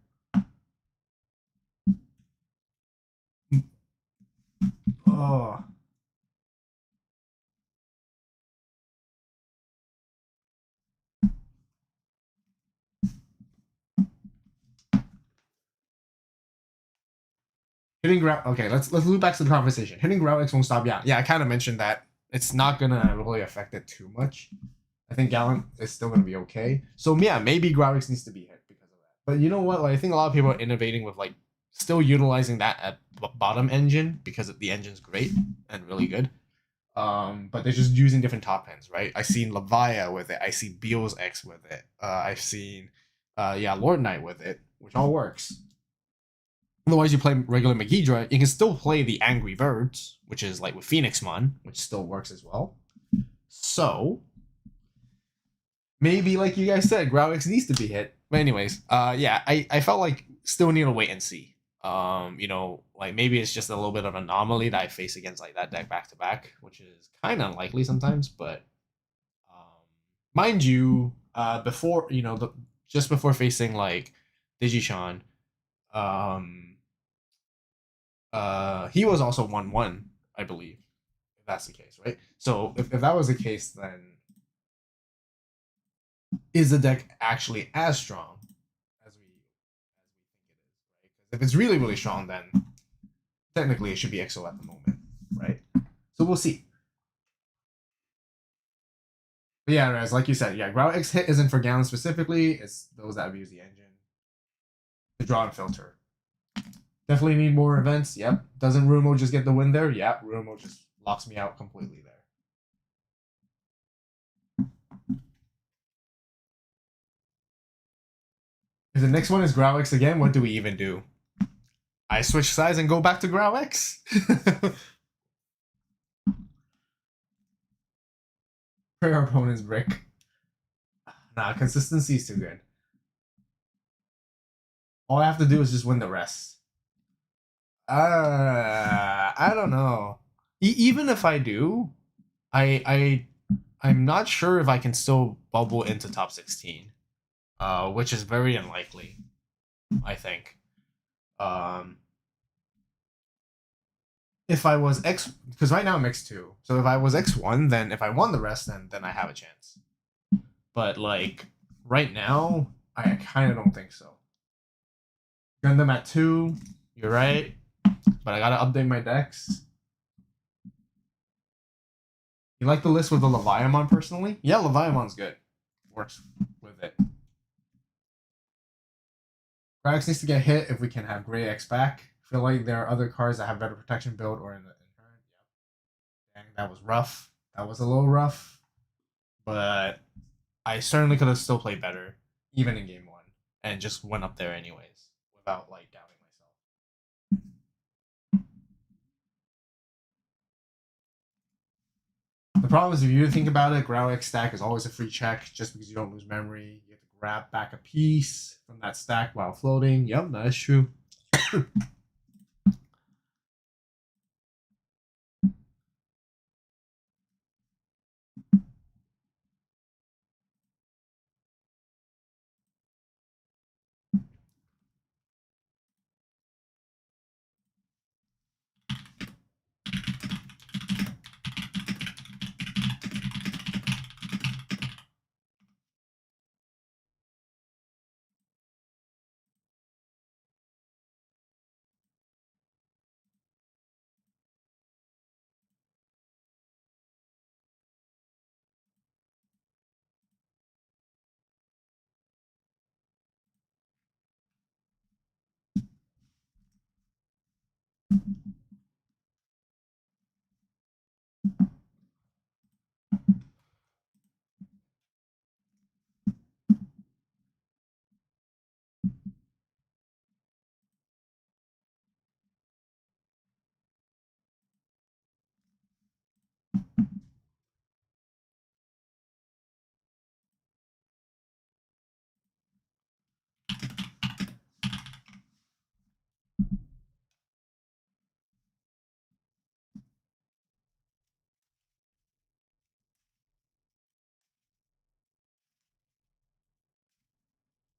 Oh. Hitting ground. Okay, let's loop back to the conversation. Hitting ground X won't stop. Yeah, I kind of mentioned that it's not gonna really affect it too much. I think Gallant is still gonna be okay. So yeah, maybe Ground X needs to be hit because of that. But you know what? Like, I think a lot of people are innovating with like still utilizing that at bottom engine because the engine's great and really good. But they're just using different top ends, right? I've seen Levia with it. I see Beals X with it. I've seen Lord Knight with it, which all works. Otherwise, you play regular Megidra, you can still play the Angry Birds, which is like with Phoenixmon, which still works as well. So, maybe like you guys said, Growlix needs to be hit. But anyways, I felt like still need to wait and see. Like maybe it's just a little bit of an anomaly that I face against like that deck back to back, which is kind of unlikely sometimes. But mind you, before just before facing like Digimon, he was also 1-1, I believe, if that's the case, right? So if that was the case, then is the deck actually as strong as we think it is, right? Because if it's really strong, then technically it should be EXO at the moment, right? So we'll see. But yeah, as like you said, yeah, Growl X hit isn't for Gallon specifically, it's those that abuse the engine. The draw and filter. Definitely need more events. Yep. Doesn't Rumo just get the win there? Yep. Rumo just locks me out completely there. If the next one is Growlix again, what do we even do? I switch sides and go back to Growlix? Prayer opponent's brick. Nah, consistency is too good. All I have to do is just win the rest. I don't know. Even if I do, I I'm not sure if I can still bubble into top 16, which is very unlikely, I think. If I was X, because right now I'm X2, so if I was X1, then if I won the rest, then I have a chance. But like right now, I kind of don't think so. Gundam at 2, you're right, but I gotta update my decks. You like the list with the Leviathan personally? Yeah, Leviathan's good. Works with it. Grax needs to get hit if we can have Grey X back. I feel like there are other cards that have better protection build or in the turn. Yep. Dang, that was rough. That was a little rough. But I certainly could have still played better, even in game 1, and just went up there anyways, without like doubting myself. The problem is if you think about it, Grau X stack is always a free check just because you don't lose memory. You have to grab back a piece from that stack while floating. Yep, that is true.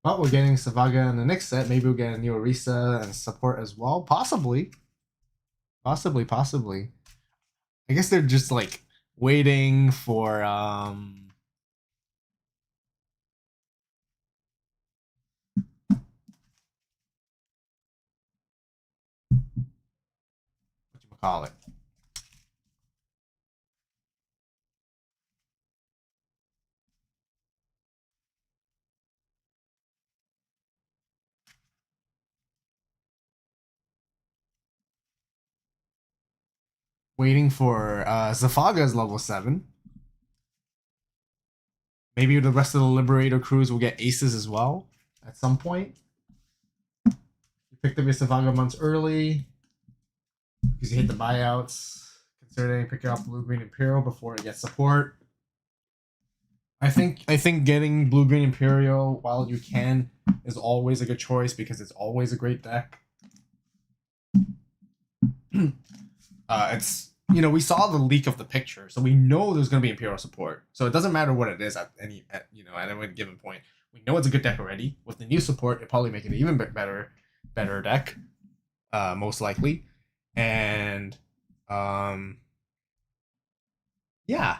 But we're getting Savaga in the next set. Maybe we'll get a new Orisa and support as well. Possibly. Possibly. I guess they're just like waiting for whatchamacallit. Waiting for Zafaga's level 7. Maybe the rest of the Liberator crews will get aces as well at some point. You picked up your Zafaga months early because you hit the buyouts. Considering picking up Blue Green Imperial before it gets support. I think getting Blue Green Imperial while you can is always a good choice because it's always a great deck. It's we saw the leak of the picture, so we know there's going to be Imperial support. So it doesn't matter what it is at any given point. We know it's a good deck already. With the new support, it probably make it an even better deck, most likely. And yeah.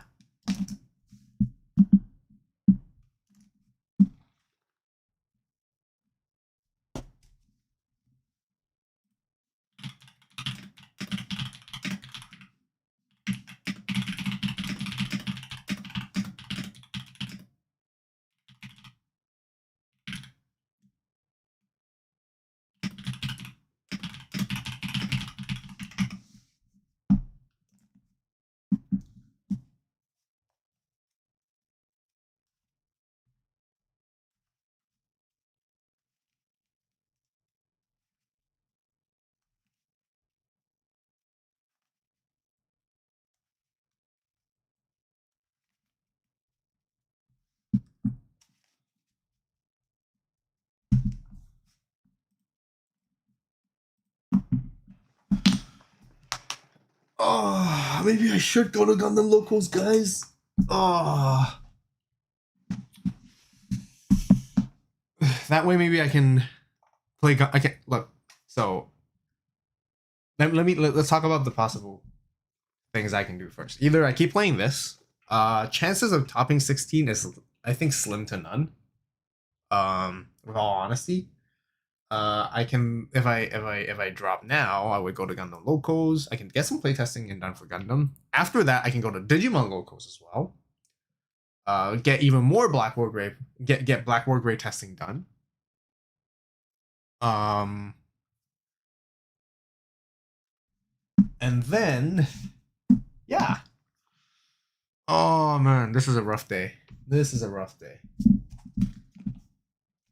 Oh, maybe I should go to Gundam Locals, guys. Oh. That way maybe I can play. I can look. So let's talk about the possible things I can do first. Either I keep playing this. Chances of topping 16 is, I think, slim to none. With all honesty. I can if I drop now, I would go to Gundam Locos. I can get some playtesting and done for Gundam. After that, I can go to Digimon Locos as well. Get even more Black War Grey, get Black War Grey testing done. And then, yeah. Oh man, this is a rough day. This is a rough day.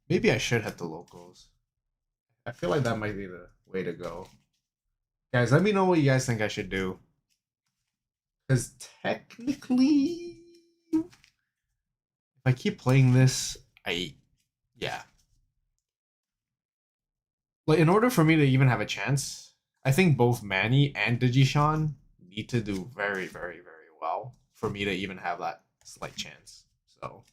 Maybe I should hit the locals. I feel like that might be the way to go. Guys, let me know what you guys think I should do. Because technically, if I keep playing this, yeah. Like, in order for me to even have a chance, I think both Manny and Digishan need to do very, very, very well for me to even have that slight chance. So.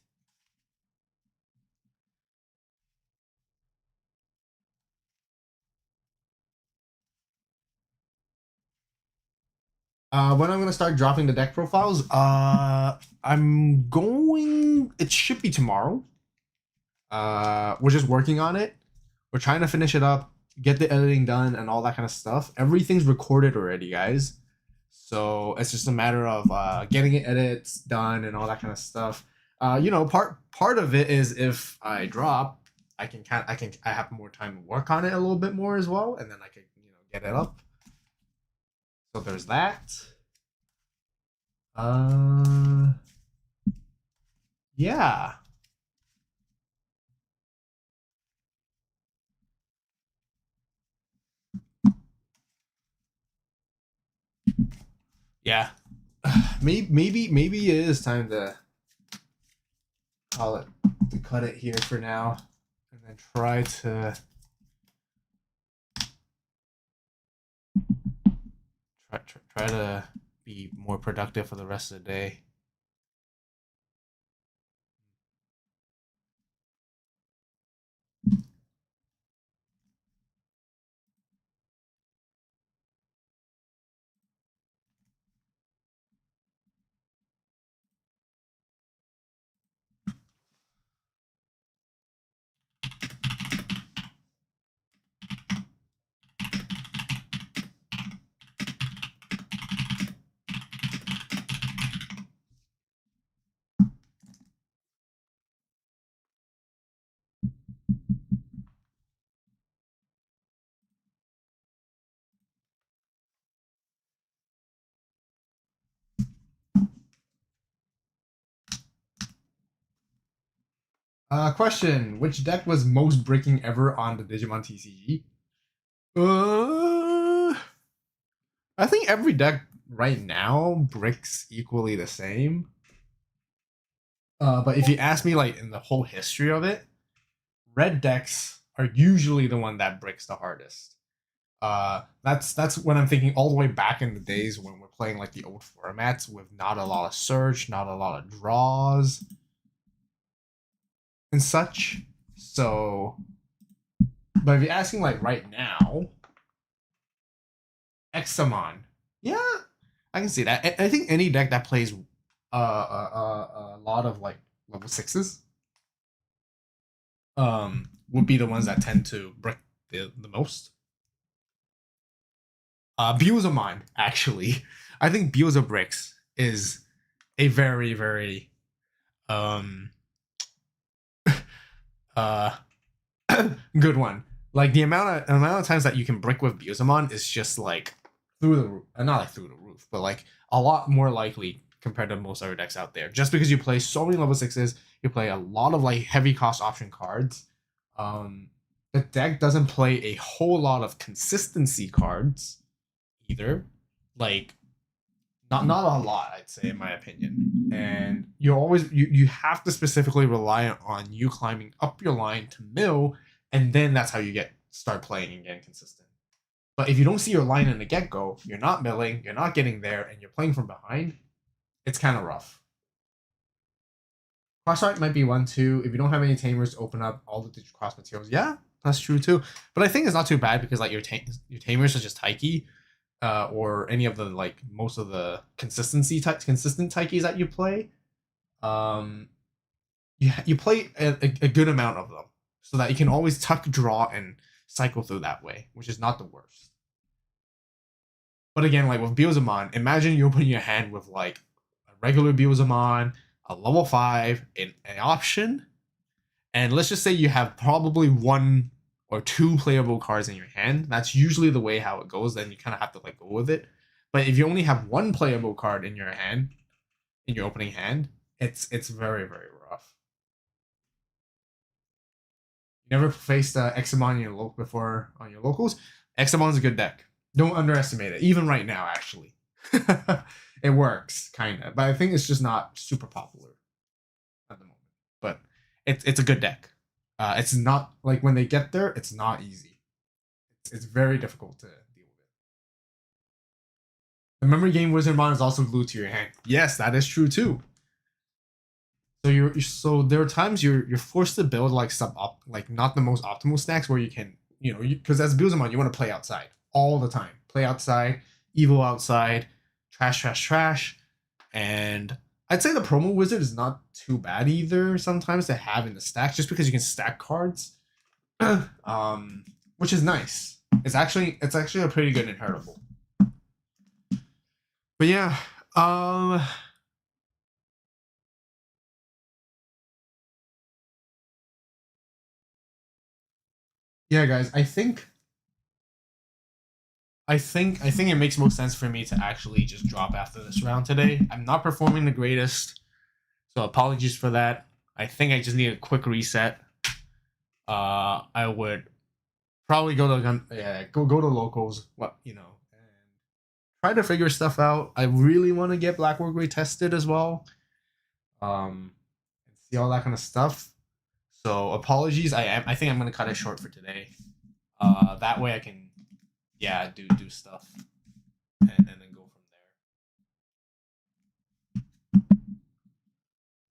When I'm gonna start dropping the deck profiles, I'm going. It should be tomorrow. We're just working on it. We're trying to finish it up, get the editing done, and all that kind of stuff. Everything's recorded already, guys. So it's just a matter of getting it edits done and all that kind of stuff. You know, part of it is if I drop, I have more time to work on it a little bit more as well, and then I can get it up. So there's that. Yeah. Yeah. Maybe it is time to call it, to cut it here for now, and then try to be more productive for the rest of the day. Question: which deck was most breaking ever on the Digimon TCG? I think every deck right now bricks equally the same. But if you ask me, like, in the whole history of it, red decks are usually the one that bricks the hardest. That's when I'm thinking all the way back in the days when we're playing like the old formats with not a lot of search, not a lot of draws, and such. So, but if you're asking like right now, Examon, yeah, I can see that. I think any deck that plays a lot of like level 6s would be the ones that tend to brick the most. Busamon, actually. I think Busa Bricks is a very, very good one. Like, the amount of times that you can brick with Busamon is just like through the roof. Not like through the roof, but like a lot more likely compared to most other decks out there. Just because you play so many level 6s, you play a lot of like heavy cost option cards. The deck doesn't play a whole lot of consistency cards either. Like, not a lot, I'd say, in my opinion. And you have to specifically rely on you climbing up your line to mill, and then that's how you start playing and getting consistent. But if you don't see your line in the get-go, you're not milling, you're not getting there, and you're playing from behind, it's kind of rough. Crossfight might be one too. If you don't have any tamers to open up all the Digicross materials, yeah, that's true too. But I think it's not too bad because like your tamers such as Taiki, or any of the like most of the consistent Taikis that you play, you play a good amount of them so that you can always tuck, draw, and cycle through that way, which is not the worst. But again, like with Beelzemon, imagine you open your hand with like a regular Beelzemon, a level 5, an option, and let's just say you have probably 1 or 2 playable cards in your hand. That's usually the way how it goes. Then you kind of have to like go with it. But if you only have 1 playable card in your hand, in your opening hand, it's very, very rough. You never faced Examon before on your locals. Examon's a good deck. Don't underestimate it. Even right now, actually. It works, kind of. But I think it's just not super popular at the moment. But it's a good deck. It's not, like, when they get there, it's not easy. It's very difficult to deal with. The memory game Wizardmon is also glued to your hand. Yes, that is true, too. So there are times you're forced to build like not the most optimal stacks where you can, because as Beelzemon you want to play outside all the time, play outside, evil outside, trash, and I'd say the promo wizard is not too bad either sometimes to have in the stacks just because you can stack cards, which is nice. It's actually a pretty good inheritable. But yeah, yeah, guys, I think it makes most sense for me to actually just drop after this round today. I'm not performing the greatest, so apologies for that. I think I just need a quick reset. I would probably go to locals, and try to figure stuff out. I really want to get Black Wargrave tested as well, and see all that kind of stuff. So apologies. I think I'm gonna cut it short for today. That way I can do stuff and then go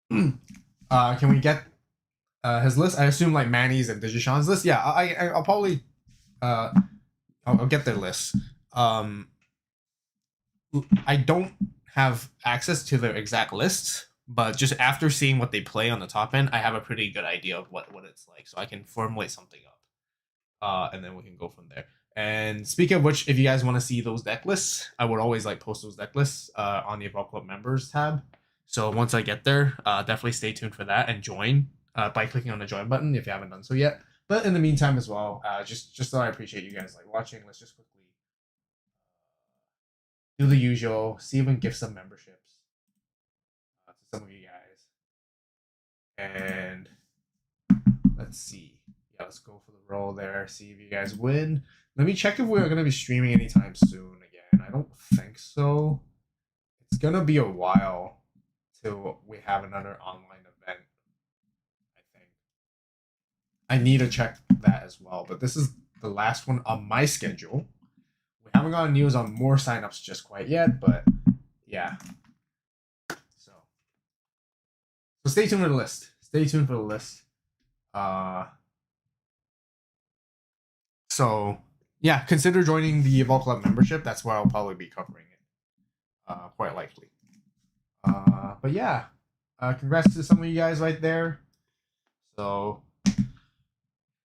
from there. Can we get his list? I assume like Manny's and Digishan's list. Yeah, I'll probably I'll get their list. I don't have access to their exact lists, but just after seeing what they play on the top end, I have a pretty good idea of what it's like, so I can formulate something up, and then we can go from there. And speaking of which, if you guys want to see those deck lists, I would always like post those deck lists on the AVAULT Club members tab. So once I get there, definitely stay tuned for that and join by clicking on the join button if you haven't done so yet. But in the meantime as well, just so I appreciate you guys like watching, let's just quickly do the usual, see if we can give some memberships to some of you guys. And let's see. Yeah, let's go for the roll there, see if you guys win. Let me check if we're going to be streaming anytime soon again. I don't think so. It's going to be a while till we have another online event, I think. I need to check that as well, but this is the last one on my schedule. We haven't gotten news on more signups just quite yet, but yeah. So stay tuned for the list. Stay tuned for the list. So yeah, consider joining the AVAULT Club membership. That's where I'll probably be covering it, quite likely. But yeah, congrats to some of you guys right there. So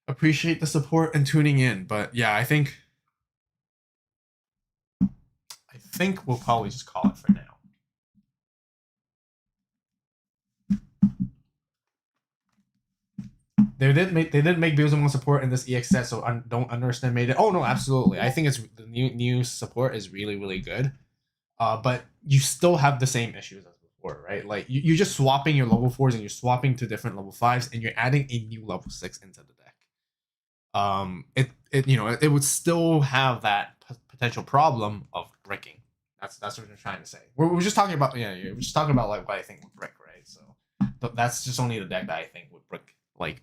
appreciate the support and tuning in. But yeah, I think we'll probably just call it for now. They did make Beelzemon support in this EX set, so don't underestimate it. Oh no, absolutely. I think it's the new support is really, really good. But you still have the same issues as before, right? Like you're just swapping your level 4s and you're swapping to different level 5s, and you're adding a new level 6 into the deck. It would still have that potential problem of bricking. That's what you're trying to say. We're just talking about we're just talking about like what I think would brick, right? So that's just only the deck that I think would brick, like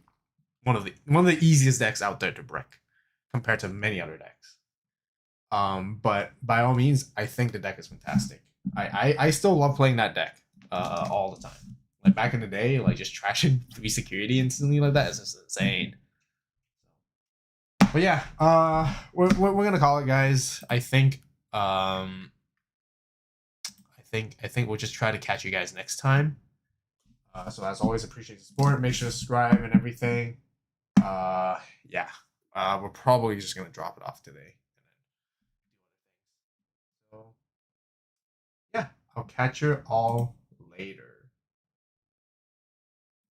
one of the easiest decks out there to brick compared to many other decks. But by all means, I think the deck is fantastic. I still love playing that deck all the time Like back in the day, like just trashing 3 security instantly like that is just insane. But yeah, we're gonna call it, guys. I think we'll just try to catch you guys next time. So as always, appreciate the support. Make sure to subscribe and everything. Yeah. We're probably just gonna drop it off today. So yeah, I'll catch you all later.